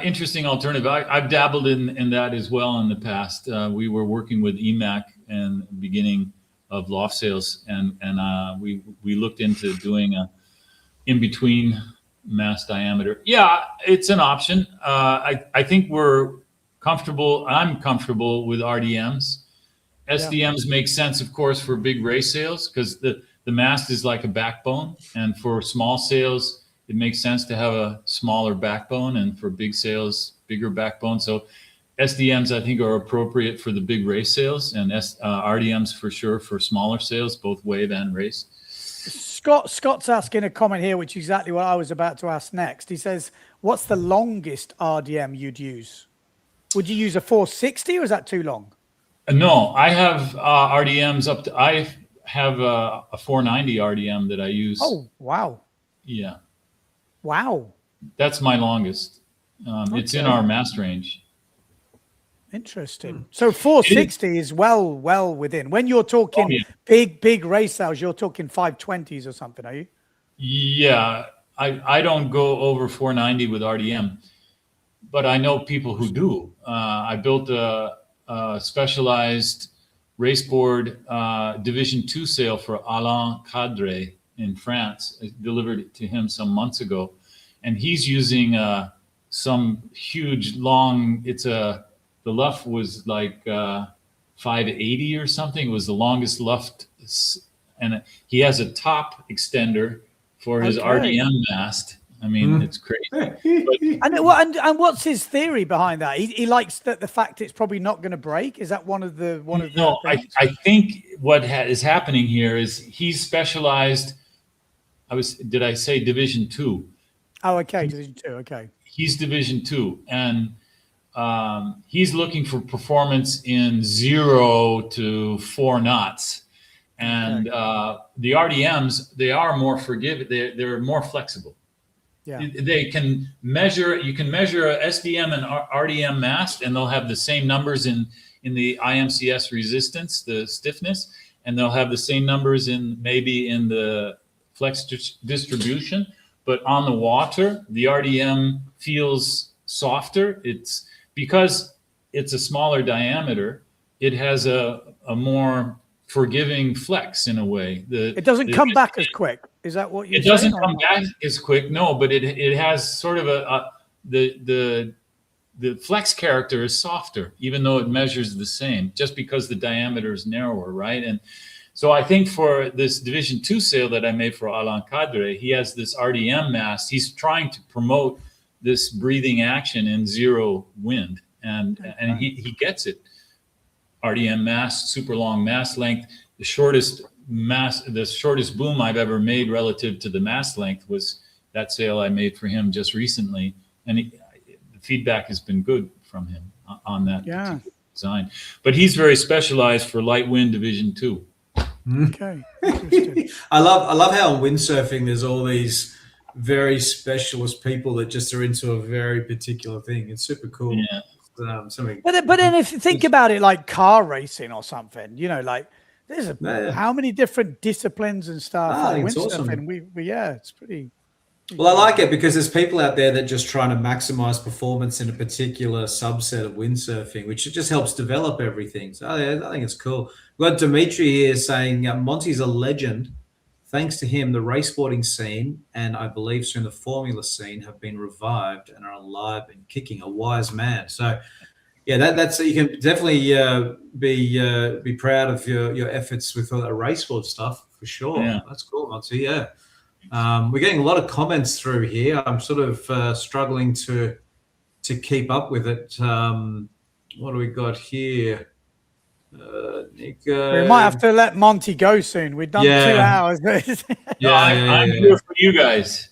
interesting alternative. I've dabbled in that as well in the past. We were working with EMAC and beginning of loft sails, and we looked into doing a in between mast diameter. Yeah, it's an option. I think we're comfortable. I'm comfortable with RDMs. SDMs make sense, of course, for big race sails because the mast is like a backbone, and for small sails, it makes sense to have a smaller backbone, and for big sails, bigger backbone. So SDMs, I think, are appropriate for the big race sails, and RDMs for sure for smaller sails, both wave and race. Scott's asking a comment here, which is exactly what I was about to ask next. He says, what's the longest RDM you'd use? Would you use a 460 or is that too long? No, I have RDMs up to, I have a 490 RDM that I use. Oh, wow. Yeah. Wow. That's my longest. It's in our mast range. Interesting. So 460 is well within. When you're talking big race sails, you're talking 520s or something, are you? Yeah, I don't go over 490 with RDM, but I know people who do. I built a specialized raceboard Division 2 sail for Alain Cadre in France. I delivered it to him some months ago, and he's using some huge long. The luff was like 580 or something. It was the longest luft, and he has a top extender for his RDM mast. I mean, it's crazy. But, and what's his theory behind that? He likes the fact it's probably not going to break. Is that one of the? No, I think what is happening here is he's specialized. Did I say Division 2? Oh, okay, Division 2. Okay. He's Division 2, and he's looking for performance in 0 to 4 knots. And the RDMs, they are more forgiving. They're more flexible. Yeah. They can measure. You can measure a SDM and RDM mast, and they'll have the same numbers in the IMCS resistance, the stiffness, and they'll have the same numbers maybe in the flex distribution. But on the water, the RDM feels softer. It's because it's a smaller diameter. It has a more forgiving flex in a way. It doesn't come back as quick. Is that what you're saying? It doesn't come back as quick, no, but it has sort of the flex character is softer, even though it measures the same, just because the diameter is narrower, right? And so I think for this Division 2 sail that I made for Alain Cadre, he has this RDM mast. He's trying to promote this breathing action in 0 wind, and he gets it. RDM mast, super long mast length. The shortest boom I've ever made relative to the mast length was that sale I made for him just recently, and the feedback has been good from him on that particular design. But he's very specialized for light wind division 2. Okay. Interesting. I love how on windsurfing there's all these very specialist people that just are into a very particular thing. It's super cool. Yeah. But then if you think about it, like car racing or something, you know, like there's how many different disciplines and stuff. Like it's windsurfing, awesome. It's pretty. Well, I like it because there's people out there that just trying to maximize performance in a particular subset of windsurfing, which just helps develop everything. So I think it's cool. We've got Dimitri here saying Monty's a legend. Thanks to him, the raceboarding scene and I believe soon the formula scene have been revived and are alive and kicking. A wise man. So, yeah, that's you can definitely be proud of your efforts with all that raceboard stuff for sure. Yeah. That's cool, Monty. Yeah. We're getting a lot of comments through here. I'm sort of struggling to keep up with it. What do we got here? Nico. We might have to let Monty go soon. We've done 2 hours. I'm here for you guys.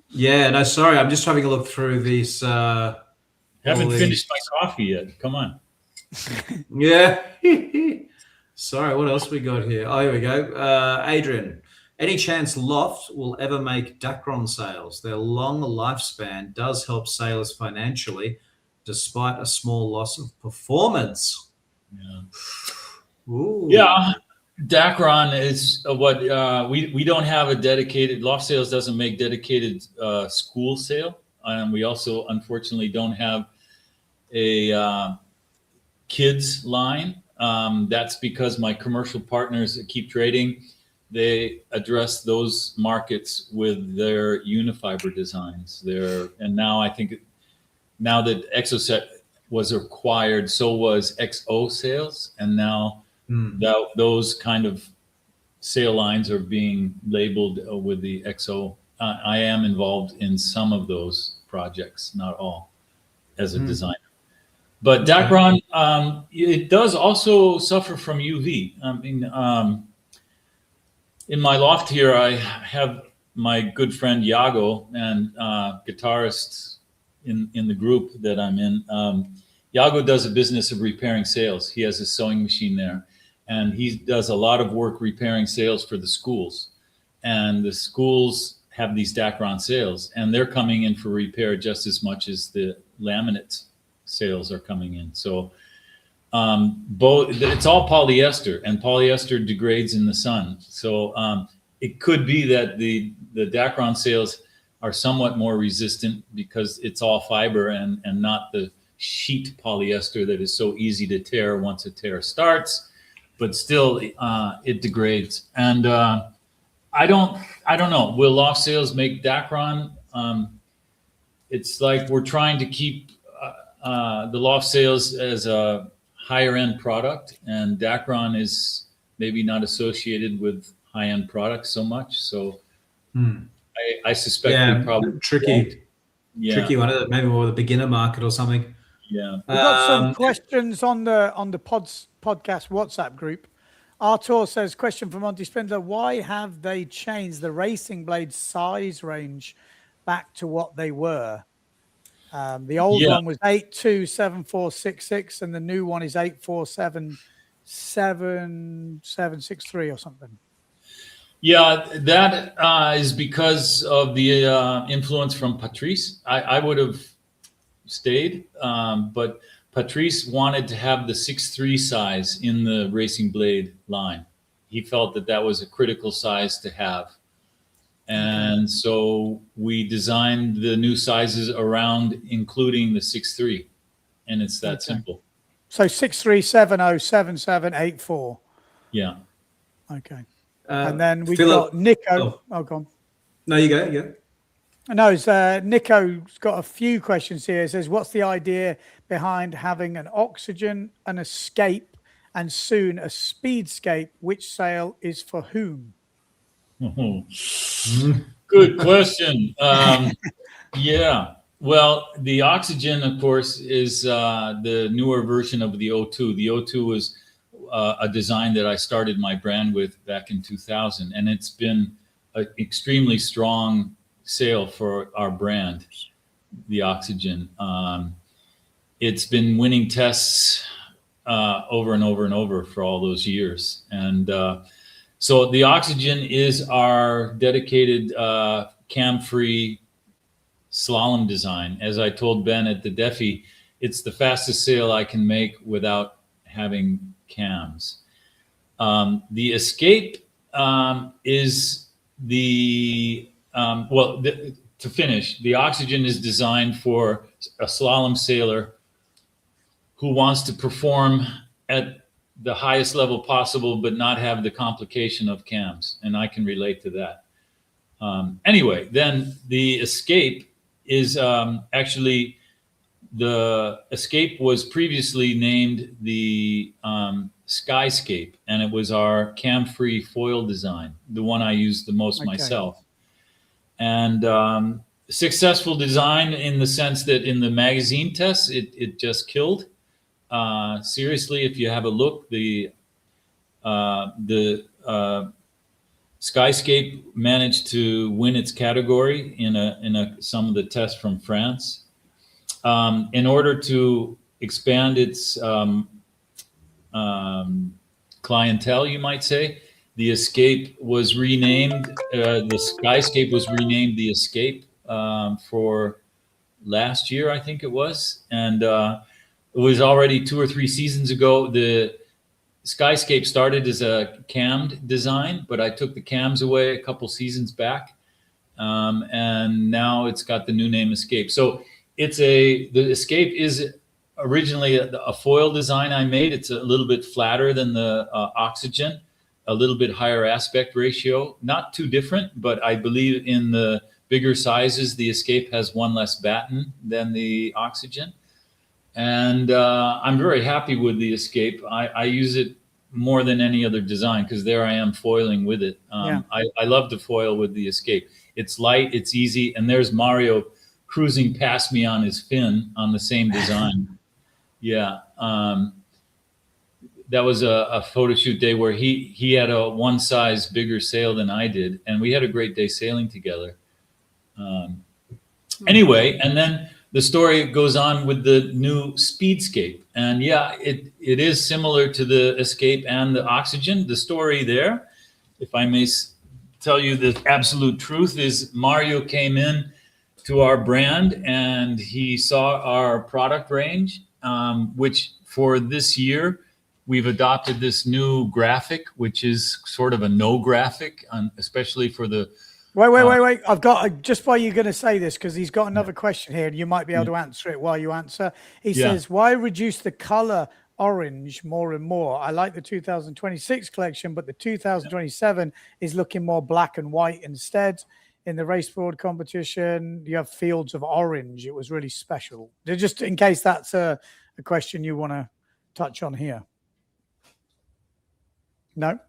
Yeah, no, sorry. I'm just having a look through these. Haven't finished my coffee yet. Come on. Yeah. Sorry, what else we got here? Oh, here we go. Adrian. Any chance Loft will ever make Dacron sales? Their long lifespan does help sailors financially, despite a small loss of performance. Yeah. Ooh. Yeah. Dacron is what we don't have a dedicated. Loft Sales doesn't make dedicated school sale, and we also unfortunately don't have a kids line. That's because my commercial partners at Keep Trading, they address those markets with their unifiber designs. And now I think now that Exocet was acquired, so was XO sales, and now those kind of sale lines are being labeled with the XO. I am involved in some of those projects, not all, as a designer. But Dacron, it does also suffer from UV. I mean, in my loft here, I have my good friend Iago and guitarist in the group that I'm in. Iago does a business of repairing sails. He has a sewing machine there, and he does a lot of work repairing sails for the schools. And the schools have these Dacron sails, and they're coming in for repair just as much as the laminate sails are coming in. So it's all polyester, and polyester degrades in the sun. So it could be that the Dacron sails are somewhat more resistant because it's all fiber and not the sheet polyester that is so easy to tear once a tear starts, but still it degrades. And I don't know. Will Loft Sales make Dacron? It's like we're trying to keep the Loft Sales as a higher end product, and Dacron is maybe not associated with high end products so much. So I suspect we probably tricky one. Maybe more the beginner market or something. Yeah, we've got some questions on the podcast WhatsApp group. Artur says, question for Monty Spindler: why have they changed the racing blade size range back to what they were? The old one was 827466, and the new one is 847763 or something. Yeah, that is because of the influence from Patrice. I would have stayed, but Patrice wanted to have the 6.3 size in the racing blade line. He felt that was a critical size to have. And so we designed the new sizes around including the 6.3, and it's that simple. So 63707784. Yeah. Okay. And then we got Nico. Oh, go on. No, you go. No, Nico's got a few questions here. It says, what's the idea behind having an oxygen, an escape, and soon a speedscape? Which sail is for whom? Good question. Yeah. Well, the oxygen, of course, is the newer version of the O2. The O2 was a design that I started my brand with back in 2000, and it's been an extremely strong sail for our brand, the Oxygen. It's been winning tests over and over and over for all those years. And so the Oxygen is our dedicated cam-free slalom design. As I told Ben at the Defi, it's the fastest sail I can make without having cams. The Escape is the, to finish, the Oxygen is designed for a slalom sailor who wants to perform at the highest level possible, but not have the complication of cams. And I can relate to that. Anyway, then the Escape is actually, the Escape was previously named the Skyscape, and it was our cam-free foil design, the one I used the most myself. And successful design in the sense that in the magazine tests, it just killed. Seriously, if you have a look, the Skyscape managed to win its category in some of the tests from France. In order to expand its clientele, you might say, the Escape was renamed, the Skyscape was renamed the Escape for last year, I think it was. And it was already 2 or 3 seasons ago. The Skyscape started as a cammed design, but I took the cams away a couple seasons back. And now it's got the new name Escape. So the Escape is originally a foil design I made. It's a little bit flatter than the Oxygen, a little bit higher aspect ratio, not too different, but I believe in the bigger sizes, the Escape has 1 less batten than the Oxygen. And I'm very happy with the Escape. I use it more than any other design because there I am foiling with it. I love to foil with the Escape. It's light, it's easy, and there's Mario cruising past me on his fin on the same design. Yeah. That was a photo shoot day where he had a 1 size bigger sail than I did, and we had a great day sailing together. Anyway, and then the story goes on with the new Speedscape. And yeah, it is similar to the Escape and the Oxygen. The story there, if I may tell you the absolute truth, is Mario came in to our brand and he saw our product range, which for this year, we've adopted this new graphic, which is sort of a no graphic, especially for the... Wait. I've got, just while you're going to say this, because he's got another question here, and you might be able to answer it while you answer. He says, why reduce the color orange more and more? I like the 2026 collection, but the 2027 is looking more black and white instead. In the race board competition, you have fields of orange. It was really special. Just in case that's a question you want to touch on here. No?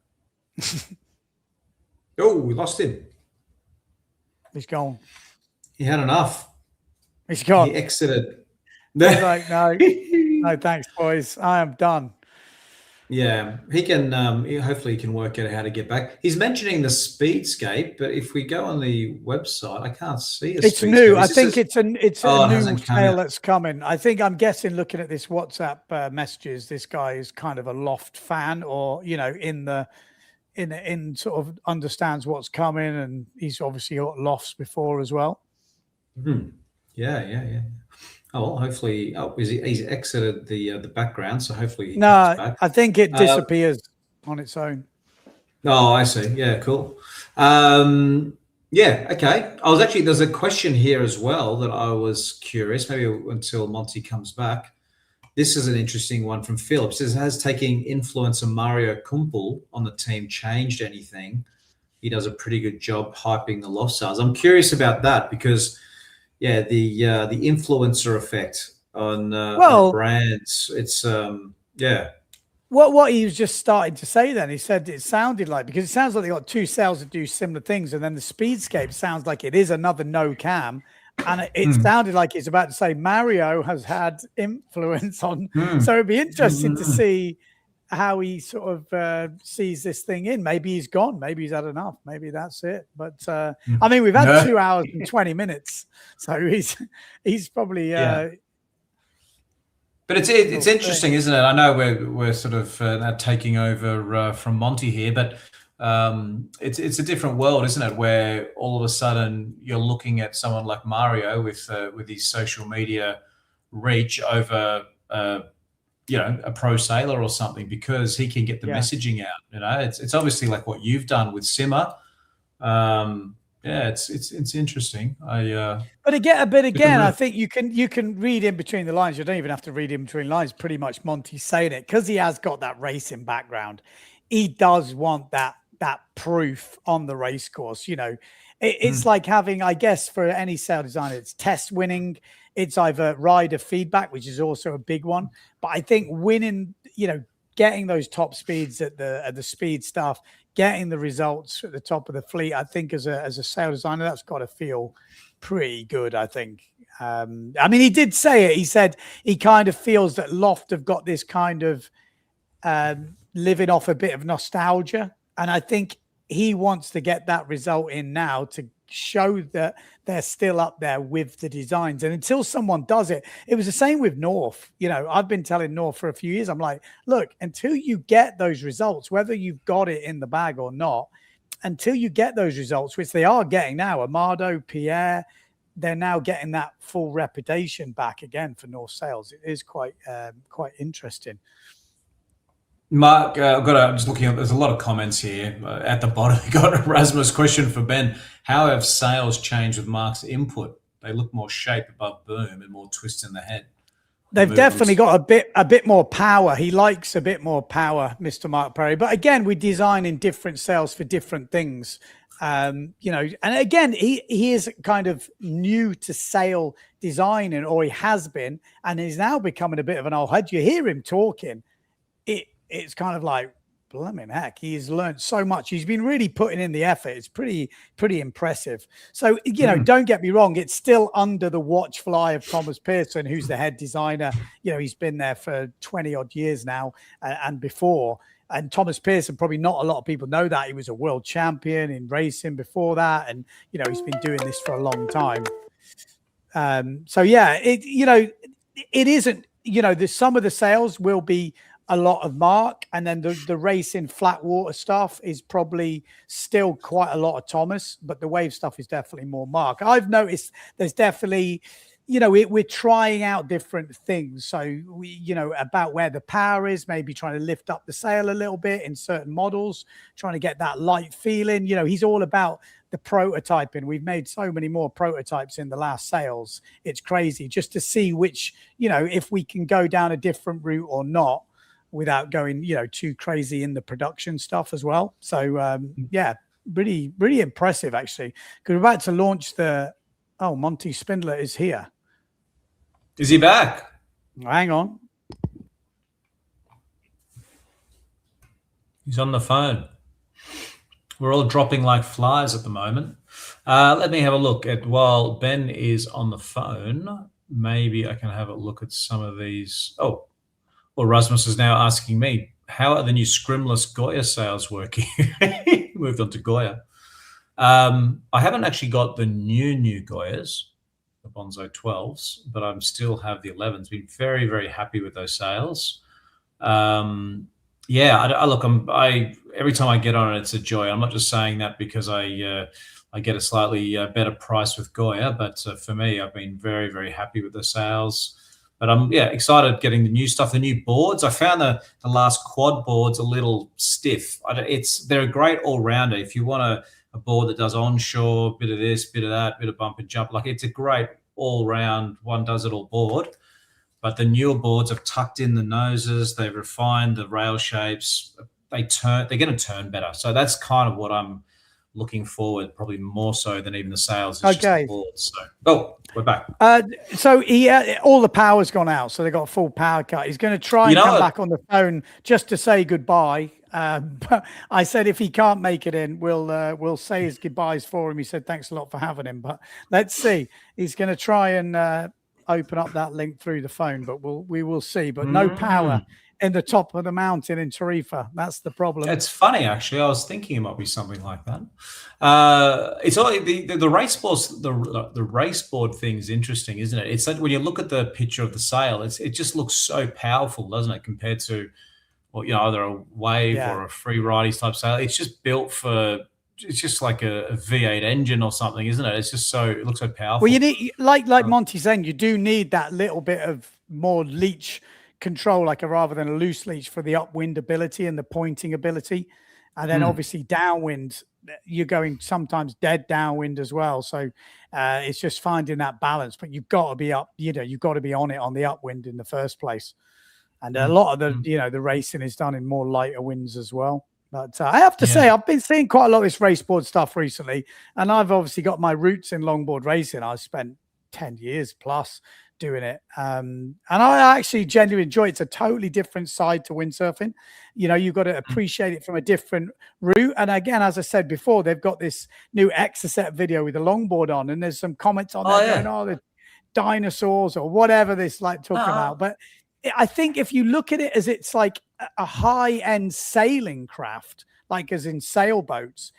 Oh, we lost him. He's gone. He had enough. He's gone. He exited. He's like, no, thanks, boys. I am done. Yeah, he can. Hopefully, he can work out how to get back. He's mentioning the Speedscape, but if we go on the website, I can't see it. It's new. I think it's a new sale that's coming. I'm guessing, looking at this WhatsApp messages, this guy is kind of a loft fan, or in sort of understands what's coming, and he's obviously got lofts before as well. Mm-hmm. Yeah. Oh, well, hopefully, he's exited the background, so hopefully he comes back. I think it disappears on its own. Oh, I see. Yeah, cool. Yeah, okay. There's a question here as well that I was curious, maybe until Monty comes back. This is an interesting one from Philip. It says, has taking influencer Mario Kumpel on the team changed anything? He does a pretty good job hyping the loft sales. I'm curious about that because, yeah, the influencer effect on brands. It's What he was just starting to say then, he said it sounded like, because it sounds like they got 2 sales that do similar things, and then the Speedscape sounds like it is another no cam. And it sounded like it's about to say Mario has had influence on. So it'd be interesting to see how he sort of sees this thing in. Maybe he's gone. Maybe he's had enough. Maybe that's it. But I mean, we've had 2 hours and 20 minutes, so he's probably. But it's interesting, isn't it? I know we're sort of now taking over from Monty here, but it's a different world, isn't it? Where all of a sudden you're looking at someone like Mario with his social media reach over a pro sailor or something, because he can get the messaging out. It's obviously like what you've done with Simmer. It's interesting. But again, I think you can read in between the lines. You don't even have to read in between lines. Pretty much Monty's saying it because he has got that racing background. He does want that proof on the race course. It's like having, I guess, for any sail designer, it's test winning. It's either rider feedback, which is also a big one. But I think winning, getting those top speeds at the speed stuff, getting the results at the top of the fleet, I think as a sail designer, that's got to feel pretty good, I think. I mean, he did say it. He said he kind of feels that Loft have got this kind of living off a bit of nostalgia. And I think he wants to get that result in now to show that they're still up there with the designs. And until someone does it, it was the same with North. I've been telling North for a few years, I'm like, look, until you get those results, whether you've got it in the bag or not, until you get those results, which they are getting now, Amado, Pierre, they're now getting that full reputation back again for North Sails. It is quite interesting. Mark, I'm just looking at, there's a lot of comments here at the bottom. We got Erasmus' question for Ben. How have sails changed with Mark's input? They look more shape above boom and more twist in the head. They've definitely got a bit more power. He likes a bit more power, Mr. Mark Perry. But again, we design in different sails for different things. And again, he is kind of new to sail designing, or he has been, and he's now becoming a bit of an old head. You hear him talking. It's kind of like, blimmin' heck, he's learned so much. He's been really putting in the effort. It's pretty impressive. So, don't get me wrong. It's still under the watchful eye of Thomas Pearson, who's the head designer. He's been there for 20 odd years now and before. And Thomas Pearson, probably not a lot of people know that. He was a world champion in racing before that. And, he's been doing this for a long time. It isn't, some of the sails will be a lot of Mark, and then the racing flat water stuff is probably still quite a lot of Thomas, but the wave stuff is definitely more Mark. I've noticed there's definitely, we're trying out different things. So about where the power is, maybe trying to lift up the sail a little bit in certain models, trying to get that light feeling. He's all about the prototyping. We've made so many more prototypes in the last sails. It's crazy just to see which, if we can go down a different route or not, without going, too crazy in the production stuff as well. So, really, really impressive, actually. Because we're about to launch Monty Spindler is here. Is he back? Hang on. He's on the phone. We're all dropping like flies at the moment. Let me have a look at, while Ben is on the phone, maybe I can have a look at some of these. Oh, well, Rasmus is now asking me, how are the new scrimless Goya sails working? Moved on to Goya. I haven't actually got the new Goyas, the Bonzo 12s, but I still have the 11s. Been very, very happy with those sails. Look, every time I get on it, it's a joy. I'm not just saying that because I get a slightly better price with Goya, but for me, I've been very, very happy with the sails. But I'm excited getting the new stuff, the new boards. I found the last quad boards a little stiff. They're a great all-rounder. If you want a board that does onshore, bit of this, bit of that, bit of bump and jump, like it's a great all-round, one does it all board. But the newer boards have tucked in the noses. They've refined the rail shapes. They're going to turn better. So that's kind of what I'm looking forward, probably more so than even the sails. It's just the boards. So, we're back. So all the power's gone out. So they got a full power cut. He's going to try and come back on the phone just to say goodbye. But I said if he can't make it in, we'll say his goodbyes for him. He said thanks a lot for having him. But let's see. He's going to try and open up that link through the phone, but we will see. But no power in the top of the mountain in Tarifa. That's the problem. It's funny, actually. I was thinking it might be something like that. It's all the race boards. The race board thing is interesting, isn't it? It's like when you look at the picture of the sail, it just looks so powerful, doesn't it, compared to, well, either a wave or a free rideys type sail. It's just built for. It's just like a V8 engine or something, isn't it? It's just so, it looks so powerful. Well, you need, like Monty's saying, you do need that little bit of more leech control, like rather than a loose leech, for the upwind ability and the pointing ability. And then obviously downwind, you're going sometimes dead downwind as well. So it's just finding that balance, but you've got to be up, you've got to be on it on the upwind in the first place. And a lot of the, the racing is done in more lighter winds as well. But I have to say, I've been seeing quite a lot of this race board stuff recently. And I've obviously got my roots in longboard racing. I spent 10 years plus doing it. And I actually genuinely enjoy it. It's a totally different side to windsurfing. You've got to appreciate it from a different route. And again, as I said before, they've got this new Exocet video with the longboard on. And there's some comments on there going, the dinosaurs or whatever this like talking about. But I think if you look at it as it's like a high-end sailing craft, like as in sailboats,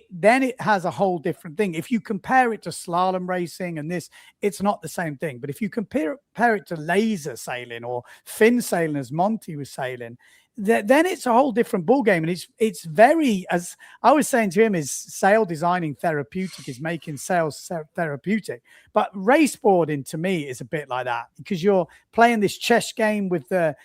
then it has a whole different thing. If you compare it to slalom racing and this, it's not the same thing. But if you compare it to laser sailing or fin sailing, as Monty was sailing, then it's a whole different ball game. And it's very, as I was saying to him, is sail designing therapeutic, is making sails therapeutic. But race boarding to me is a bit like that, because you're playing this chess game with the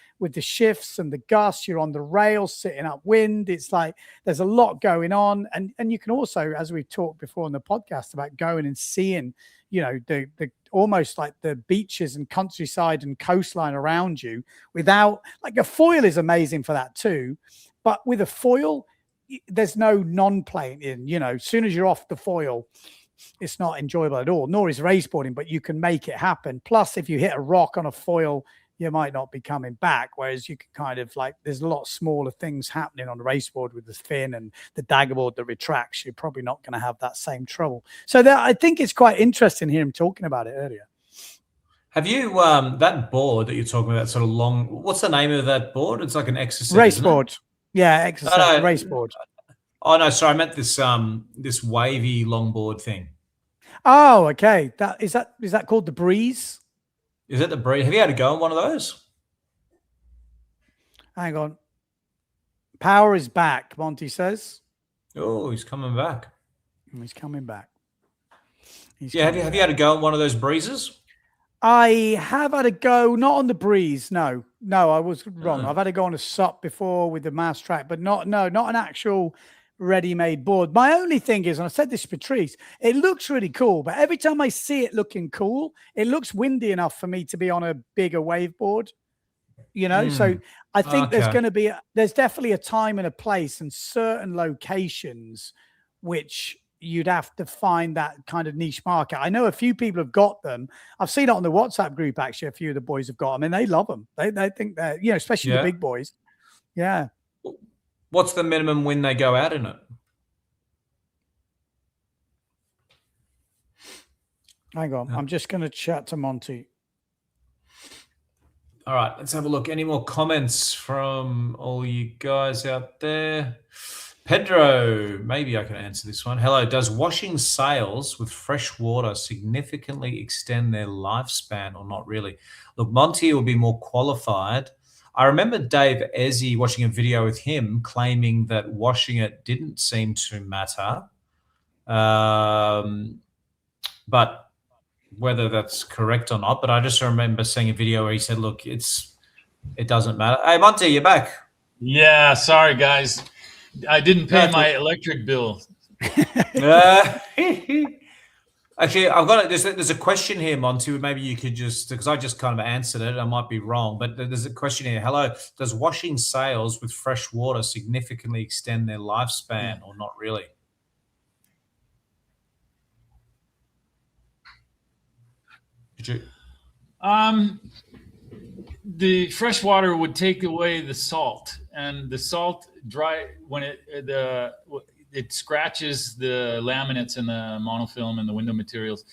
shifts and the gusts. You're on the rails sitting upwind. It's like there's a lot going on, and you can also, as we've talked before on the podcast, about going and seeing the almost like the beaches and countryside and coastline around you without, like, a foil is amazing for that too. But with a foil, there's no non-planing, as soon as you're off the foil, it's not enjoyable at all, nor is race boarding, but you can make it happen. Plus, if you hit a rock on a foil, you might not be coming back. Whereas you can kind of like, there's a lot smaller things happening on the race board with the fin and the dagger board that retracts. You're probably not going to have that same trouble. So I think it's quite interesting hearing him talking about it earlier. Have you, that board that you're talking about, sort of long, what's the name of that board? It's like an Exocet race board. Yeah, Exocet race board. Oh no, sorry, I meant this this wavy longboard thing. Oh, okay. Is that called the Breeze? Is it the Breeze? Have you had a go on one of those? Hang on. Power is back, Monty says. Oh, he's coming back. He's coming back. Have you had a go on one of those Breezes? I have had a go, not on the Breeze. No, I was wrong. I've had a go on a SUP before with the Mass Track, but not an actual ready-made board. My only thing is, and I said this to Patrice, it looks really cool, but every time I see it looking cool, it looks windy enough for me to be on a bigger wave board, So I think there's definitely a time and a place and certain locations which you'd have to find that kind of niche market. I know a few people have got them. I've seen it on the WhatsApp group, actually. A few of the boys have got them, and they love them. They think that, especially the big boys. Yeah. What's the minimum when they go out in it? Hang on. I'm just going to chat to Monty. All right, let's have a look. Any more comments from all you guys out there? Pedro, maybe I can answer this one. Hello, does washing sails with fresh water significantly extend their lifespan or not really? Look, Monty will be more qualified. I remember Dave Ezzy, watching a video with him, claiming that washing it didn't seem to matter. But whether that's correct or not, but I just remember seeing a video where he said, look, it doesn't matter. Hey, Monty, you're back. Yeah, sorry, guys. I didn't pay my electric bill. Actually, I've got there's a question here, Monty. Maybe you could just, because I just kind of answered it. I might be wrong, but there's a question here. Hello, does washing sails with fresh water significantly extend their lifespan or not really? Did you? The fresh water would take away the salt, and the salt when it scratches the laminates and the monofilm and the window materials.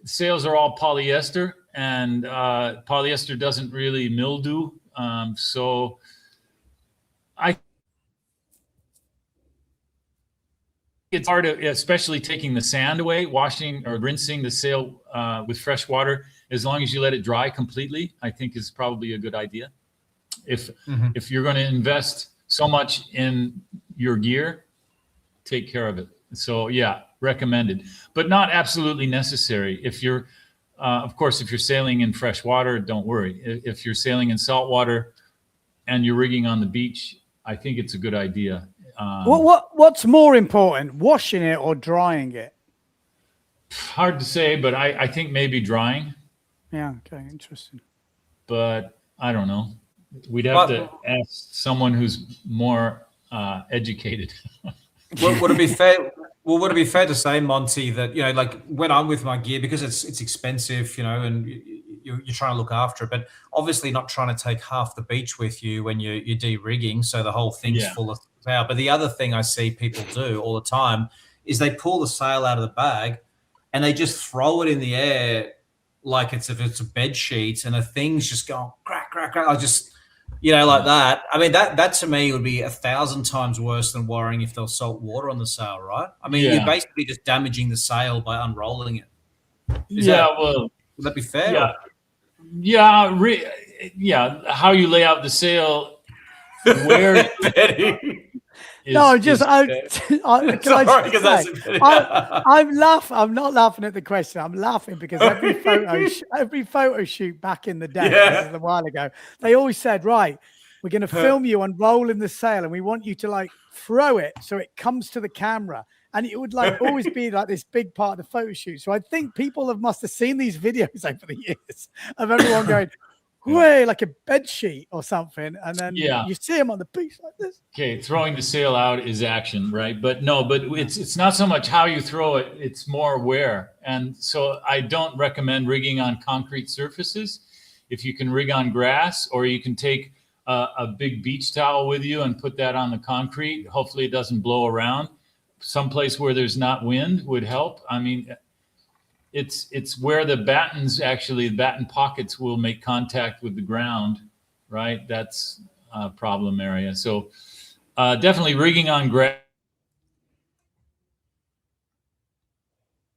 Sails are all polyester, and polyester doesn't really mildew. So it's hard, especially taking the sand away, washing or rinsing the sail with fresh water. As long as you let it dry completely, I think is probably a good idea. If you're going to invest so much in your gear, take care of it. So yeah, recommended, but not absolutely necessary. If you're, of course, if you're sailing in fresh water, don't worry. If you're sailing in salt water and you're rigging on the beach, I think it's a good idea. What's more important, washing it or drying it? Hard to say, but I think maybe drying. Yeah. Okay. Interesting. But I don't know. We'd have to ask someone who's more educated. Would it be fair? Well, would it be fair to say, Monty, that, like when I'm with my gear, because it's expensive, and you're trying to look after it, but obviously not trying to take half the beach with you when you're de-rigging, so the whole thing's full of power. But the other thing I see people do all the time is they pull the sail out of the bag and they just throw it in the air like it's a bed sheet, and the thing's just going crack, crack, crack. I just, like that. I mean, that to me would be 1,000 times worse than worrying if there was salt water on the sail, right? I mean, you're basically just damaging the sail by unrolling it. Would that be fair? Yeah. How you lay out the sail, where I'm laughing. I'm not laughing at the question. I'm laughing because every photo shoot back in the day, this is a while ago, they always said, right, we're going to film you unrolling the sail, and we want you to like throw it so it comes to the camera, and it would like always be like this big part of the photo shoot. So I think people must have seen these videos over the years of everyone going, way like a bed sheet or something, and then you see them on the beach like this. Okay, throwing the sail out is action, right? But it's not so much how you throw it, it's more where. And so I don't recommend rigging on concrete surfaces. If you can rig on grass, or you can take a big beach towel with you and put that on the concrete, hopefully it doesn't blow around. Someplace where there's not wind would help. I mean, it's where the batten pockets will make contact with the ground, right? That's a problem area. So definitely rigging on grass,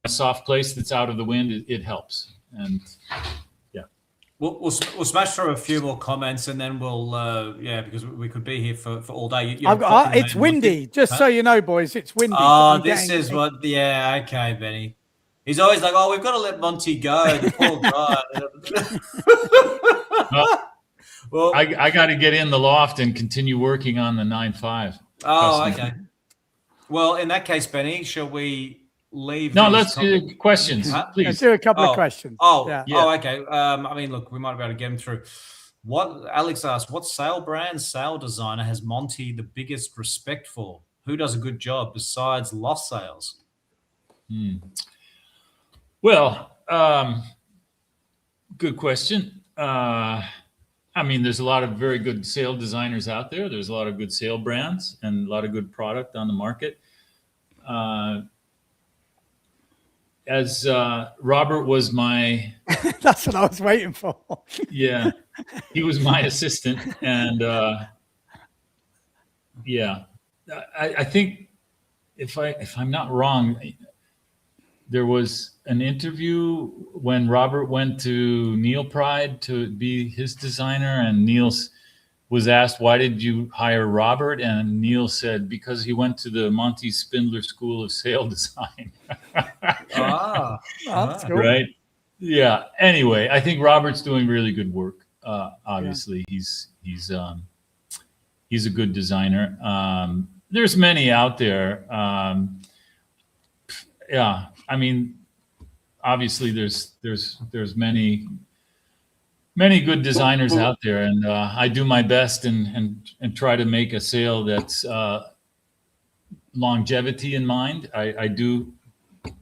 a soft place that's out of the wind, it helps. And we'll smash through a few more comments, and then we'll because we could be here for all day. It's windy, just so you know, boys. It's windy. Oh, this is what. Yeah, okay, Benny. He's always like, "Oh, we've got to let Monty go." The poor guy. Well, I got to get in the loft and continue working on the 9.5. Oh, okay. Well, in that case, Benny, shall we leave? No, let's do questions, please. Let's do a couple of questions. Oh, okay. I mean, look, we might be able to get them through. Alex asked, what sail brand, sail designer has Monty the biggest respect for? Who does a good job besides Lost Sails? Well, good question. I mean, there's a lot of very good sail designers out there. There's a lot of good sail brands and a lot of good product on the market. As Robert was my... That's what I was waiting for. Yeah, he was my assistant. And I think if I'm not wrong, there was an interview when Robert went to Neil Pride to be his designer, and Neil was asked, why did you hire Robert? And Neil said, because he went to the Monty Spindler School of Sail Design. That's cool. Right? Yeah. Anyway, I think Robert's doing really good work. Obviously, he's a good designer. There's many out there. I mean, obviously there's many good designers out there, and I do my best and try to make a sail that's longevity in mind. I do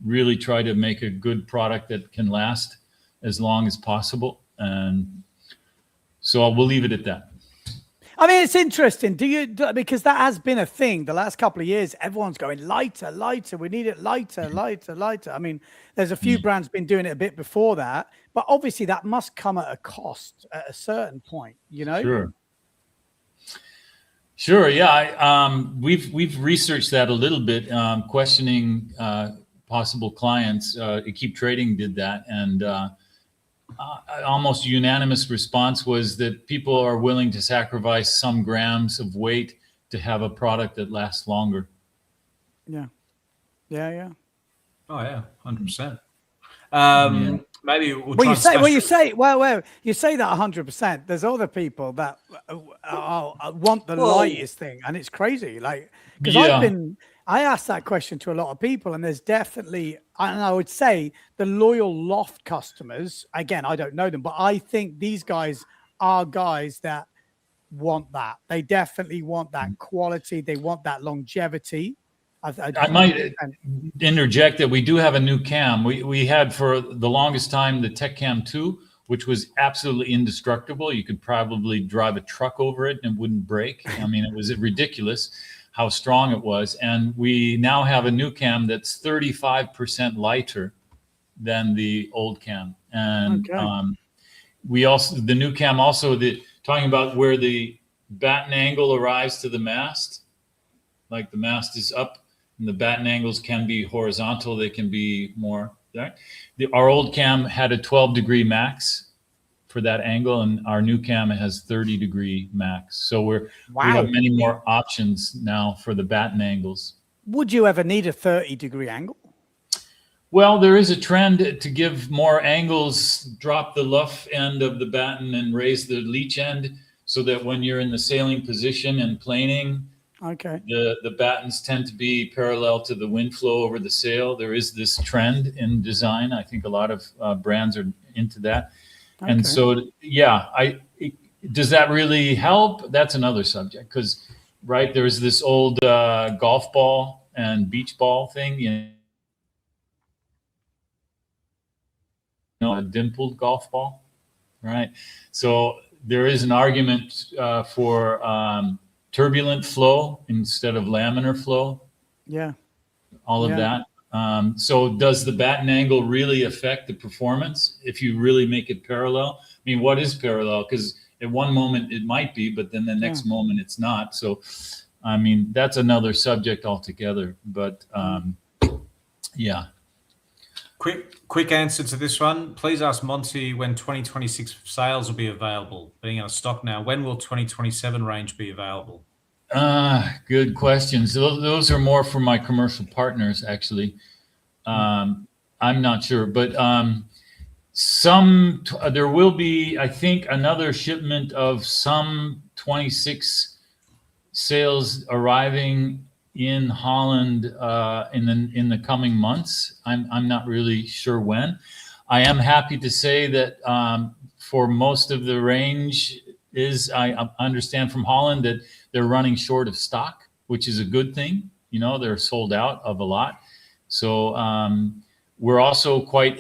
really try to make a good product that can last as long as possible, and so we'll leave it at that. I mean, it's interesting. Because that has been a thing the last couple of years. Everyone's going lighter, lighter. We need it lighter, lighter, lighter. I mean, there's a few brands been doing it a bit before that, but obviously that must come at a cost at a certain point, you know? Sure. Yeah. We've researched that a little bit, questioning possible clients. Keep Trading did that, and almost unanimous response was that people are willing to sacrifice some grams of weight to have a product that lasts longer. Yeah. Yeah. Oh yeah, 100%. Maybe we'll you say that 100%. There's other people that want the lightest thing, and it's crazy. Like, because I asked that question to a lot of people, and there's definitely, and I would say the loyal Loft customers, again, I don't know them, but I think these guys are guys that want that. They definitely want that quality. They want that longevity. I might interject that we do have a new cam. We had for the longest time the Tech Cam 2, which was absolutely indestructible. You could probably drive a truck over it and it wouldn't break. I mean, it was ridiculous how strong it was. And we now have a new cam that's 35% lighter than the old cam. And we also, the new cam also, talking about where the batten angle arrives to the mast, like the mast is up, and the batten angles can be horizontal. They can be more. Right? Our old cam had a 12-degree max for that angle, and our new cam has 30-degree max. So we have many more options now for the batten angles. Would you ever need a 30-degree angle? Well, there is a trend to give more angles, drop the luff end of the batten and raise the leech end, so that when you're in the sailing position and planing, the battens tend to be parallel to the wind flow over the sail. There is this trend in design. I think a lot of brands are into that. And so, does that really help? That's another subject, because, right, there's this old golf ball and beach ball thing, a dimpled golf ball, right? So there is an argument for turbulent flow instead of laminar flow. Yeah. All of that. So does the batten angle really affect the performance if you really make it parallel? I mean, what is parallel? Because at one moment it might be, but then the next moment it's not. So, I mean, that's another subject altogether. But yeah. Quick answer to this one. Please ask Monty when 2026 sales will be available. Being out of stock now, when will 2027 range be available? Good questions. Those are more for my commercial partners, actually. I'm not sure, but there will be, I think, another shipment of some 26 sales arriving in Holland in the coming months. I'm not really sure when. I am happy to say that for most of the range I understand from Holland that they're running short of stock, which is a good thing. You know, they're sold out of a lot. So we're also quite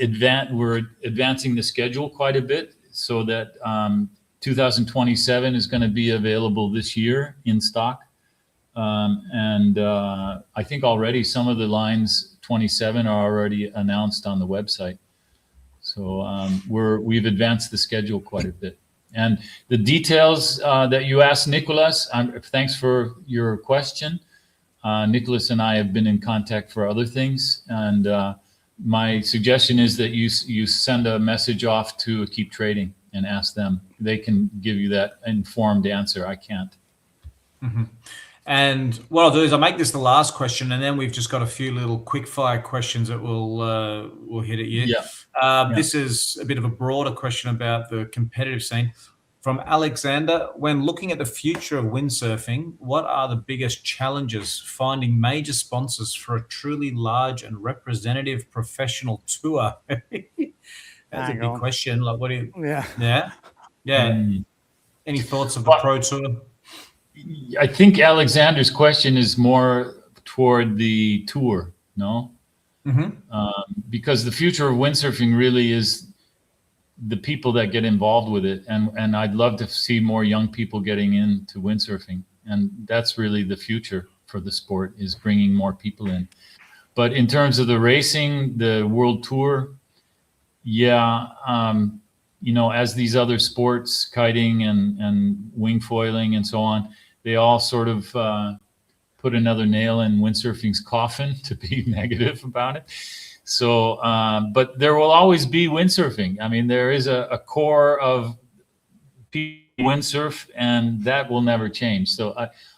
we're advancing the schedule quite a bit, so that 2027 is going to be available this year in stock. And I think already some of the lines 27 are already announced on the website. So we've advanced the schedule quite a bit. And the details that you asked Nicholas, thanks for your question. Nicholas and I have been in contact for other things. And my suggestion is that you send a message off to Keep Trading and ask them. They can give you that informed answer. I can't. Mm-hmm. And what I'll do is I'll make this the last question, and then we've just got a few little quick fire questions that we'll hit at you. This is a bit of a broader question about the competitive scene. From Alexander, when looking at the future of windsurfing, what are the biggest challenges finding major sponsors for a truly large and representative professional tour? That's a big question. Like, what do you? Yeah. Any thoughts of the pro tour? I think Alexander's question is more toward the tour, no? Mm-hmm. Because the future of windsurfing really is the people that get involved with it. And I'd love to see more young people getting into windsurfing. And that's really the future for the sport, is bringing more people in. But in terms of the racing, the World Tour, yeah, you know, as these other sports, kiting and wing foiling and so on, they all sort of put another nail in windsurfing's coffin, to be negative about it. So, but there will always be windsurfing. I mean, there is a core of people windsurf, and that will never change. So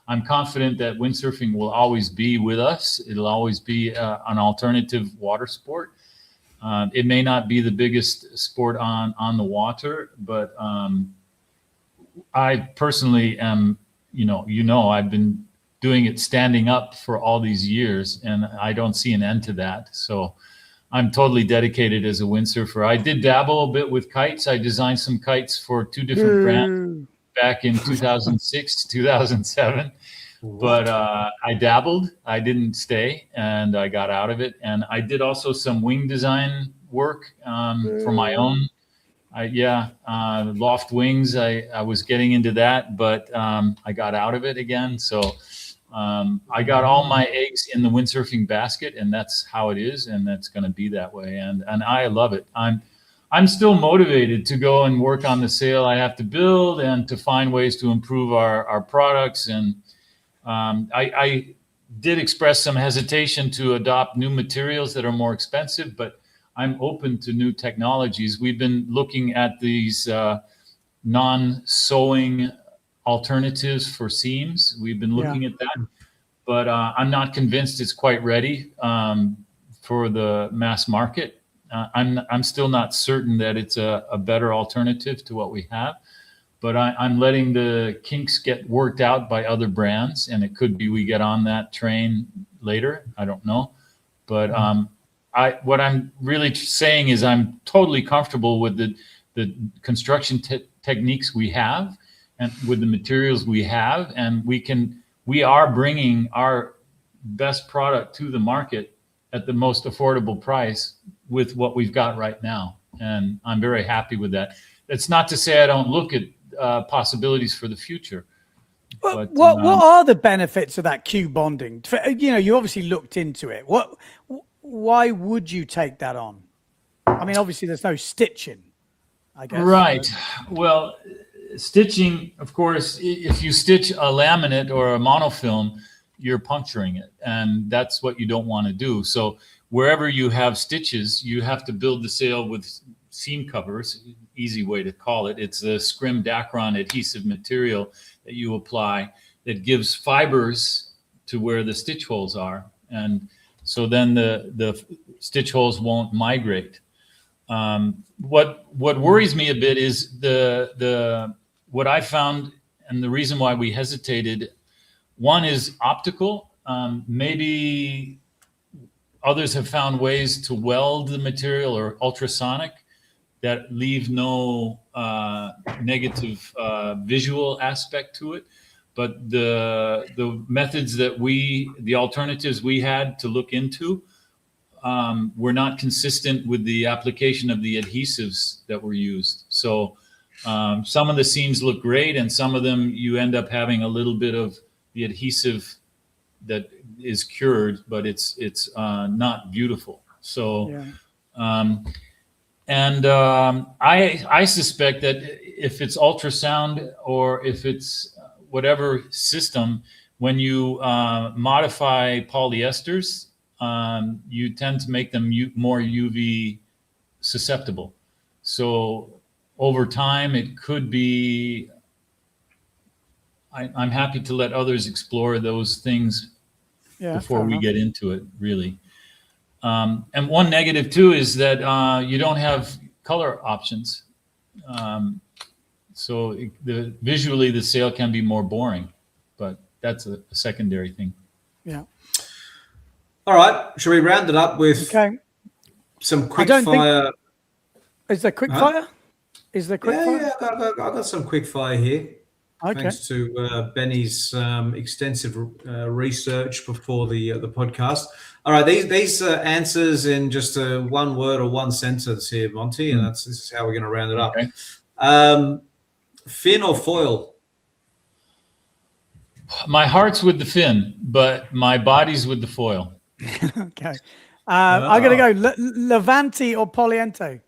I'm confident that windsurfing will always be with us. It'll always be an alternative water sport. It may not be the biggest sport on the water, but I personally am, you know, I've been doing it standing up for all these years, and I don't see an end to that. So I'm totally dedicated as a windsurfer. I did dabble a bit with kites. I designed some kites for 2 different brands back in 2006, 2007. But I dabbled. I didn't stay, and I got out of it. And I did also some wing design work for my own. Loft wings. I was getting into that, but I got out of it again. So I got all my eggs in the windsurfing basket, and that's how it is, and that's going to be that way. And I love it. I'm still motivated to go and work on the sail I have to build, and to find ways to improve our products. And I did express some hesitation to adopt new materials that are more expensive, but I'm open to new technologies. We've been looking at these non-sewing alternatives for seams. We've been looking at that, but I'm not convinced it's quite ready for the mass market. I'm still not certain that it's a better alternative to what we have, but I'm letting the kinks get worked out by other brands, and it could be we get on that train later. I don't know, but what I'm really saying is I'm totally comfortable with the construction techniques we have, and with the materials we have, and we are bringing our best product to the market at the most affordable price with what we've got right now, and I'm very happy with that. It's not to say I don't look at possibilities for the future. But what are the benefits of that Q bonding? You know, you obviously looked into it. Why would you take that on? I mean, obviously there's no stitching, I guess. Right. Well, stitching, of course, if you stitch a laminate or a monofilm, you're puncturing it, and that's what you don't want to do. So wherever you have stitches, you have to build the sail with seam covers. Easy way to call it. It's a scrim Dacron adhesive material that you apply that gives fibers to where the stitch holes are, and so then the stitch holes won't migrate. What worries me a bit is what I found, and the reason why we hesitated. One is optical. Maybe others have found ways to weld the material or ultrasonic that leave no negative visual aspect to it. But the methods that the alternatives we had to look into were not consistent with the application of the adhesives that were used. So some of the seams look great, and some of them you end up having a little bit of the adhesive that is cured, but it's not beautiful. So, I suspect that if it's ultrasound or if it's whatever system, when you modify polyesters, you tend to make them more UV susceptible. So over time, it could be. I'm happy to let others explore those things before we get into it, really. And one negative too is that you don't have color options. So visually the sail can be more boring, but that's a secondary thing. Yeah. All right. Shall we round it up with some quick fire? Is there quick fire? Is there quick fire? Yeah, I've got some quick fire here. Okay. Thanks to Benny's extensive research before the podcast. All right, these answers in just one word or one sentence here, Monty, and this is how we're going to round it up. Okay. Fin or foil? My heart's with the fin, but my body's with the foil. Okay. I'm going to go Levante or Poliente.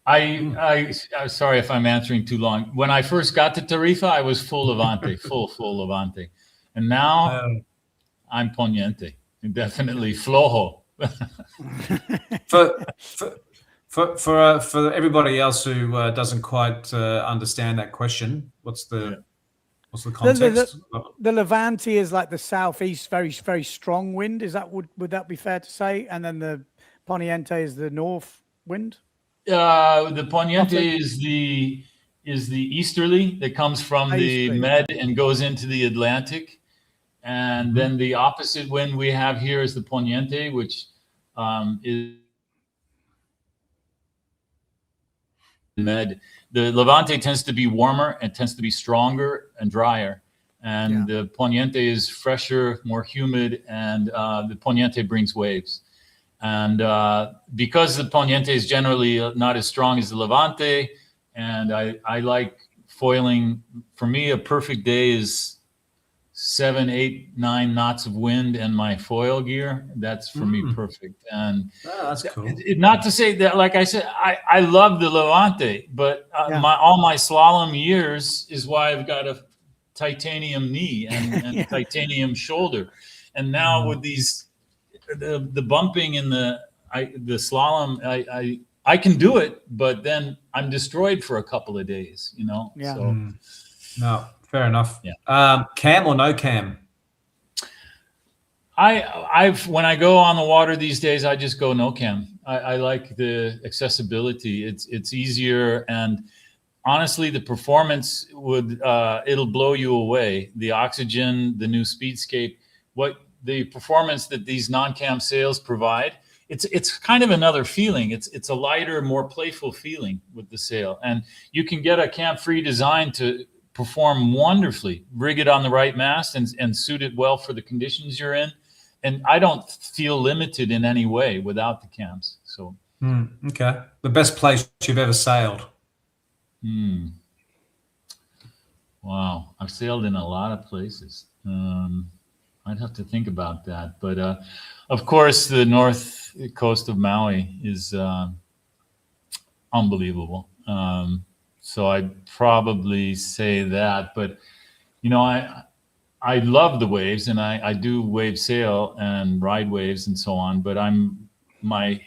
I'm sorry if I'm answering too long. When I first got to Tarifa, I was full Levante, full Levante. And now I'm Poniente, definitely flojo. For everybody else who doesn't quite understand that question, what's the context? The Levante is like the southeast, very, very strong wind. Would that be fair to say? And then the Poniente is the north wind. The Poniente is the easterly that comes from the Med and goes into the Atlantic, and then the opposite wind we have here is the Poniente, which is Med. The Levante tends to be warmer and tends to be stronger and drier, and the Poniente is fresher, more humid, and the Poniente brings waves. And because the Poniente is generally not as strong as the Levante, and I like foiling, for me, a perfect day is 7, 8, 9 knots of wind and my foil gear. That's for me perfect. And that's cool. Not to say that, like I said, I love the Levante, but all my slalom years is why I've got a titanium knee and titanium shoulder. And now with these, the bumping and the slalom, I can do it, but then I'm destroyed for a couple of days, you know? Yeah. So, no, fair enough. Yeah. Cam or no cam? When I go on the water these days, I just go no cam. I like the accessibility. It's easier, and honestly, the performance it'll blow you away. The oxygen, the new Speedscape, the performance that these non-cam sails provide, it's kind of another feeling. It's a lighter, more playful feeling with the sail, and you can get a cam-free design to perform wonderfully. Rig it on the right mast and suit it well for the conditions you're in, and I don't feel limited in any way without the cams. So okay, the best place you've ever sailed? Wow, I've sailed in a lot of places. I'd have to think about that. But of course, the north coast of Maui is unbelievable. So I'd probably say that. But, you know, I love the waves, and I do wave sail and ride waves and so on. But my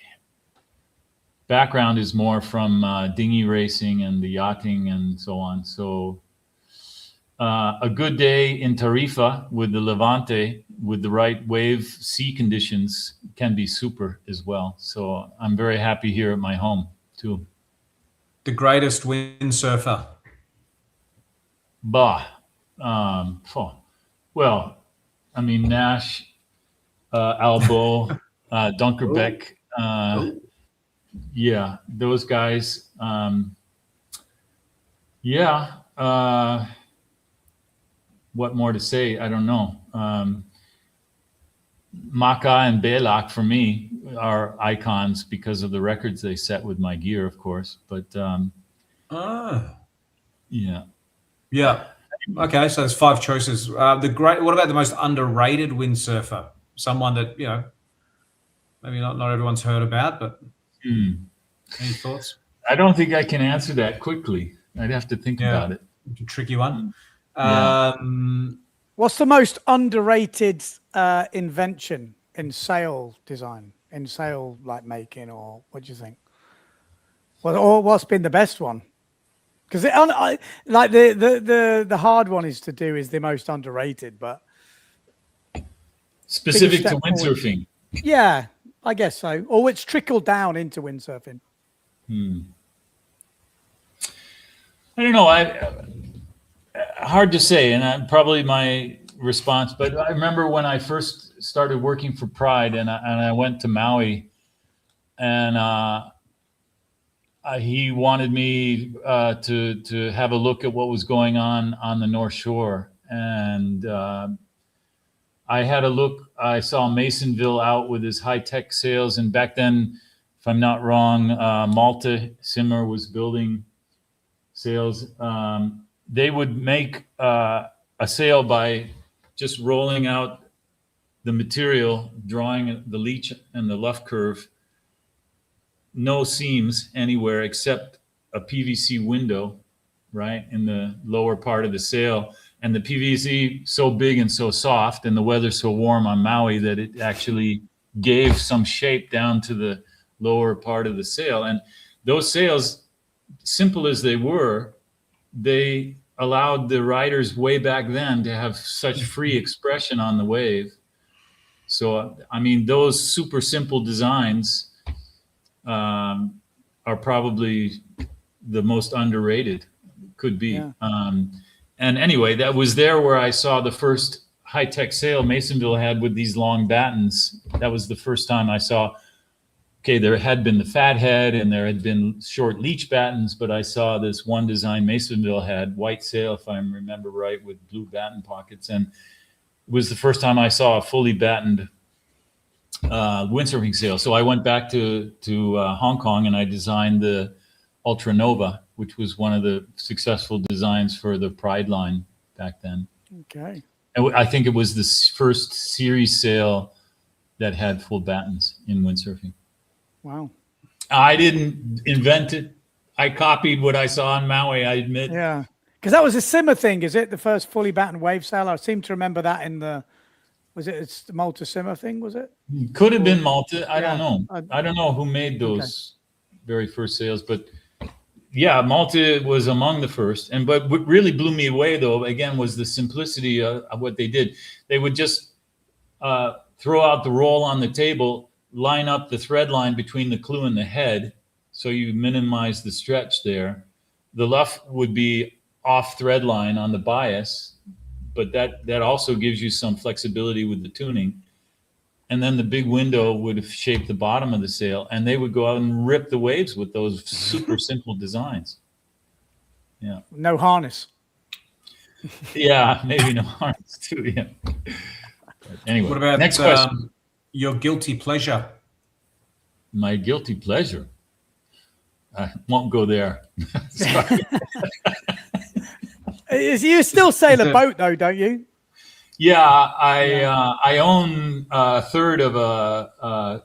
background is more from dinghy racing and the yachting and so on. So a good day in Tarifa with the Levante, with the right wave sea conditions, can be super as well. So I'm very happy here at my home too. The greatest windsurfer? Well, I mean, Nash, Albo, Dunkerbeck, yeah, those guys. What more to say? I don't know. Maka and Belak for me are icons because of the records they set with my gear, of course. But yeah. Okay, so there's 5 choices. What about the most underrated windsurfer? Someone that, you know, maybe not everyone's heard about, but any thoughts? I don't think I can answer that quickly. I'd have to think about it. It's a tricky one. What's the most underrated invention in sail design, in sail like making, or what do you think? Or what's been the best one? Because like the hard one is the most underrated, but specific to windsurfing. Yeah, I guess so. Or it's trickled down into windsurfing. I don't know. Hard to say, and probably my response. But I remember when I first started working for Pride, and I went to Maui, and he wanted me to have a look at what was going on the North Shore, and I had a look. I saw Masonville out with his high-tech sails, and back then, if I'm not wrong, Malta Simmer was building sails. They would make a sail by just rolling out the material, drawing the leech and the luff curve, no seams anywhere except a PVC window, right, in the lower part of the sail. And the PVC so big and so soft, and the weather so warm on Maui, that it actually gave some shape down to the lower part of the sail. And those sails, simple as they were, they allowed the riders way back then to have such free expression on the wave. So, I mean, those super simple designs are probably the most underrated, could be. Yeah. And anyway, that was there where I saw the first high-tech sail Masonville had with these long battens. That was the first time I saw, okay, there had been the fathead and there had been short leech battens, but I saw this one design Masonville had, white sail, if I remember right, with blue batten pockets. And it was the first time I saw a fully battened windsurfing sail. So I went back to Hong Kong and I designed the Ultra Nova, which was one of the successful designs for the Pride line back then. Okay. And I think it was the first series sail that had full battens in windsurfing. Wow. I didn't invent it. I copied what I saw on Maui, I admit. Yeah. Because that was a Simmer thing, is it? The first fully battened wave sail? I seem to remember that in the, it's the Malta Simmer thing, was it? Could have been Malta. I don't know. I I don't know who made those very first sails, but yeah, Malta was among the first. And but what really blew me away, though, again, was the simplicity of what they did. They would just throw out the roll on the table, line up the thread line between the clew and the head, so you minimize the stretch there. The luff would be off thread line on the bias, but that also gives you some flexibility with the tuning. And then the big window would have shaped the bottom of the sail, and they would go out and rip the waves with those super simple designs. Yeah. No harness. Yeah, maybe no harness too. Yeah. But anyway, What about next question? Your guilty pleasure? My guilty pleasure. I won't go there. Sorry. You still sail a boat, though, don't you? Yeah, I own a third of a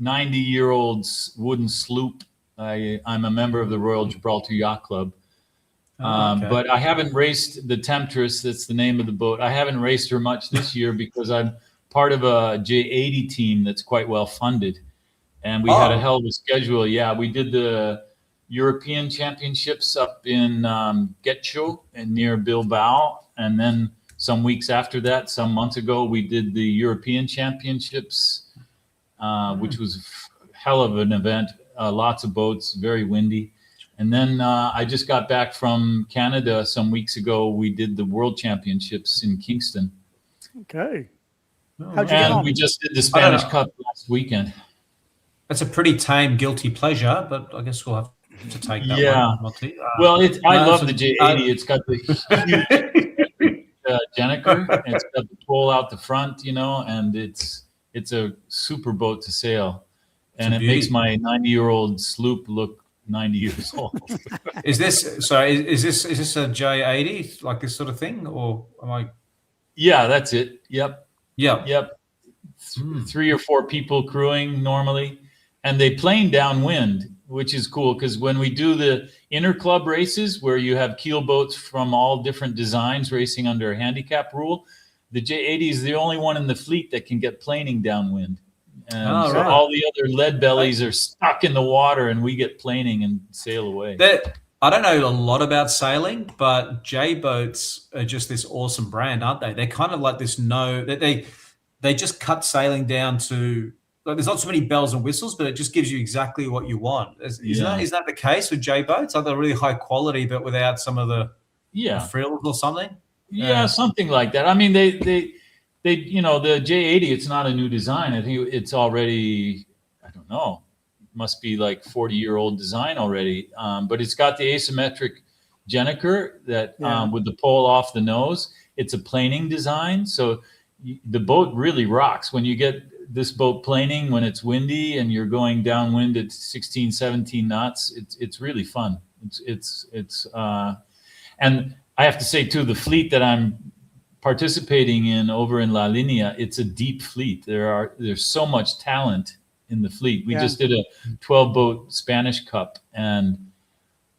90-year-old wooden sloop. I'm a member of the Royal Gibraltar Yacht Club. Okay. But I haven't raced the Temptress. That's the name of the boat. I haven't raced her much this year because I'm part of a J80 team that's quite well funded. And we had a hell of a schedule. Yeah, we did the European Championships up in Getxo and near Bilbao. And then some weeks after that, some months ago, we did the European Championships, which was a hell of an event. Lots of boats, very windy. And then I just got back from Canada some weeks ago. We did the World Championships in Kingston. Okay. Oh, How'd you get And on? we just did the Spanish Cup last weekend. That's a pretty tame guilty pleasure, but I guess we'll have to take that Yeah. one. Monty. Well, I love so- the J80. It's got the huge Jenniker. It's got the pole out the front, and it's a super boat to sail. And it makes my 90-year-old sloop look 90 years old. Is this a J80, like this sort of thing, or am I? Yeah, that's it. Yep. Yeah. 3 or 4 people crewing normally, and they plane downwind, which is cool because when we do the inter club races where you have keel boats from all different designs racing under a handicap rule, the J80 is the only one in the fleet that can get planing downwind. And so all the other lead bellies are stuck in the water, and we get planing and sail away. I don't know a lot about sailing, but J boats are just this awesome brand, aren't they? They're kind of like this. They just cut sailing down to. Like, there's not so many bells and whistles, but it just gives you exactly what you want. Is that the case with J boats? Are they really high quality, but without some of the frills or something? Yeah, something like that. I mean, they the J80. It's not a new design. I think it's already, I don't know, must be like 40-year-old design already. But it's got the asymmetric Jenniker that with the pole off the nose. It's a planing design, so the boat really rocks when you get this boat planing when it's windy and you're going downwind at 16, 17 knots. It's really fun. And I have to say too, the fleet that I'm participating in over in La Linea, it's a deep fleet. There's so much talent in the fleet. We just did a 12-boat Spanish Cup, and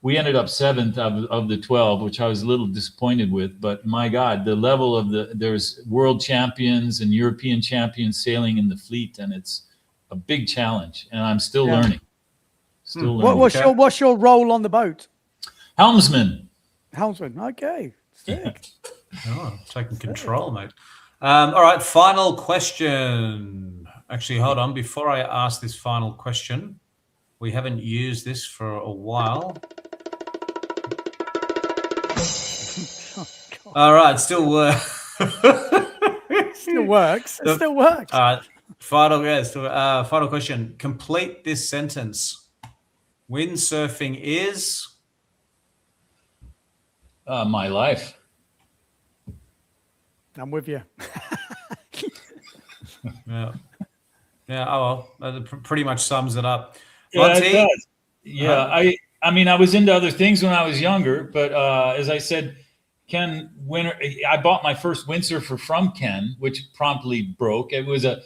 we ended up 7th of the 12, which I was a little disappointed with. But my God, the level of there's world champions and European champions sailing in the fleet, and it's a big challenge. And I'm still learning. Still learning. What's your role on the boat? Helmsman. Helmsman. Okay. Sick. Oh, taking control, mate. All right, final question. Actually, hold on. Before I ask this final question, we haven't used this for a while. All right, still works. Still works. It still works. Final question. Complete this sentence. Windsurfing is my life. I'm with you. Yeah. Oh well, that pretty much sums it up. Yeah, it does. Yeah, I mean, I was into other things when I was younger, but as I said, Ken I bought my first windsurfer from Ken, which promptly broke. It was the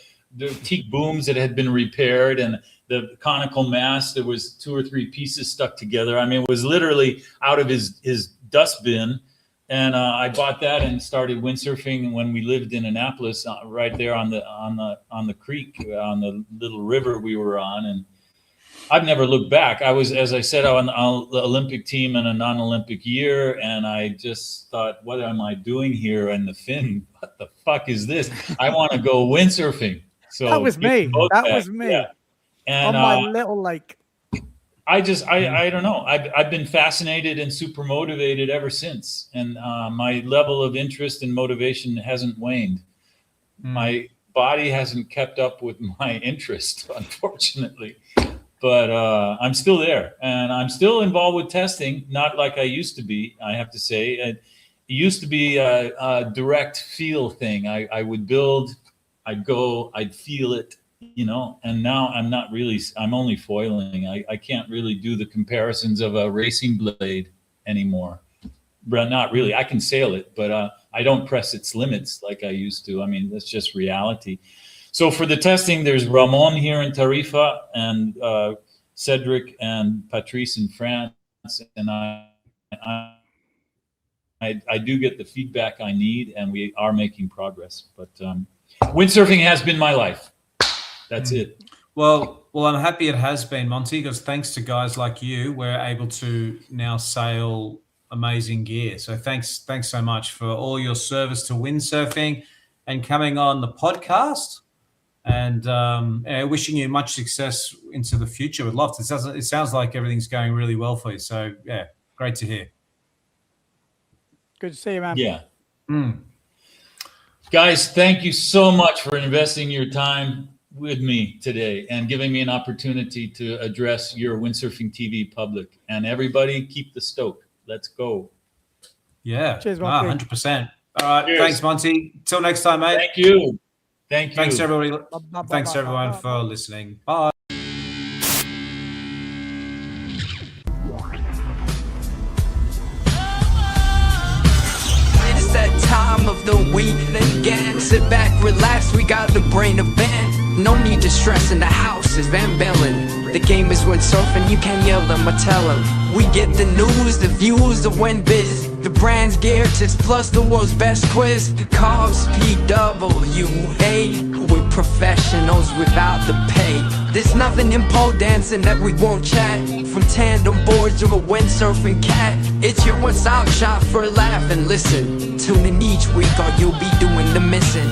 teak booms that had been repaired, and the conical mast. There was 2 or 3 pieces stuck together. I mean, it was literally out of his dustbin. And I bought that and started windsurfing when we lived in Annapolis, right there on the creek, on the little river we were on. And I've never looked back. I was, as I said, on the Olympic team in a non-Olympic year, and I just thought, what am I doing here? And the fin, what the fuck is this? I want to go windsurfing. So that was me. That was me. Yeah. And on my little lake. I don't know. I've been fascinated and super motivated ever since. And my level of interest and motivation hasn't waned. My body hasn't kept up with my interest, unfortunately. But I'm still there, and I'm still involved with testing, not like I used to be, I have to say. It used to be a direct feel thing. I would build, I'd go, I'd feel it, you know, and now I'm not really, I'm only foiling. I can't really do the comparisons of a racing blade anymore. But not really. I can sail it, but I don't press its limits like I used to. I mean, that's just reality. So for the testing, there's Ramon here in Tarifa, and Cedric and Patrice in France, and I do get the feedback I need, and we are making progress. But windsurfing has been my life. That's it. Well, I'm happy it has been, Monty, because thanks to guys like you, we're able to now sail amazing gear. So thanks so much for all your service to windsurfing and coming on the podcast. And wishing you much success into the future with Loft. It sounds like everything's going really well for you. So, yeah, great to hear. Good to see you, man. Yeah. Guys, thank you so much for investing your time with me today and giving me an opportunity to address your Windsurfing TV public. And everybody, keep the stoke. Let's go. Yeah. Cheers, Monty. 100%. All right. Cheers. Thanks, Monty. Till next time, mate. Thank you. Thank you. Thanks, everybody. Thanks, everyone, for listening. Bye. It's that time of the week again. Sit back, relax, we got the brain of band. No need to stress, in the house is Van Bellen. The game is windsurfing, you can't yell them or tell them. We get the news, the views, the win biz. The brand's gear tips plus the world's best quiz. Carbs, PWA. We're professionals without the pay. There's nothing in pole dancing that we won't chat. From tandem boards to a windsurfing cat. It's your one-stop shop for a laugh and listen. Tune in each week or you'll be doing the missing.